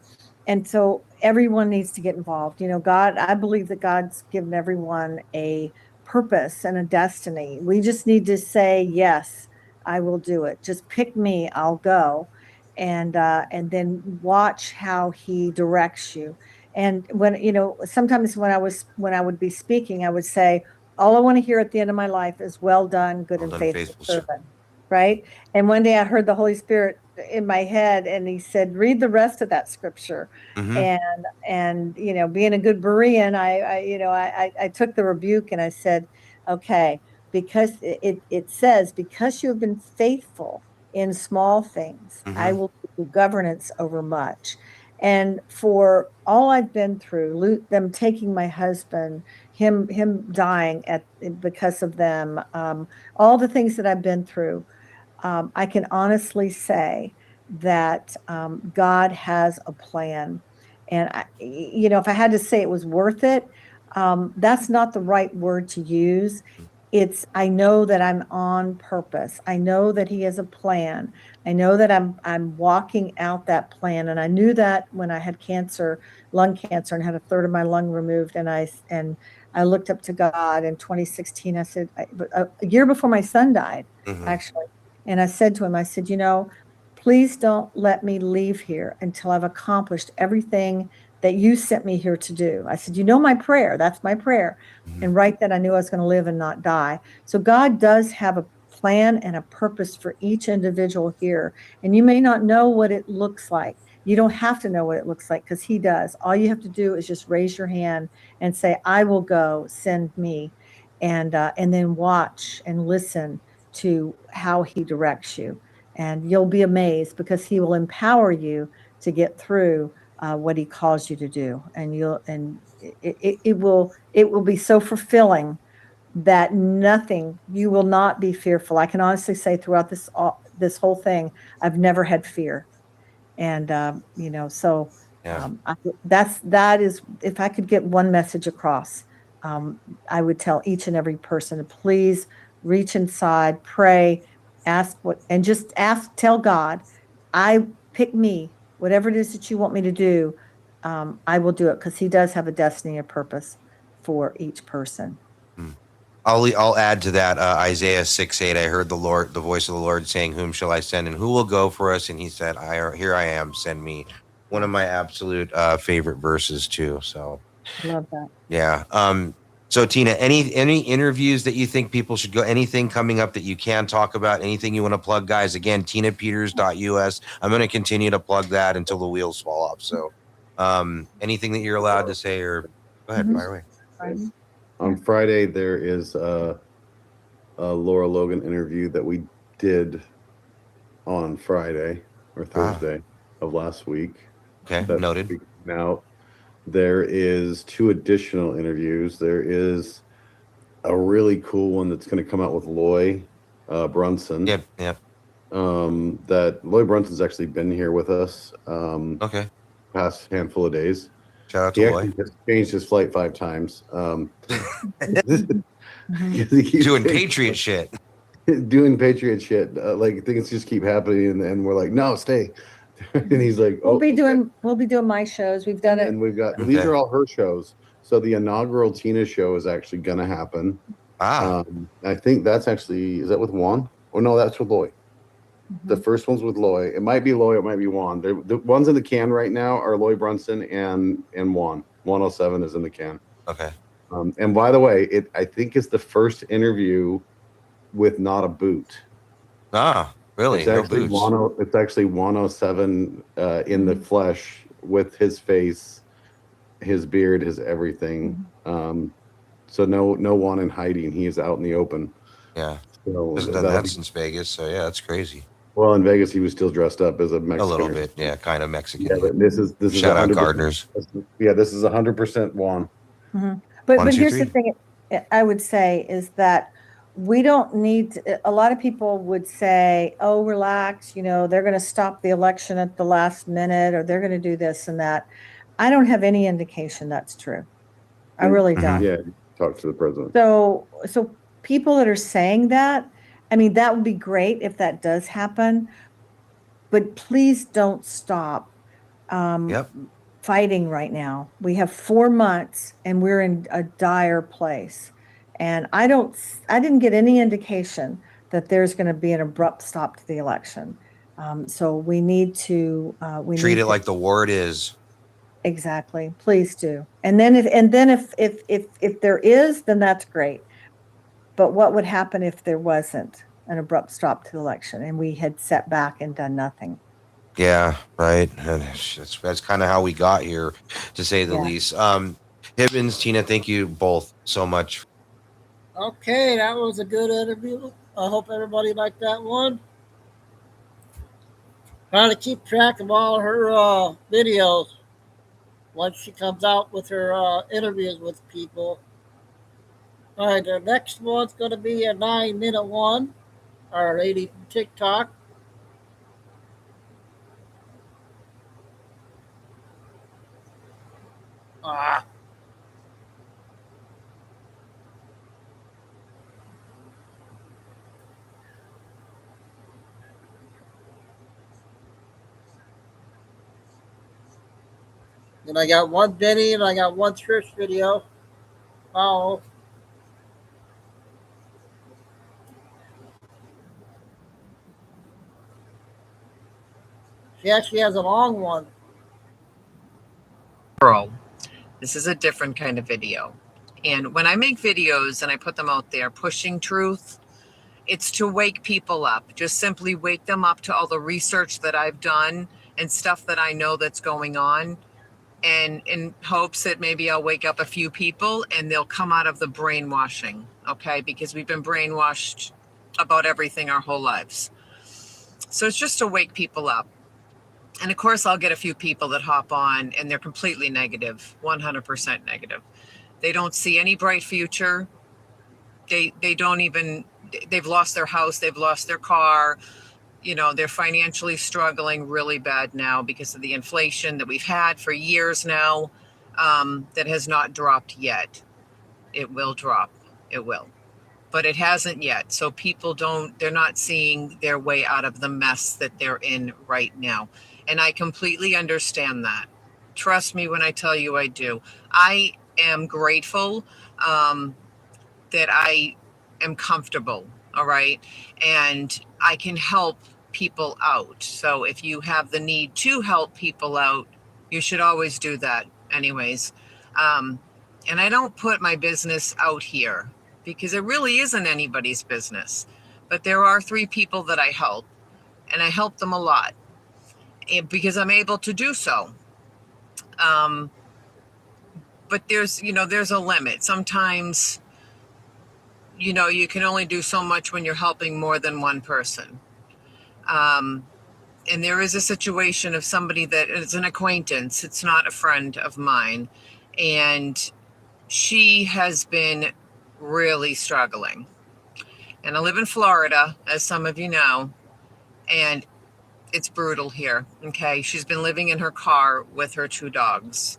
so everyone needs to get involved. God, I believe that God's given everyone a purpose and a destiny. We just need to say, yes, I will do it. Just pick me, I'll go. And then watch how he directs you. And sometimes when I would be speaking, I would say, all I want to hear at the end of my life is, well done, good and faithful servant. Right. And one day I heard the Holy Spirit in my head, and he said, read the rest of that scripture. And being a good Berean, I took the rebuke and I said, okay, because it says, because you have been faithful in small things, I will give you governance over much. And for all I've been through, them taking my husband, him dying because of them, all the things that I've been through, I can honestly say that God has a plan. And if I had to say it was worth it, that's not the right word to use. I know that I'm on purpose. I know that he has a plan. I know that I'm walking out that plan. And I knew that when I had lung cancer, and had a third of my lung removed. And I looked up to God in 2016. I said, a year before my son died, actually. And I said to him, I said, please don't let me leave here until I've accomplished everything that you sent me here to do. I said, my prayer, that's my prayer. And right then I knew I was going to live and not die. So God does have a plan and a purpose for each individual here. And you may not know what it looks like. You don't have to know what it looks like, because he does. All you have to do is just raise your hand and say, I will go, send me. And then watch and listen to how he directs you. And you'll be amazed, because he will empower you to get through what he calls you to do. And it will be so fulfilling that you will not be fearful. I can honestly say throughout this whole thing, I've never had fear. And, that is, if I could get one message across, I would tell each and every person to please reach inside, pray, tell God, pick me, whatever it is that you want me to do, I will do it, because he does have a destiny and purpose for each person. I'll add to that, Isaiah 6:8. I heard the voice of the Lord saying, whom shall I send and who will go for us? And he said, here I am, send me. One of my absolute favorite verses too. So love that. Yeah. So Tina, any interviews that you think people should go, anything coming up that you can talk about, anything you want to plug, guys? Again, tinapeters.us. I'm going to continue to plug that until the wheels fall off. So anything that you're allowed to say, or go ahead, fire away. On Friday, there is a Laura Logan interview that we did on Friday or Thursday of last week. Okay, noted. Now, there is 2 additional interviews. There is a really cool one that's going to come out with Loy Brunson. Yep. That Loy Brunson's actually been here with us. Past handful of days. Shout out to Loy. He has changed his flight 5 times. Doing patriot shit. Doing patriot shit. Like things just keep happening, and we're like, no, stay. And he's like, we'll be doing my shows. We've done it. And we've got these are all her shows. So the inaugural Tina show is actually gonna happen. I think that's actually, is that with Juan? Oh no, that's with Loy. The first one's with Loy. It might be Loy, it might be Juan. The ones in the can right now are Loy Brunson and Juan. 107 is in the can. Okay. And by the way, I think it's the first interview with not a boot. Really? It's actually, it's actually 107 in the flesh, with his face, his beard, his everything. So no one in hiding. He is out in the open. Yeah. So hasn't done that since Vegas. So yeah, that's crazy. Well, in Vegas, he was still dressed up as a Mexican. A little bit, yeah, kind of Mexican. Yeah, but this is shout out Gardeners. Yeah, this is 100% Juan. But here's the thing I would say is that we don't need a lot of people would say, oh, relax, they're going to stop the election at the last minute, or they're going to do this and that. I don't have any indication that's true. I really don't. Yeah, talk to the president. So people that are saying that, I mean, that would be great if that does happen, but please don't stop fighting right now. We have 4 months and we're in a dire place. And I didn't get any indication that there's going to be an abrupt stop to the election. So we need to treat it like the war it is. Exactly. Please do. And then if there is, then that's great. But what would happen if there wasn't an abrupt stop to the election and we had sat back and done nothing? Yeah, right. And that's kind of how we got here, to say the least. Hibbins, Tina, thank you both so much. Okay, that was a good interview. I hope everybody liked that one. Trying to keep track of all her videos once she comes out with her interviews with people. All right, the next one's going to be a 9-minute one. Our lady from TikTok. And I got one Benny and I got one Trish video. Oh. She actually has a long one. Girl, this is a different kind of video. And when I make videos and I put them out there pushing truth, it's to wake people up. Just simply wake them up to all the research that I've done and stuff that I know that's going on. And in hopes that maybe I'll wake up a few people and they'll come out of the brainwashing, okay? Because we've been brainwashed about everything our whole lives. So it's just to wake people up. And of course, I'll get a few people that hop on and they're completely negative, 100% negative. They don't see any bright future. They don't even, they've lost their house, they've lost their car. You know, they're financially struggling really bad now because of the inflation that we've had for years now, that has not dropped yet. It will drop. It will. But it hasn't yet. So people they're not seeing their way out of the mess that they're in right now. And I completely understand that. Trust me when I tell you I do. I am grateful that I am comfortable, all right? And I can help people out. So if you have the need to help people out, you should always do that anyways. And I don't put my business out here because it really isn't anybody's business. But there are 3 people that I help, and I help them a lot because I'm able to do so. But there's a limit. Sometimes, you can only do so much when you're helping more than one person. And there is a situation of somebody that is an acquaintance. It's not a friend of mine. And she has been really struggling. And I live in Florida, as some of you know, and it's brutal here. Okay. She's been living in her car with her 2 dogs.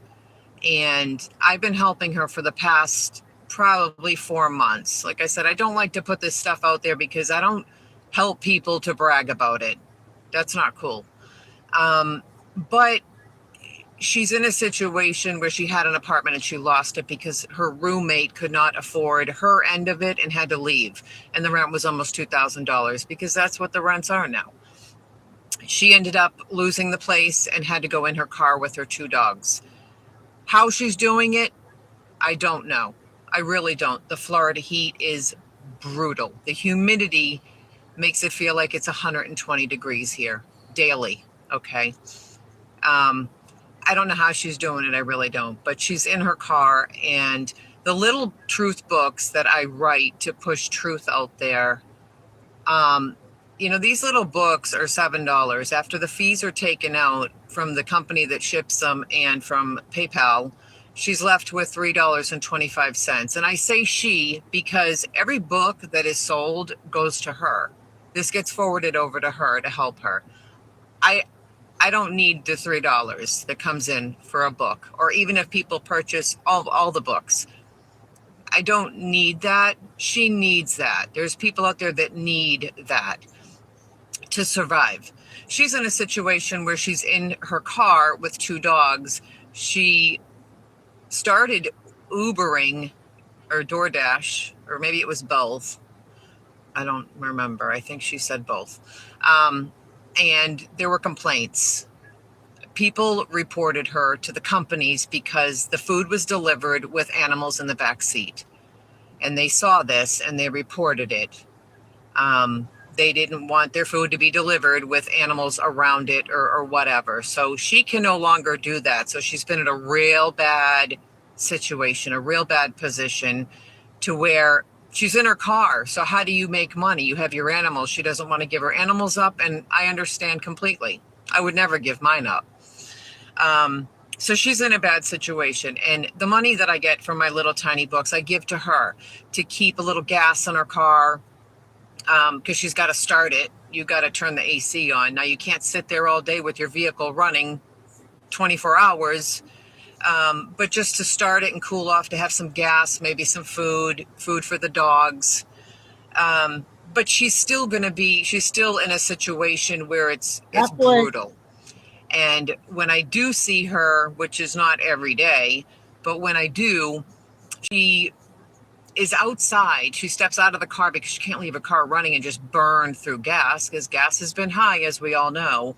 And I've been helping her for the past probably 4 months. Like I said, I don't like to put this stuff out there because I don't help people to brag about it. That's not cool. But she's in a situation where she had an apartment and she lost it because her roommate could not afford her end of it and had to leave. And the rent was almost $2,000 because that's what the rents are now. She ended up losing the place and had to go in her car with her 2 dogs. How she's doing it, I don't know. I really don't. The Florida heat is brutal. The humidity makes it feel like it's 120 degrees here daily. Okay. I don't know how she's doing it. I really don't. But she's in her car, and the little truth books that I write to push truth out there, these little books are $7. After the fees are taken out from the company that ships them and from PayPal, she's left with $3.25. And I say she because every book that is sold goes to her. This gets forwarded over to her to help her. I I don't need the $3 that comes in for a book, or even if people purchase all the books. I don't need that. She needs that. There's people out there that need that to survive. She's in a situation where she's in her car with 2 dogs. She started Ubering or DoorDash, or maybe it was both. I don't remember. I think she said both. And there were complaints. People reported her to the companies because the food was delivered with animals in the back seat. And they saw this and they reported it. They didn't want their food to be delivered with animals around it or whatever. So she can no longer do that. So she's been in a real bad situation, a real bad position, to where she's in her car. So how do you make money? You have your animals. She doesn't want to give her animals up. And I understand completely. I would never give mine up. So she's in a bad situation. And the money that I get from my little tiny books, I give to her to keep a little gas in her car. Because she's got to start it. You got to turn the AC on. Now you can't sit there all day with your vehicle running 24 hours. But just to start it and cool off, to have some gas, maybe some food for the dogs. But she's still in a situation where it's brutal. And when I do see her, which is not every day, but when I do, she is outside. She steps out of the car because she can't leave a car running and just burn through gas, because gas has been high, as we all know,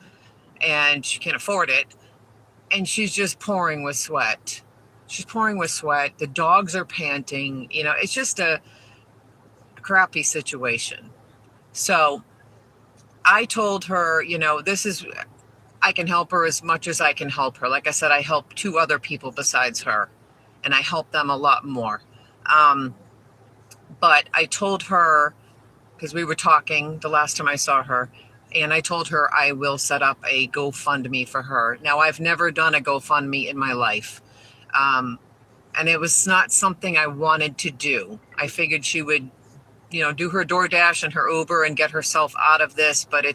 and she can't afford it. And she's just pouring with sweat. She's pouring with sweat. The dogs are panting. It's just a crappy situation. So I told her, I can help her as much as I can help her. Like I said, I help 2 other people besides her, and I help them a lot more. But I told her, because we were talking the last time I saw her, and I told her I will set up a GoFundMe for her. Now, I've never done a GoFundMe in my life. And it was not something I wanted to do. I figured she would, do her DoorDash and her Uber and get herself out of this, but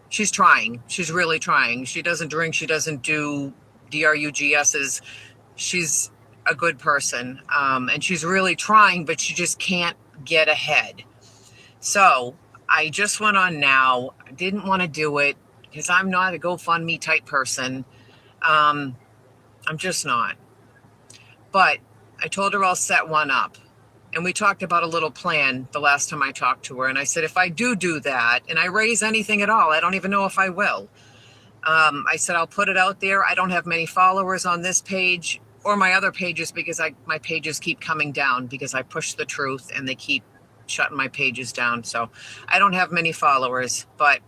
she's trying. She's really trying. She doesn't drink. She doesn't do DRUGSs. She's a good person, and she's really trying, but she just can't get ahead. So I just went on now. I didn't want to do it because I'm not a GoFundMe type person. I'm just not. But I told her I'll set one up, and we talked about a little plan the last time I talked to her. And I said, if I do that and I raise anything at all, I don't even know if I will. I said, I'll put it out there. I don't have many followers on this page or my other pages, because my pages keep coming down because I push the truth and they keep shutting my pages down. So I don't have many followers, but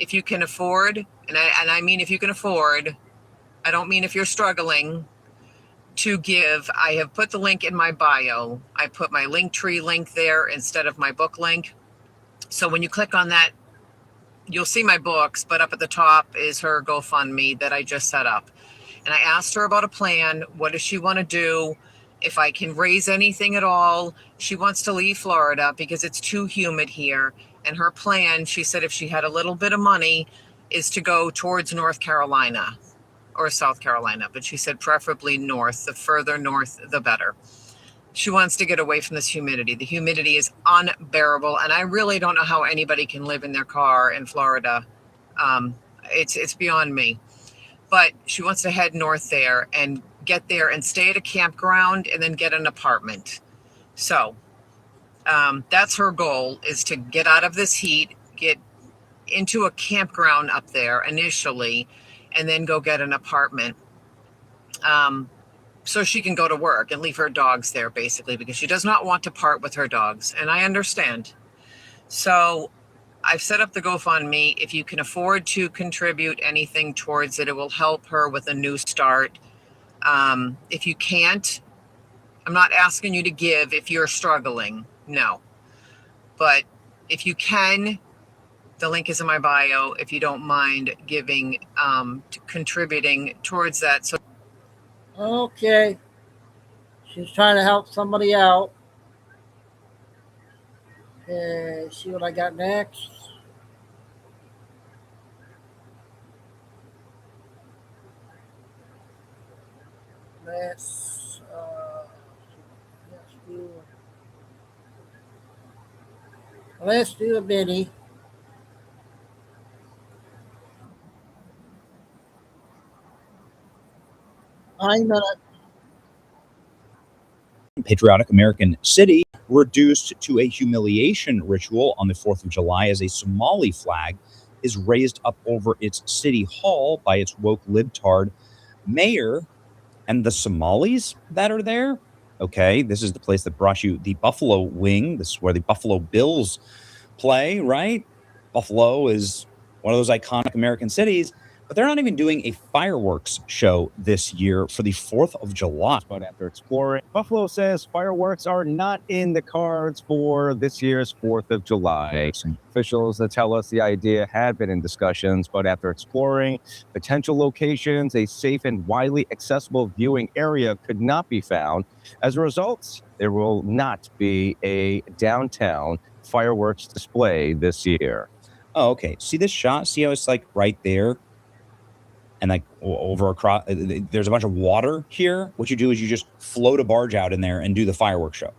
if you can afford, and I mean if you can afford, I don't mean if you're struggling to give, I have put the link in my bio. I put my Linktree link there instead of my book link. So when you click on that, you'll see my books, but up at the top is her GoFundMe that I just set up. And I asked her about a plan. What does she want to do? If I can raise anything at all. She wants to leave Florida because it's too humid here. And her plan, she said, if she had a little bit of money, is to go towards North Carolina or South Carolina. But she said preferably north. The further north, the better. She wants to get away from this humidity. The humidity is unbearable. And I really don't know how anybody can live in their car in Florida. It's beyond me. But she wants to head north there and get there and stay at a campground and then get an apartment. So that's her goal, is to get out of this heat, get into a campground up there initially, and then go get an apartment. So she can go to work and leave her dogs there, basically, because she does not want to part with her dogs. And I understand. So I've set up the GoFundMe. If you can afford to contribute anything towards it, it will help her with a new start. If you can't, I'm not asking you to give if you're struggling. No. But if you can, the link is in my bio, if you don't mind giving, contributing towards that. So, okay. She's trying to help somebody out. Okay, see what I got next. Let's do a mini. I'm gonna. Patriotic American city reduced to a humiliation ritual on the 4th of July as a Somali flag is raised up over its city hall by its woke libtard mayor and the Somalis that are there. Okay, this is the place that brought you the Buffalo Wing. This is where the Buffalo Bills play, right? Buffalo is one of those iconic American cities, but they're not even doing a fireworks show this year for the 4th of July. But after exploring, Buffalo says fireworks are not in the cards for this year's 4th of July. Officials that tell us the idea had been in discussions, but after exploring potential locations, a safe and widely accessible viewing area could not be found. As a result, there will not be a downtown fireworks display this year. Oh, okay. See this shot? See how it's like right there? And like over across, there's a bunch of water here. What you do is you just float a barge out in there and do the fireworks show.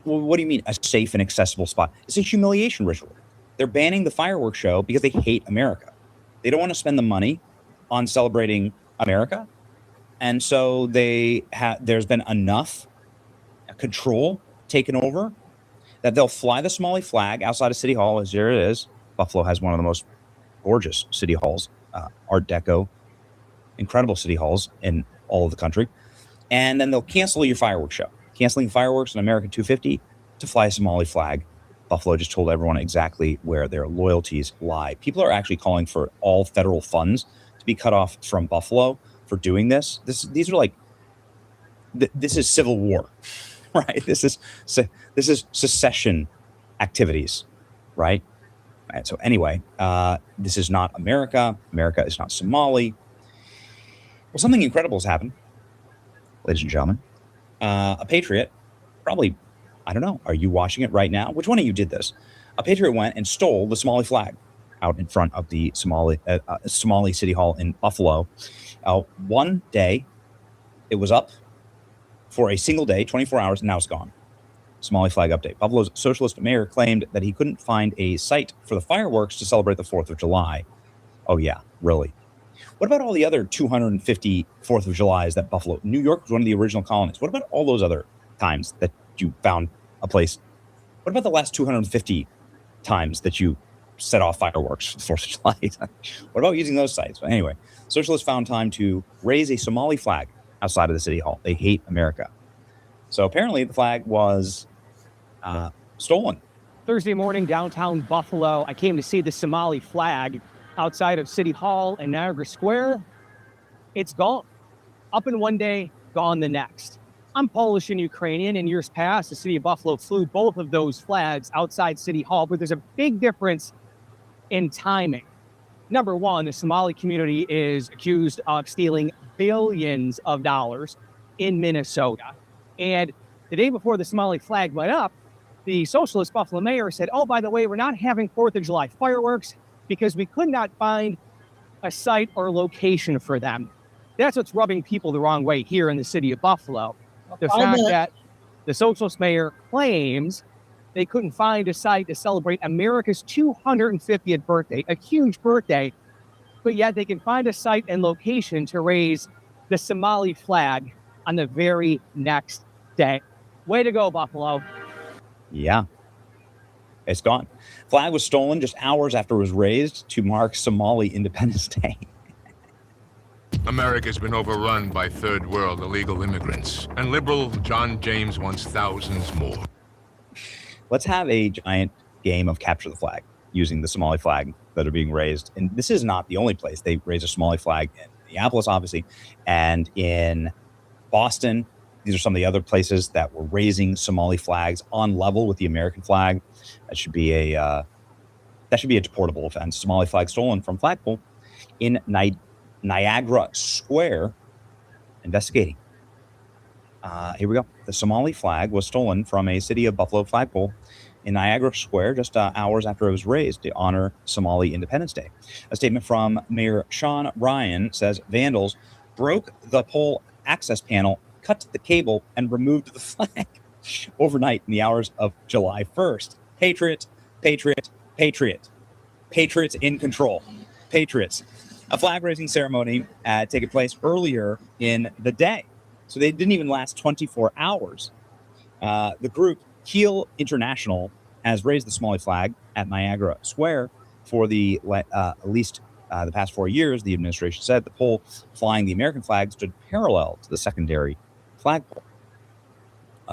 Well, what do you mean a safe and accessible spot? It's a humiliation ritual. They're banning the fireworks show because they hate America. They don't want to spend the money on celebrating America. And so there's been enough control taken over that they'll fly the Somali flag outside of City Hall, as there it is. Buffalo has one of the most gorgeous city halls, Art Deco, incredible city halls in all of the country. And then they'll cancel your fireworks show. Canceling fireworks in American 250 to fly a Somali flag. Buffalo just told everyone exactly where their loyalties lie. People are actually calling for all federal funds to be cut off from Buffalo for doing this. These are like, this is civil war, right? This is secession activities, right? And so anyway, this is not America. America is not Somali. Well, something incredible has happened, ladies and gentlemen. A patriot, probably, I don't know, are you watching it right now? Which one of you did this? A patriot went and stole the Somali flag out in front of the Somali City Hall in Buffalo. One day, it was up for a single day, 24 hours, and now it's gone. Somali flag update. Buffalo's socialist mayor claimed that he couldn't find a site for the fireworks to celebrate the 4th of July. Oh, yeah, really? What about all the other 250 4th of Julys that Buffalo, New York was one of the original colonies. What about all those other times that you found a place? What about the last 250 times that you set off fireworks for the 4th of July? What about using those sites? But anyway, socialists found time to raise a Somali flag outside of the city hall. They hate America. So apparently the flag was stolen. Thursday morning, downtown Buffalo, I came to see the Somali flag outside of City Hall and Niagara Square. It's gone. Up in one day, gone the next. I'm Polish and Ukrainian. In years past, the city of Buffalo flew both of those flags outside City Hall, but there's a big difference in timing. Number one, the Somali community is accused of stealing billions of dollars in Minnesota. And the day before the Somali flag went up, the socialist Buffalo mayor said, oh, by the way, we're not having 4th of July fireworks because we could not find a site or location for them. That's what's rubbing people the wrong way here in the city of Buffalo. The fact that the socialist mayor claims they couldn't find a site to celebrate America's 250th birthday, a huge birthday, but yet they can find a site and location to raise the Somali flag on the very next day. Way to go, Buffalo. Yeah, it's gone. Flag was stolen just hours after it was raised to mark Somali Independence Day. America's been overrun by third world illegal immigrants, and liberal John James wants thousands more. Let's have a giant game of capture the flag using the Somali flag that are being raised. And this is not the only place. They raise a Somali flag in Minneapolis, obviously, and in Boston. These are some of the other places that were raising Somali flags on level with the American flag. That should be a deportable offense. Somali flag stolen from flagpole in Niagara Square. Investigating. Here we go. The Somali flag was stolen from a City of Buffalo flagpole in Niagara Square just hours after it was raised to honor Somali Independence Day. A statement from Mayor Sean Ryan says vandals broke the pole access panel, cut the cable, and removed the flag overnight in the hours of July 1st. Patriot, patriot, patriot. Patriots in control. Patriots. A flag-raising ceremony had taken place earlier in the day. So they didn't even last 24 hours. The group Keel International has raised the Somali flag at Niagara Square for at least the past 4 years. The administration said the pole flying the American flag stood parallel to the secondary flagpole.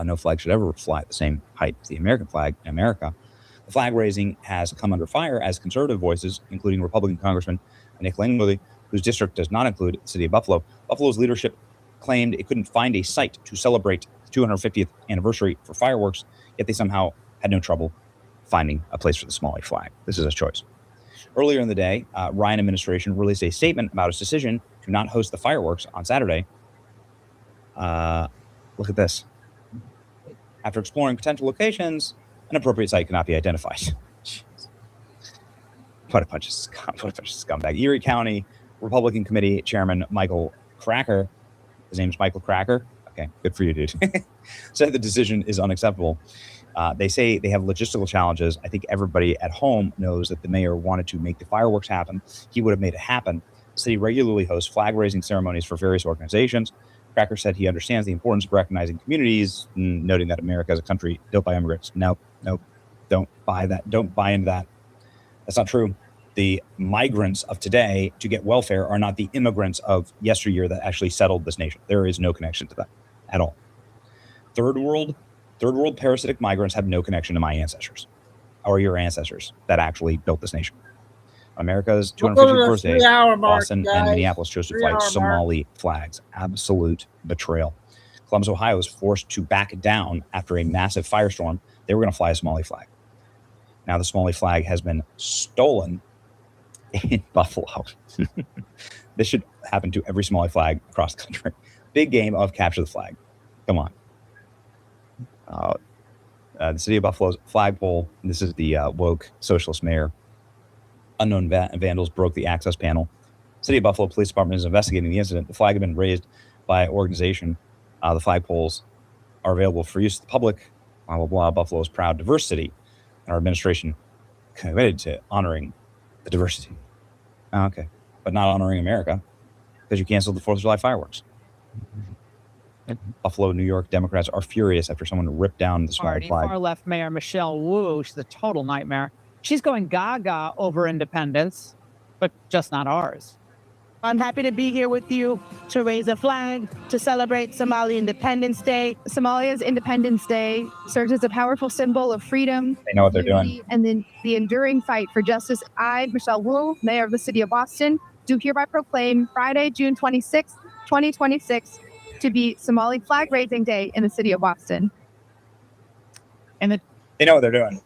No flag should ever fly at the same height as the American flag in America. The flag raising has come under fire as conservative voices, including Republican Congressman Nick Langworthy, whose district does not include the city of Buffalo. Buffalo's leadership claimed it couldn't find a site to celebrate the 250th anniversary for fireworks, yet they somehow had no trouble finding a place for the Somali flag. This is a choice. Earlier in the day, Ryan administration released a statement about its decision to not host the fireworks on Saturday. Look at this. After exploring potential locations, an appropriate site cannot be identified. What a bunch of scumbag. Erie County Republican Committee Chairman Michael Cracker, his name's Michael Cracker. Okay, good for you, dude. Said the decision is unacceptable. They say they have logistical challenges. I think everybody at home knows that the mayor wanted to make the fireworks happen. He would have made it happen. The city regularly hosts flag-raising ceremonies for various organizations. Cracker said he understands the importance of recognizing communities, noting that America is a country built by immigrants. Nope, don't buy that. Don't buy into that. That's not true. The migrants of today to get welfare are not the immigrants of yesteryear that actually settled this nation. There is no connection to that at all. Third world parasitic migrants have no connection to my ancestors or your ancestors that actually built this nation. America's 250th birthday, Boston and Minneapolis chose to fly Somali flags. Absolute betrayal. Columbus, Ohio was forced to back down after a massive firestorm. They were going to fly a Somali flag. Now the Somali flag has been stolen in Buffalo. This should happen to every Somali flag across the country. Big game of capture the flag. Come on. The city of Buffalo's flagpole. This is the woke socialist mayor. Unknown vandals broke the access panel. City of Buffalo Police Department is investigating the incident. The flag had been raised by organization. The flagpoles are available for use to the public. Blah, blah, blah. Buffalo is proud, diverse city. Our administration committed to honoring the diversity. Okay. But not honoring America because you canceled the 4th of July fireworks. Buffalo, New York Democrats are furious after someone ripped down the Somali flag. Far left Mayor Michelle Wu, she's a total nightmare. She's going gaga over independence, but just not ours. I'm happy to be here with you to raise a flag to celebrate Somali Independence Day. Somalia's Independence Day serves as a powerful symbol of freedom. They know what they're doing. And then the enduring fight for justice. I, Michelle Wu, Mayor of the City of Boston, do hereby proclaim Friday, June 26, 2026, to be Somali Flag Raising Day in the City of Boston. And they know what they're doing.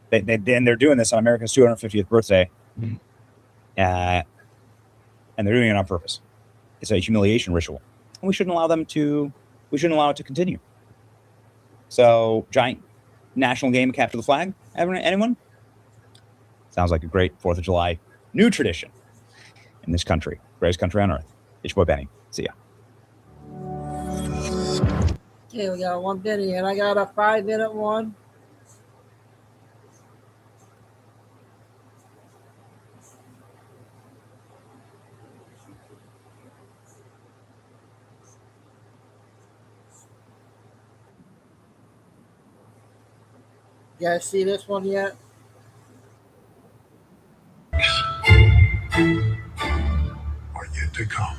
They're doing this on America's 250th birthday. And they're doing it on purpose. It's a humiliation ritual. And we shouldn't allow it to continue. So, giant national game, capture the flag. Anyone? Sounds like a great 4th of July new tradition in this country. Greatest country on earth. It's your boy Benny. See ya. Okay, we got one video, and I got a 5-minute one. You guys see this one yet? Are yet to come.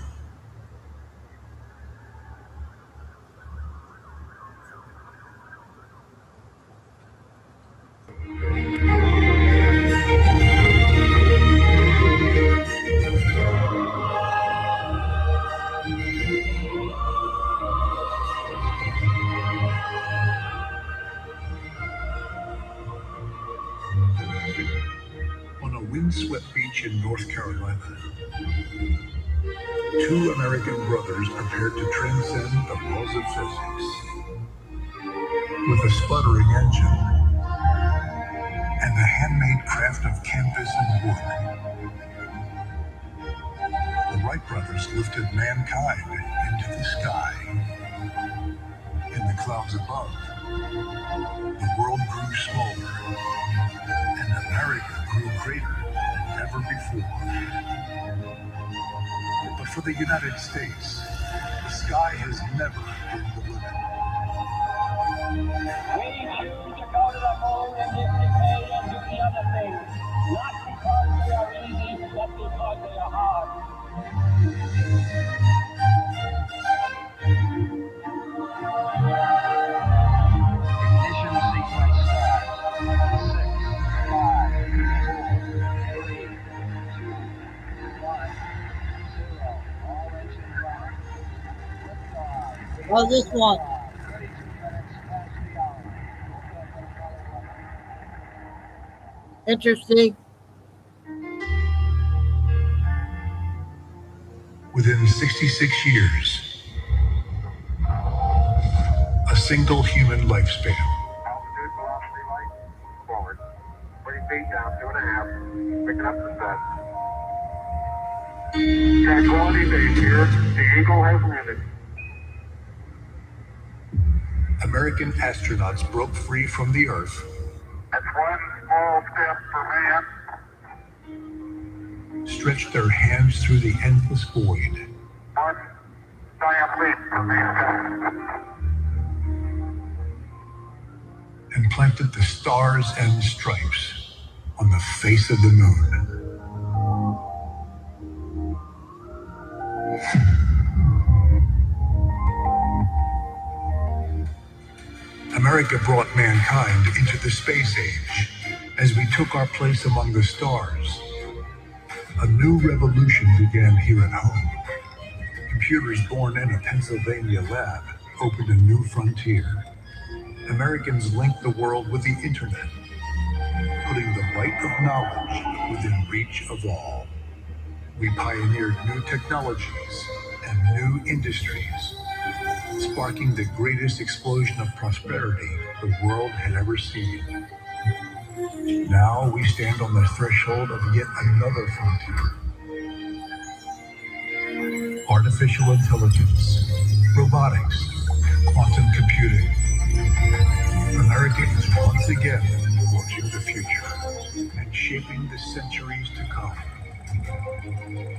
On a windswept beach in North Carolina, 2 American brothers prepared to transcend the laws of physics. With a sputtering engine and the handmade craft of canvas and wood, the Wright brothers lifted mankind into the sky. In the clouds above, the world grew smaller, and America grew greater than ever before. But for the United States, the sky has never been the limit. We choose to go to the moon and dissipate and do the other things, not because they are easy, but because they are hard. Ignition sequence starts. 6, 5, 4, 3, 2, 1, 0. All engine running. How's this one? Interesting. Within 66 years, a single human lifespan. Altitude, velocity, light, forward. 20 feet down, 2.5. Picking up the set. Tranquility Base here. The Eagle has landed. American astronauts broke free from the Earth. That's one small step for man. Stretched their hands through the endless void. One giant leap for mankind. And planted the stars and stripes on the face of the moon. America brought mankind into the space age as we took our place among the stars. A new revolution began here at home. Computers born in a Pennsylvania lab opened a new frontier. Americans linked the world with the internet, putting the light of knowledge within reach of all. We pioneered new technologies and new industries, sparking the greatest explosion of prosperity the world had ever seen. Now we stand on the threshold of yet another frontier. Artificial intelligence, robotics, quantum computing. America is once again forging the future and shaping the centuries to come.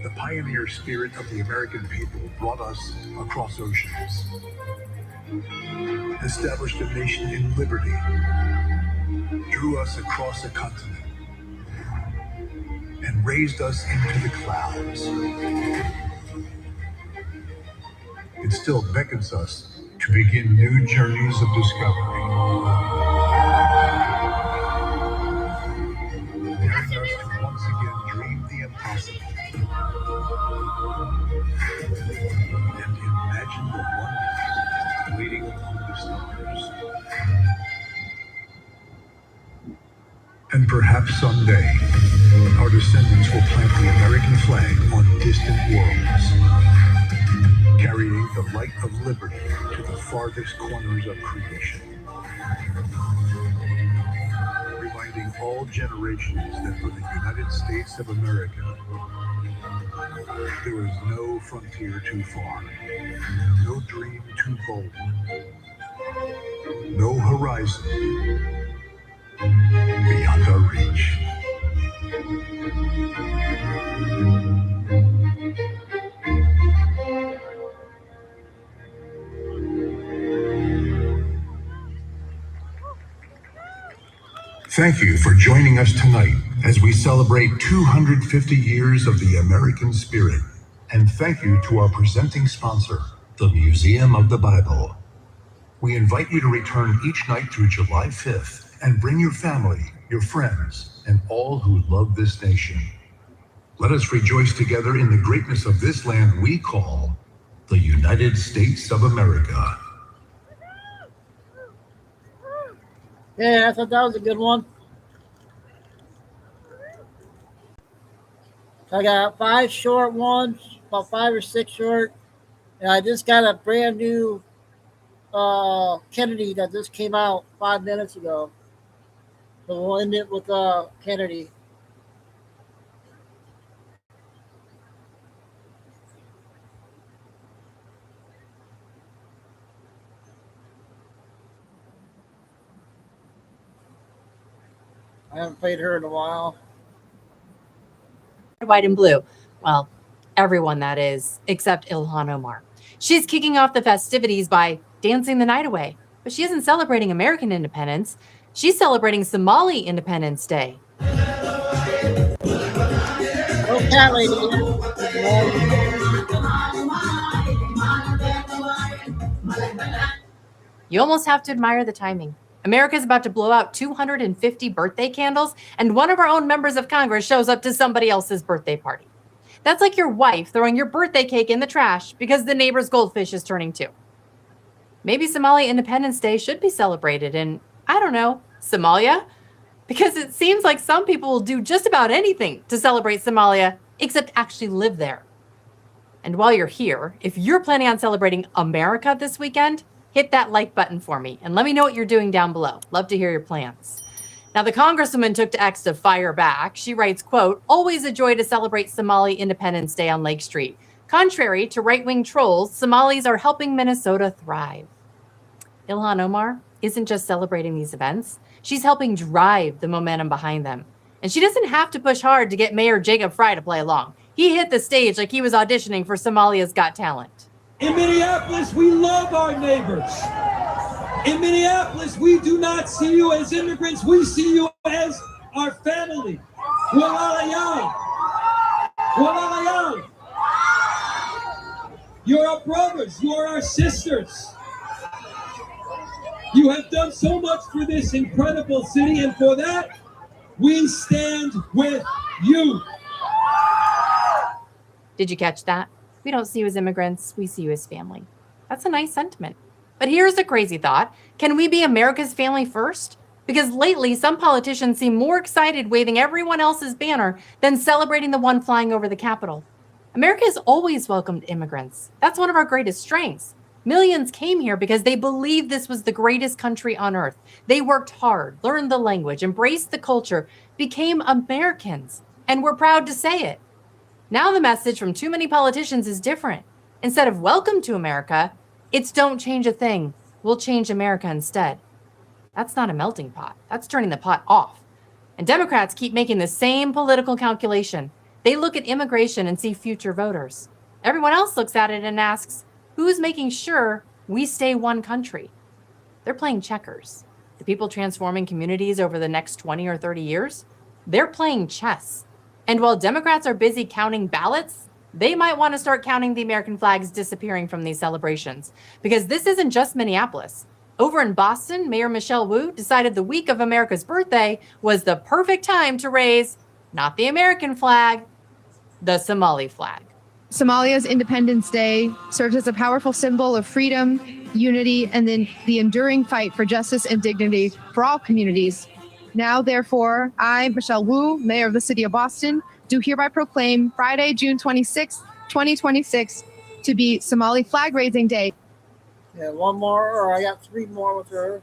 The pioneer spirit of the American people brought us across oceans, established a nation in liberty, drew us across a continent, and raised us into the clouds. It still beckons us to begin new journeys of discovery, daring us to once again dream the impossible and imagine the wonders waiting among the stars. And perhaps someday, our descendants will plant the American flag on distant worlds, carrying the light of liberty to the farthest corners of creation, reminding all generations that for the United States of America, there is no frontier too far, no dream too bold, no horizon beyond our reach. Thank you for joining us tonight as we celebrate 250 years of the American spirit. And thank you to our presenting sponsor, the Museum of the Bible. We invite you to return each night through July 5th and bring your family, your friends, and all who love this nation. Let us rejoice together in the greatness of this land we call the United States of America. Yeah, I thought that was a good one. I got 5 short ones, about 5 or 6 short, and I just got a brand new Kennedy that just came out 5 minutes ago. So we'll end it with Kennedy. I haven't played her in a while. White and blue. Well, everyone that is, except Ilhan Omar. She's kicking off the festivities by dancing the night away. But she isn't celebrating American independence. She's celebrating Somali Independence Day. Oh, cat lady. You almost have to admire the timing. America's about to blow out 250 birthday candles, and one of our own members of Congress shows up to somebody else's birthday party. That's like your wife throwing your birthday cake in the trash because the neighbor's goldfish is turning 2. Maybe Somali Independence Day should be celebrated in, I don't know, Somalia? Because it seems like some people will do just about anything to celebrate Somalia, except actually live there. And while you're here, if you're planning on celebrating America this weekend, hit that like button for me and let me know what you're doing down below. Love to hear your plans. Now, the Congresswoman took to X to fire back. She writes, quote, always a joy to celebrate Somali Independence Day on Lake Street. Contrary to right-wing trolls, Somalis are helping Minnesota thrive. Ilhan Omar isn't just celebrating these events. She's helping drive the momentum behind them. And she doesn't have to push hard to get Mayor Jacob Fry to play along. He hit the stage like he was auditioning for Somalia's Got Talent. In Minneapolis, we love our neighbors. In Minneapolis, we do not see you as immigrants. We see you as our family. Walalayang. Walalayang. You're our brothers. You're our sisters. You have done so much for this incredible city, and for that, we stand with you. Did you catch that? We don't see you as immigrants, we see you as family. That's a nice sentiment. But here's a crazy thought. Can we be America's family first? Because lately, some politicians seem more excited waving everyone else's banner than celebrating the one flying over the Capitol. America has always welcomed immigrants. That's one of our greatest strengths. Millions came here because they believed this was the greatest country on earth. They worked hard, learned the language, embraced the culture, became Americans, and we're proud to say it. Now the message from too many politicians is different. Instead of welcome to America, it's don't change a thing. We'll change America instead. That's not a melting pot. That's turning the pot off. And Democrats keep making the same political calculation. They look at immigration and see future voters. Everyone else looks at it and asks, who's making sure we stay one country? They're playing checkers. The people transforming communities over the next 20 or 30 years, they're playing chess. And while Democrats are busy counting ballots, they might want to start counting the American flags disappearing from these celebrations. Because this isn't just Minneapolis. Over in Boston, Mayor Michelle Wu decided the week of America's birthday was the perfect time to raise, not the American flag, the Somali flag. Somalia's Independence Day serves as a powerful symbol of freedom, unity, and then the enduring fight for justice and dignity for all communities. Now, therefore, I, Michelle Wu, Mayor of the City of Boston, do hereby proclaim Friday, June 26, 2026, to be Somali Flag Raising Day. Yeah, one more, or I got 3 more with her.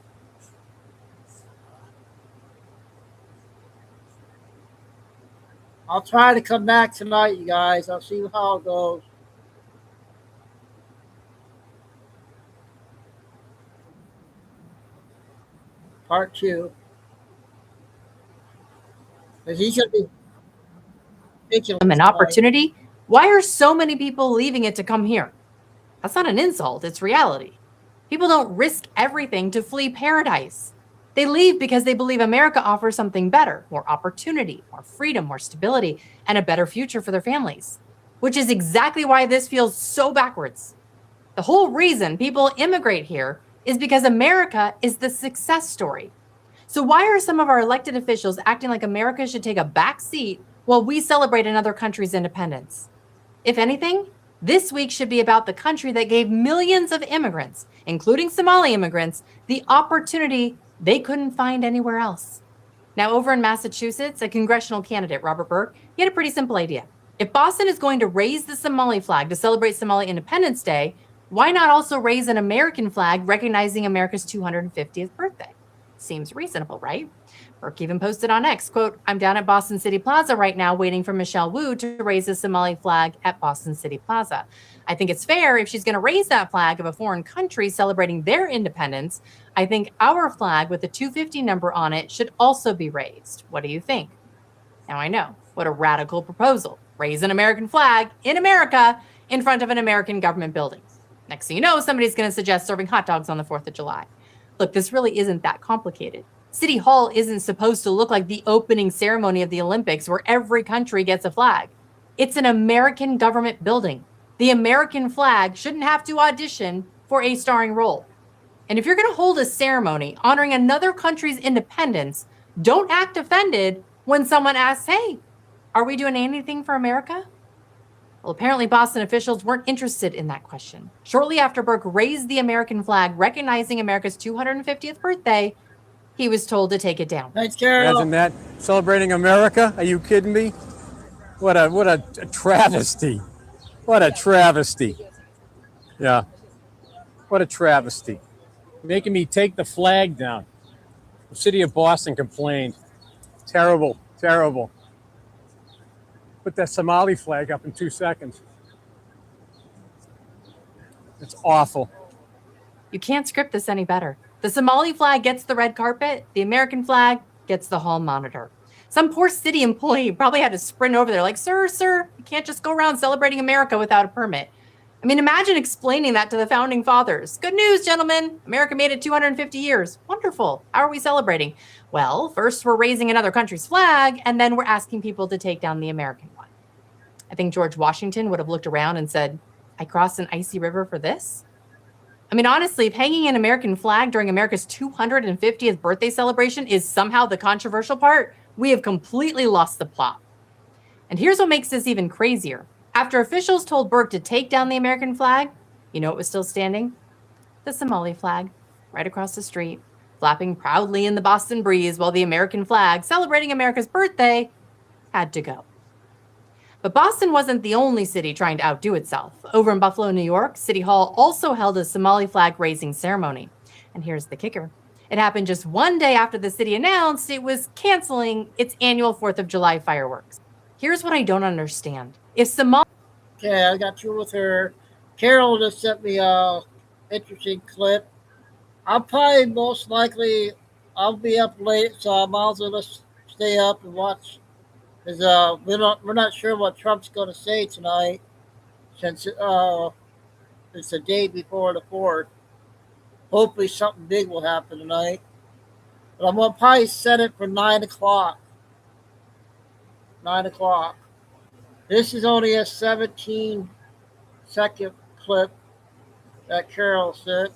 I'll try to come back tonight, you guys. I'll see how it goes. Part 2. Because he should be an opportunity. Why are so many people leaving it to come here? That's not an insult, it's reality. People don't risk everything to flee paradise. They leave because they believe America offers something better, more opportunity, more freedom, more stability, and a better future for their families, which is exactly why this feels so backwards. The whole reason people immigrate here is because America is the success story. So why are some of our elected officials acting like America should take a back seat while we celebrate another country's independence? If anything, this week should be about the country that gave millions of immigrants, including Somali immigrants, the opportunity they couldn't find anywhere else. Now, over in Massachusetts, a congressional candidate, Robert Burke, he had a pretty simple idea. If Boston is going to raise the Somali flag to celebrate Somali Independence Day, why not also raise an American flag recognizing America's 250th birthday? Seems reasonable, right? Burke even posted on X, quote, "I'm down at Boston City Plaza right now waiting for Michelle Wu to raise the Somali flag at Boston City Plaza. I think it's fair if she's going to raise that flag of a foreign country celebrating their independence. I think our flag with the 250 number on it should also be raised. What do you think?" Now I know, what a radical proposal. Raise an American flag in America in front of an American government building. Next thing you know, somebody's going to suggest serving hot dogs on the 4th of July. Look, this really isn't that complicated. City Hall isn't supposed to look like the opening ceremony of the Olympics where every country gets a flag. It's an American government building. The American flag shouldn't have to audition for a starring role. And if you're going to hold a ceremony honoring another country's independence, don't act offended when someone asks, "Hey, are we doing anything for America?" Well, apparently Boston officials weren't interested in that question. Shortly after Burke raised the American flag, recognizing America's 250th birthday, he was told to take it down. Thanks, Carol. Imagine that, celebrating America? Are you kidding me? What a travesty. What a travesty. Yeah. What a travesty. Making me take the flag down. The city of Boston complained. Terrible, terrible. Put that Somali flag up in 2 seconds. It's awful. You can't script this any better. The Somali flag gets the red carpet. The American flag gets the hall monitor. Some poor city employee probably had to sprint over there like, sir, you can't just go around celebrating America without a permit. I mean, imagine explaining that to the founding fathers. Good news, gentlemen. America made it 250 years. Wonderful. How are we celebrating? Well, first we're raising another country's flag, and then we're asking people to take down the American one. I think George Washington would have looked around and said, I crossed an icy river for this? I mean, honestly, if hanging an American flag during America's 250th birthday celebration is somehow the controversial part, we have completely lost the plot. And here's what makes this even crazier. After officials told Burke to take down the American flag, you know what was still standing? The Somali flag, right across the street, flapping proudly in the Boston breeze while the American flag, celebrating America's birthday, had to go. But Boston wasn't the only city trying to outdo itself. Over in Buffalo, New York, City Hall also held a Somali flag raising ceremony. And here's the kicker. It happened just one day after the city announced it was canceling its annual 4th of July fireworks. Here's what I don't understand. If Somali... Okay, I got through with her. Carol just sent me a interesting clip. I'll probably most likely, I'll be up late, so I might as well just stay up and watch. Because we're not sure what Trump's going to say tonight, since it's the day before the 4th. Hopefully something big will happen tonight. But I'm going to probably set it for 9 o'clock. 9 o'clock. This is only a 17-second clip that Carol sent.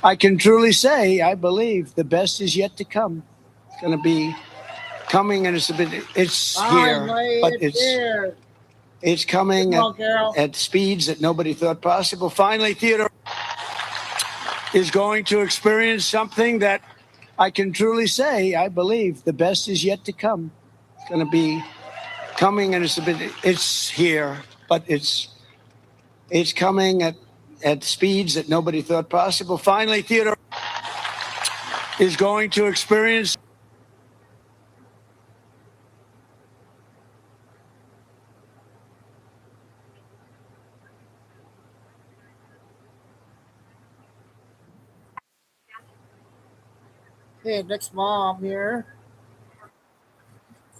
I can truly say, I believe the best is yet to come. It's going to be coming, and it's here, but it's coming at speeds that nobody thought possible. Finally, theater is going to experience something that I can truly say, I believe the best is yet to come. It's going to be coming, and it's here, but it's coming at speeds that nobody thought possible. Finally, theater is going to experience. Okay, next mom here.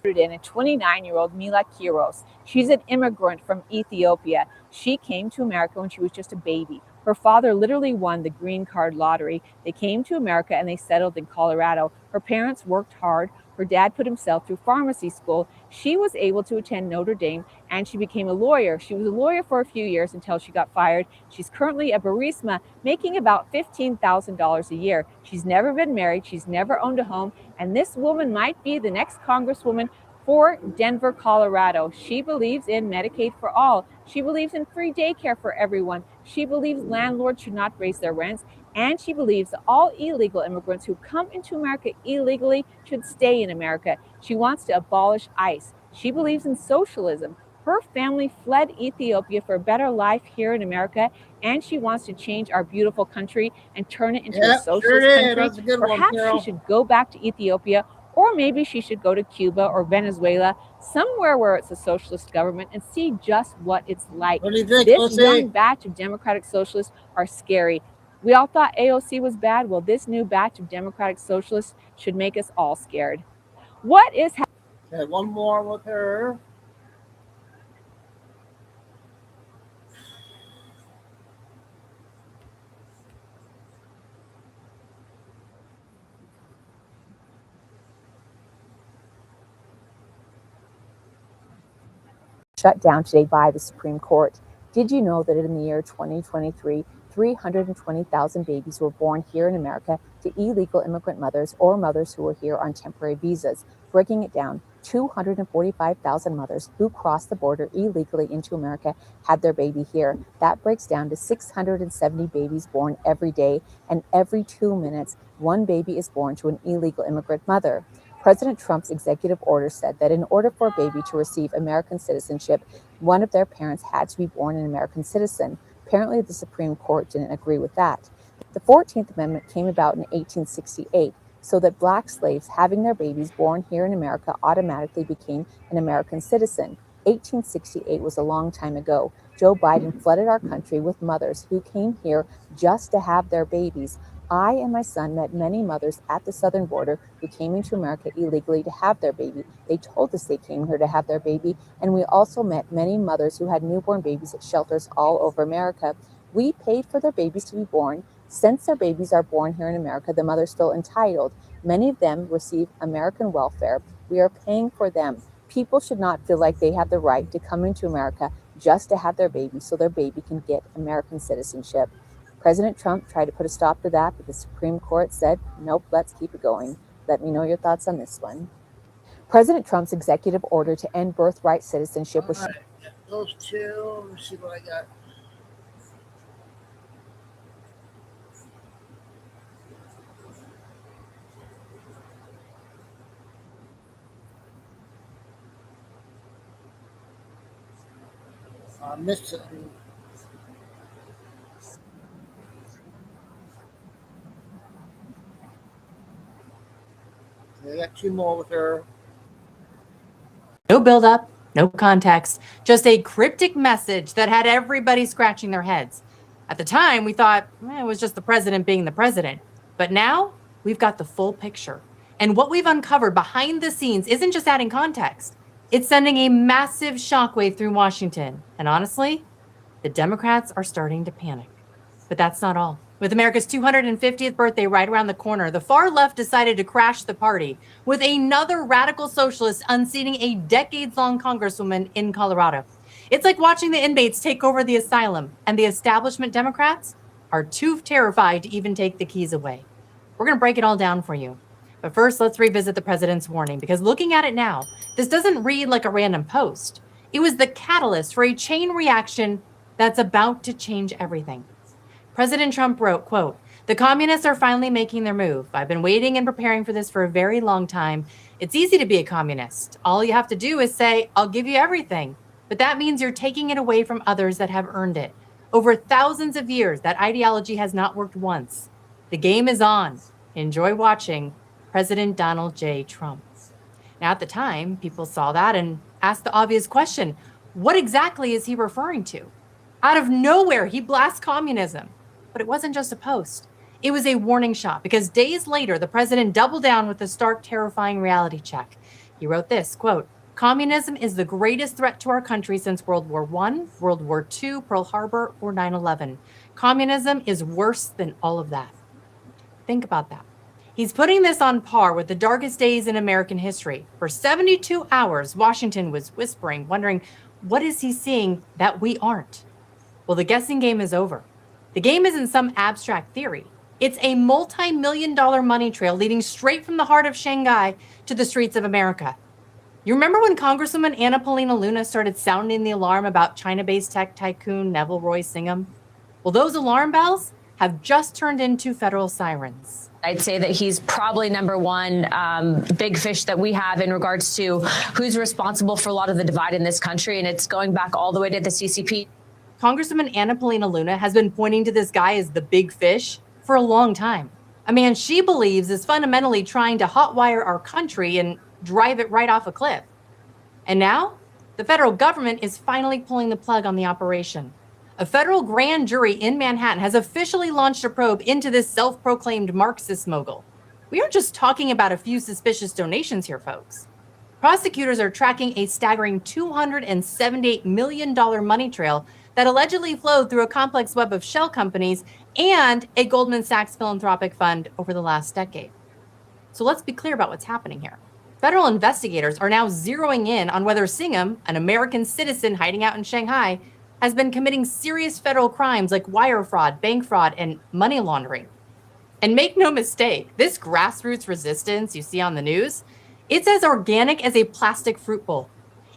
And a 29-year-old Mila Kiros. She's an immigrant from Ethiopia. She came to America when she was just a baby. Her father literally won the green card lottery. They came to America and they settled in Colorado. Her parents worked hard. Her dad put himself through pharmacy school. She was able to attend Notre Dame and she became a lawyer. She was a lawyer for a few years until she got fired. She's currently a barista making about $15,000 a year. She's never been married. She's never owned a home. And this woman might be the next congresswoman for Denver, Colorado. She believes in Medicaid for all. She believes in free daycare for everyone. She believes landlords should not raise their rents, and she believes that all illegal immigrants who come into America illegally should stay in America. She wants to abolish ICE. She believes in socialism. Her family fled Ethiopia for a better life here in America, and she wants to change our beautiful country and turn it into a socialist country. That's a good one, Perhaps Carol. she should go back to Ethiopia, or maybe she should go to Cuba or Venezuela, somewhere where it's a socialist government, and see just what it's like. What do you think, This Lucy? young batch of democratic socialists are scary. We all thought AOC was bad. Well, this new batch of democratic socialists should make us all scared. What is happening? Okay, one more with her. Shut down today by the Supreme Court. Did you know that in the year 2023, 320,000 babies were born here in America to illegal immigrant mothers or mothers who were here on temporary visas? Breaking it down, 245,000 mothers who crossed the border illegally into America had their baby here. That breaks down to 670 babies born every day, and every 2 minutes, one baby is born to an illegal immigrant mother. President Trump's executive order said that in order for a baby to receive American citizenship, one of their parents had to be born an American citizen. Apparently, the Supreme Court didn't agree with that. The 14th Amendment came about in 1868, so that Black slaves having their babies born here in America automatically became an American citizen. 1868 was a long time ago. Joe Biden flooded our country with mothers who came here just to have their babies. I and my son met many mothers at the southern border who came into America illegally to have their baby. They told us they came here to have their baby, and we also met many mothers who had newborn babies at shelters all over America. We paid for their babies to be born. Since their babies are born here in America, the mother's still entitled. Many of them receive American welfare. We are paying for them. People should not feel like they have the right to come into America just to have their baby so their baby can get American citizenship. President Trump tried to put a stop to that, but the Supreme Court said, nope, let's keep it going. Let me know your thoughts on this one. President Trump's executive order to end birthright citizenship was... All right, those two. Let me see what I got. I missed it. I got two more with her. No buildup, no context, just a cryptic message that had everybody scratching their heads. At the time, we thought it was just the president being the president. But now we've got the full picture. And what we've uncovered behind the scenes isn't just adding context. It's sending a massive shockwave through Washington. And honestly, the Democrats are starting to panic. But that's not all. With America's 250th birthday right around the corner, the far left decided to crash the party with another radical socialist unseating a decades-long congresswoman in Colorado. It's like watching the inmates take over the asylum, and the establishment Democrats are too terrified to even take the keys away. We're going to break it all down for you. But first, let's revisit the president's warning, because looking at it now, this doesn't read like a random post. It was the catalyst for a chain reaction that's about to change everything. President Trump wrote, quote, "The communists are finally making their move. I've been waiting and preparing for this for a very long time. It's easy to be a communist. All you have to do is say, I'll give you everything. But that means you're taking it away from others that have earned it. Over thousands of years, that ideology has not worked once. The game is on. Enjoy watching. President Donald J. Trump." Now, at the time, people saw that and asked the obvious question, what exactly is he referring to? Out of nowhere, he blasts communism. But it wasn't just a post. It was a warning shot, because days later, the president doubled down with a stark, terrifying reality check. He wrote this, quote, "Communism is the greatest threat to our country since World War I, World War II, Pearl Harbor, or 9/11. Communism is worse than all of that." Think about that. He's putting this on par with the darkest days in American history. For 72 hours, Washington was whispering, wondering, what is he seeing that we aren't? Well, the guessing game is over. The game isn't some abstract theory. It's a multi-million-dollar money trail leading straight from the heart of Shanghai to the streets of America. You remember when Congresswoman Anna Paulina Luna started sounding the alarm about China-based tech tycoon Neville Roy Singham? Well, Well, those alarm bells have just turned into federal sirens. I'd say that he's probably number one big fish that we have in regards to who's responsible for a lot of the divide in this country, and it's going back all the way to the CCP. Congresswoman Anna Paulina Luna has been pointing to this guy as the big fish for a long time. A man she believes is fundamentally trying to hotwire our country and drive it right off a cliff. And now, the federal government is finally pulling the plug on the operation. A federal grand jury in Manhattan has officially launched a probe into this self-proclaimed Marxist mogul. We aren't just talking about a few suspicious donations here, folks. Prosecutors are tracking a staggering $278 million money trail that allegedly flowed through a complex web of shell companies and a Goldman Sachs philanthropic fund over the last decade. So let's be clear about what's happening here. Federal investigators are now zeroing in on whether Singham, an American citizen hiding out in Shanghai, has been committing serious federal crimes like wire fraud, bank fraud, and money laundering. And make no mistake, this grassroots resistance you see on the news, it's as organic as a plastic fruit bowl.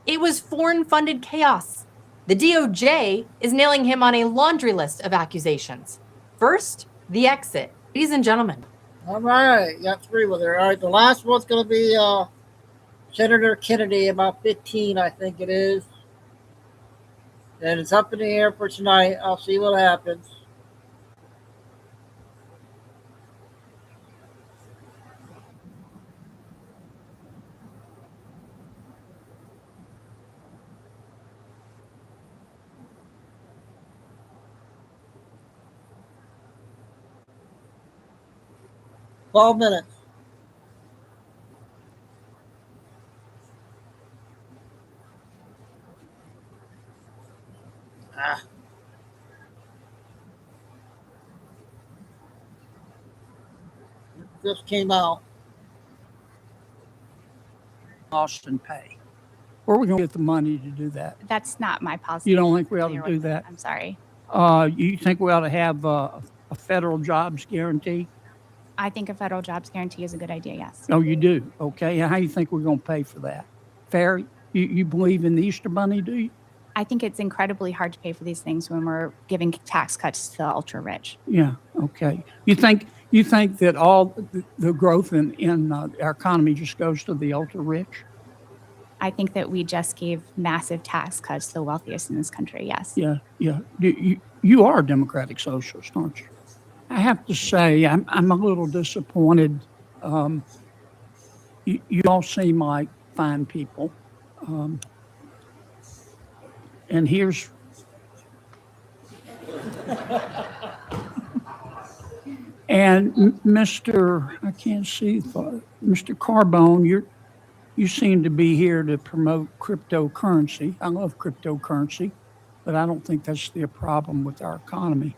It was foreign-funded chaos. The DOJ is nailing him on a laundry list of accusations. First, the exit. Ladies and gentlemen. All right, got three with her. All right, the last one's going to be Senator Kennedy, about 15, I think it is. And it's up in the air for tonight. I'll see what happens. Twelve minutes. Just came out. Austin pay. Where are we going to get the money to do that? That's not my policy. You don't think we ought to do that? I'm sorry. You think we ought to have a federal jobs guarantee? I think a federal jobs guarantee is a good idea, yes. Oh, you do? Okay. How do you think we're going to pay for that? Fair? You believe in the Easter Bunny, do you? I think it's incredibly hard to pay for these things when we're giving tax cuts to the ultra rich. Yeah. Okay. You think that all the growth in our economy just goes to the ultra rich? I think that we just gave massive tax cuts to the wealthiest in this country, yes. Yeah. Yeah. You are a democratic socialist, aren't you? I have to say, I'm a little disappointed. You all seem like fine people. And here's... And Mr. I can't see, Mr. Carbone, you seem to be here to promote cryptocurrency. I love cryptocurrency, but I don't think that's the problem with our economy.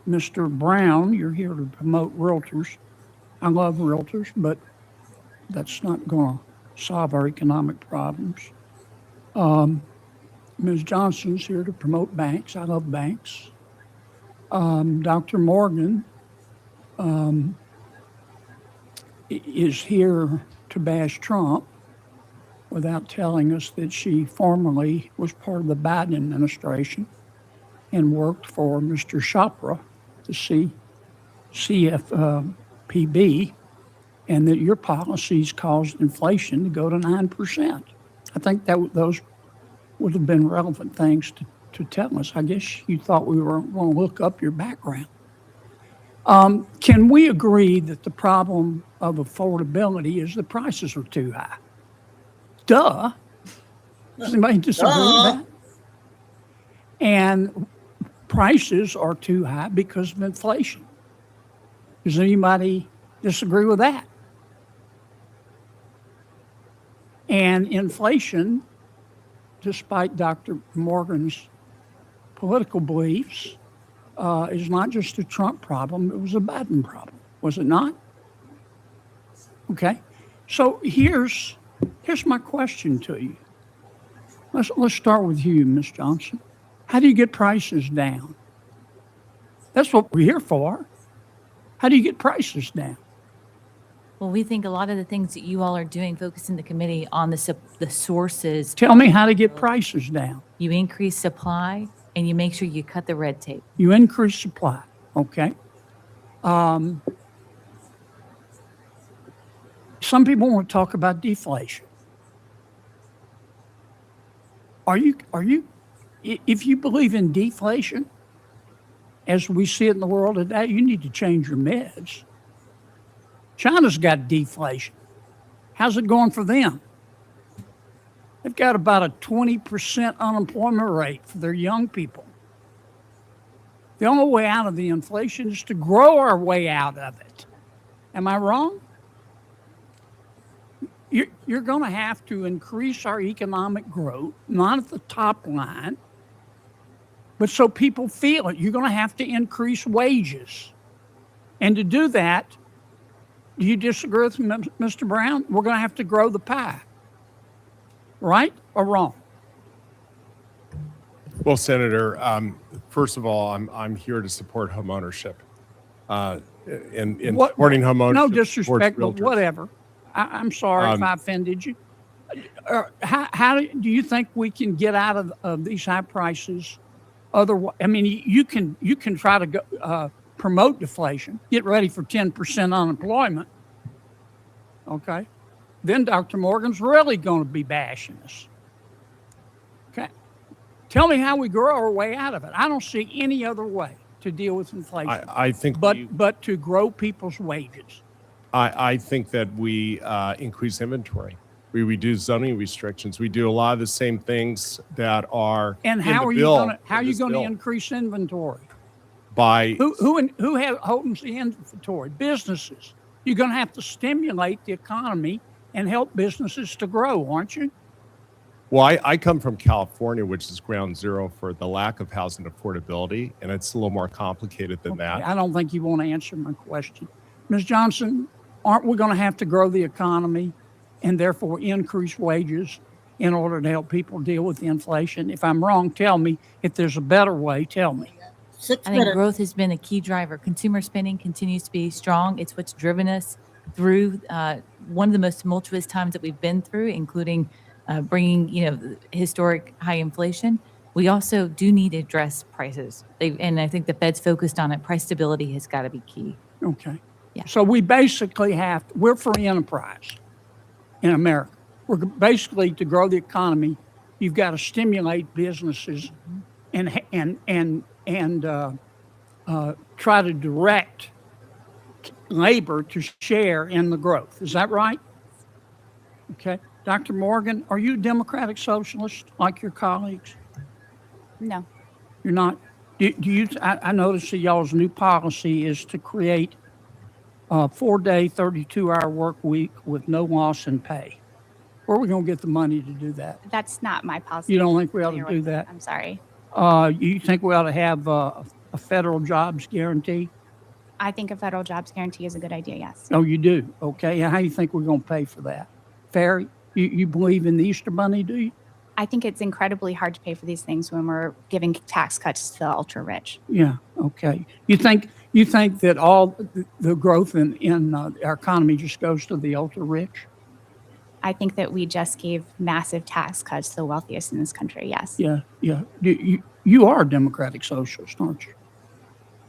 Mr. Brown, you're here to promote realtors. I love realtors, but that's not going to solve our economic problems. Ms. Johnson's here to promote banks. I love banks. Dr. Morgan is here to bash Trump without telling us that she formerly was part of the Biden administration and worked for Mr. Chopra, the CFPB, and that your policies caused inflation to go to 9%. I think those would have been relevant things to tell us. I guess you thought we were going to look up your background. Can we agree that the problem of affordability is the prices are too high? Duh. Does anybody disagree with that? And prices are too high because of inflation. Does anybody disagree with that? And inflation, despite Dr. Morgan's political beliefs, is not just a Trump problem, it was a Biden problem, was it not? Okay, so here's my question to you. Let's start with you, Ms. Johnson. How do you get prices down? That's what we're here for. How do you get prices down? Well, we think a lot of the things that you all are doing, focusing the committee on the sources. Tell me how to get prices down. You increase supply, and you make sure you cut the red tape. You increase supply, okay? Some people want to talk about deflation. If you believe in deflation, as we see it in the world today, you need to change your meds. China's got deflation. How's it going for them? They've got about a 20% unemployment rate for their young people. The only way out of the inflation is to grow our way out of it. Am I wrong? You're going to have to increase our economic growth, not at the top line, but so people feel it. You're going to have to increase wages. And to do that, do you disagree with Mr. Brown? We're going to have to grow the pie. Right or wrong? Well, Senator, first of all, I'm here to support home ownership. In supporting home ownership. No disrespect, but whatever. I'm sorry if I offended you. How do you think we can get out of these high prices? Otherwise, I mean, you can try to go, promote deflation, get ready for 10% unemployment. Okay, then Dr. Morgan's really going to be bashing us. Okay, tell me how we grow our way out of it. I don't see any other way to deal with inflation. I think, but to grow people's wages. I think that we increase inventory. We reduce zoning restrictions. We do a lot of the same things that are and in how the are bill, you going to increase inventory? By who holds the inventory? Businesses. You're going to have to stimulate the economy and help businesses to grow, aren't you? Well, I come from California, which is ground zero for the lack of housing affordability, and it's a little more complicated than that. I don't think you want to answer my question. Ms. Johnson, aren't we going to have to grow the economy and therefore increase wages in order to help people deal with the inflation? If I'm wrong, tell me. If there's a better way, tell me. I think growth has been a key driver. Consumer spending continues to be strong. It's what's driven us through one of the most tumultuous times that we've been through, including bringing historic high inflation. We also do need to address prices, and I think the Fed's focused on it. Price stability has got to be key. Okay. Yeah. So we basically we're free enterprise in America. We're basically, to grow the economy, you've got to stimulate businesses and try to direct labor to share in the growth. Is that right? Okay. Dr. Morgan, are you a democratic socialist like your colleagues? No. You're not? I noticed that y'all's new policy is to create a 4-day, 32-hour work week with no loss in pay. Where are we going to get the money to do that? That's not my policy. You don't think we ought to do that? I'm sorry. You think we ought to have a federal jobs guarantee? I think a federal jobs guarantee is a good idea, yes. Oh, you do? Okay. How do you think we're going to pay for that? Fair? You believe in the Easter Bunny, do you? I think it's incredibly hard to pay for these things when we're giving tax cuts to the ultra rich. Yeah. Okay. You think that all the growth in our economy just goes to the ultra rich? I think that we just gave massive tax cuts to the wealthiest in this country. Yes. Yeah. Yeah. You are a democratic socialist, aren't you?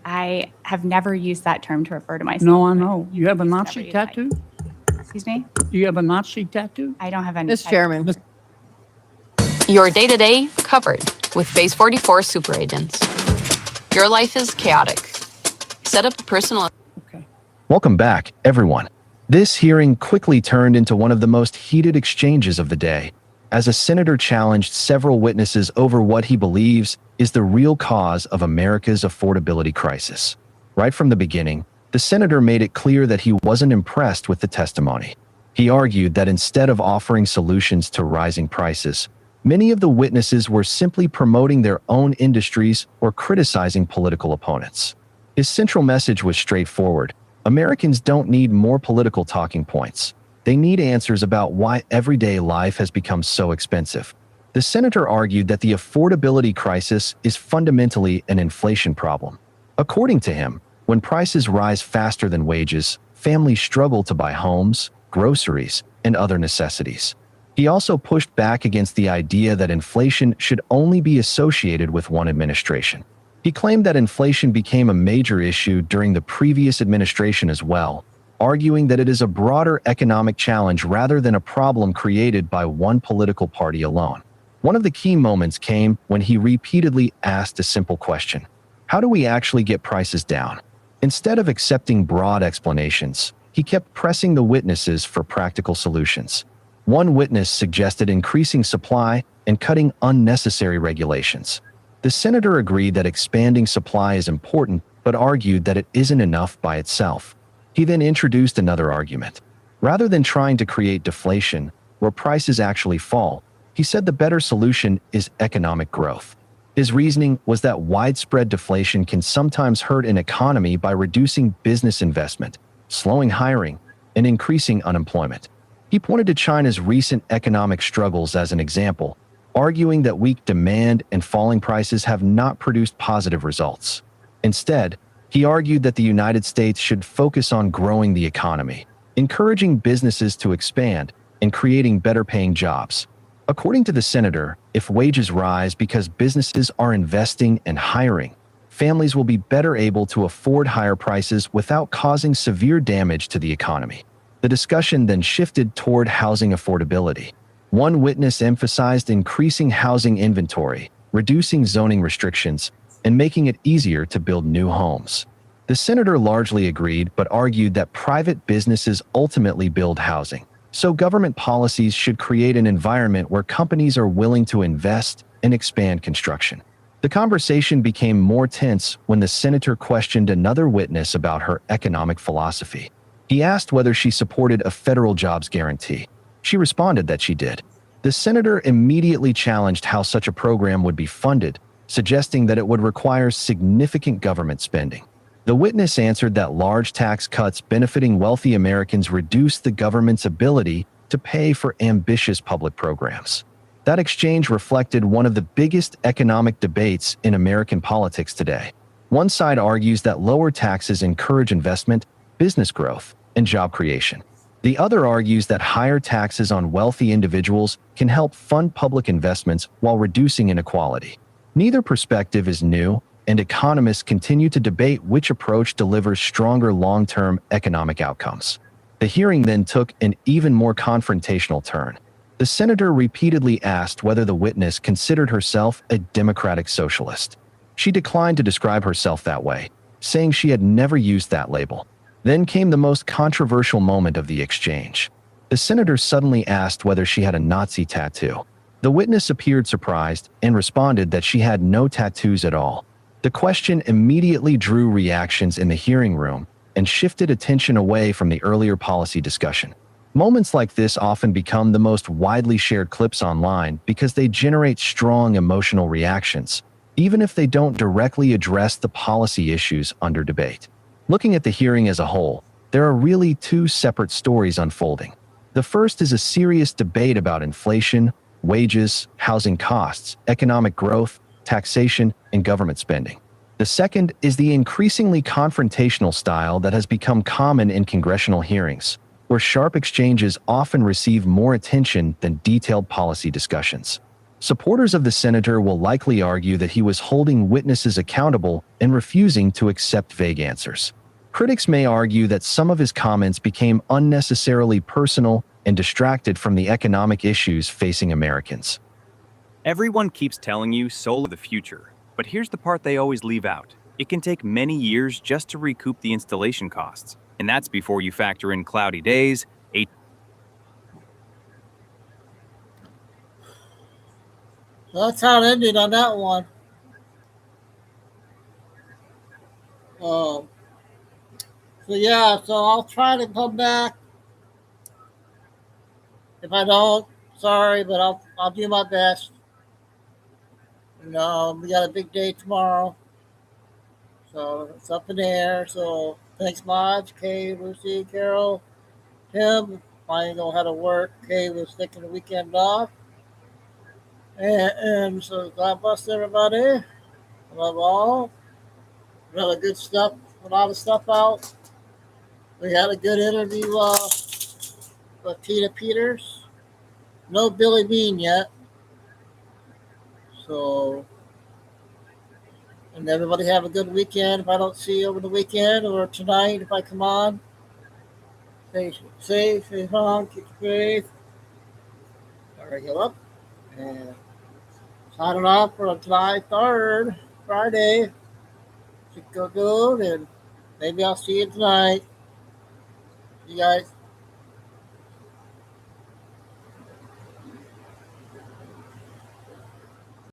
I have never used that term to refer to myself. No, I know. You have a Nazi tattoo? Excuse me? Do you have a Nazi tattoo? I don't have any. Mr. Chairman. Your day-to-day covered with Base 44 super agents. Your life is chaotic. Set up a personal... Welcome back, everyone. This hearing quickly turned into one of the most heated exchanges of the day, as a senator challenged several witnesses over what he believes is the real cause of America's affordability crisis. Right from the beginning, the senator made it clear that he wasn't impressed with the testimony. He argued that instead of offering solutions to rising prices, many of the witnesses were simply promoting their own industries or criticizing political opponents. His central message was straightforward. Americans don't need more political talking points. They need answers about why everyday life has become so expensive. The senator argued that the affordability crisis is fundamentally an inflation problem. According to him, when prices rise faster than wages, families struggle to buy homes, groceries, and other necessities. He also pushed back against the idea that inflation should only be associated with one administration. He claimed that inflation became a major issue during the previous administration as well, arguing that it is a broader economic challenge rather than a problem created by one political party alone. One of the key moments came when he repeatedly asked a simple question: how do we actually get prices down? Instead of accepting broad explanations, he kept pressing the witnesses for practical solutions. One witness suggested increasing supply and cutting unnecessary regulations. The senator agreed that expanding supply is important, but argued that it isn't enough by itself. He then introduced another argument. Rather than trying to create deflation, where prices actually fall, he said the better solution is economic growth. His reasoning was that widespread deflation can sometimes hurt an economy by reducing business investment, slowing hiring, and increasing unemployment. He pointed to China's recent economic struggles as an example, arguing that weak demand and falling prices have not produced positive results. Instead, he argued that the United States should focus on growing the economy, encouraging businesses to expand, and creating better-paying jobs. According to the senator, if wages rise because businesses are investing and hiring, families will be better able to afford higher prices without causing severe damage to the economy. The discussion then shifted toward housing affordability. One witness emphasized increasing housing inventory, reducing zoning restrictions, and making it easier to build new homes. The senator largely agreed but argued that private businesses ultimately build housing, so government policies should create an environment where companies are willing to invest and expand construction. The conversation became more tense when the senator questioned another witness about her economic philosophy. He asked whether she supported a federal jobs guarantee. She responded that she did. The senator immediately challenged how such a program would be funded, suggesting that it would require significant government spending. The witness answered that large tax cuts benefiting wealthy Americans reduce the government's ability to pay for ambitious public programs. That exchange reflected one of the biggest economic debates in American politics today. One side argues that lower taxes encourage investment, business growth, and job creation. The other argues that higher taxes on wealthy individuals can help fund public investments while reducing inequality. Neither perspective is new, and economists continue to debate which approach delivers stronger long-term economic outcomes. The hearing then took an even more confrontational turn. The senator repeatedly asked whether the witness considered herself a democratic socialist. She declined to describe herself that way, saying she had never used that label. Then came the most controversial moment of the exchange. The senator suddenly asked whether she had a Nazi tattoo. The witness appeared surprised and responded that she had no tattoos at all. The question immediately drew reactions in the hearing room and shifted attention away from the earlier policy discussion. Moments like this often become the most widely shared clips online because they generate strong emotional reactions, even if they don't directly address the policy issues under debate. Looking at the hearing as a whole, there are really two separate stories unfolding. The first is a serious debate about inflation, wages, housing costs, economic growth, taxation, and government spending. The second is the increasingly confrontational style that has become common in congressional hearings, where sharp exchanges often receive more attention than detailed policy discussions. Supporters of the senator will likely argue that he was holding witnesses accountable and refusing to accept vague answers. Critics may argue that some of his comments became unnecessarily personal and distracted from the economic issues facing Americans. Everyone keeps telling you solar the future, but here's the part they always leave out. It can take many years just to recoup the installation costs, and that's before you factor in cloudy days, That's how it ended on that one. So yeah, so I'll try to come back. If I don't, sorry, but I'll do my best. We got a big day tomorrow, so it's up in the air. So thanks, Modge, Kay, Lucy, Carol, Tim. I know how to work. Kay was taking the weekend off. And so God bless everybody. Love all. Really good stuff. A lot of stuff out. We had a good interview with Tina Peters. No Billy Bean yet. So, and everybody have a good weekend. If I don't see you over the weekend or tonight, if I come on, stay safe, stay strong, keep the faith. All right, heal up. And signing off for July 3rd, Friday. Chico good, and maybe I'll see you tonight. You guys.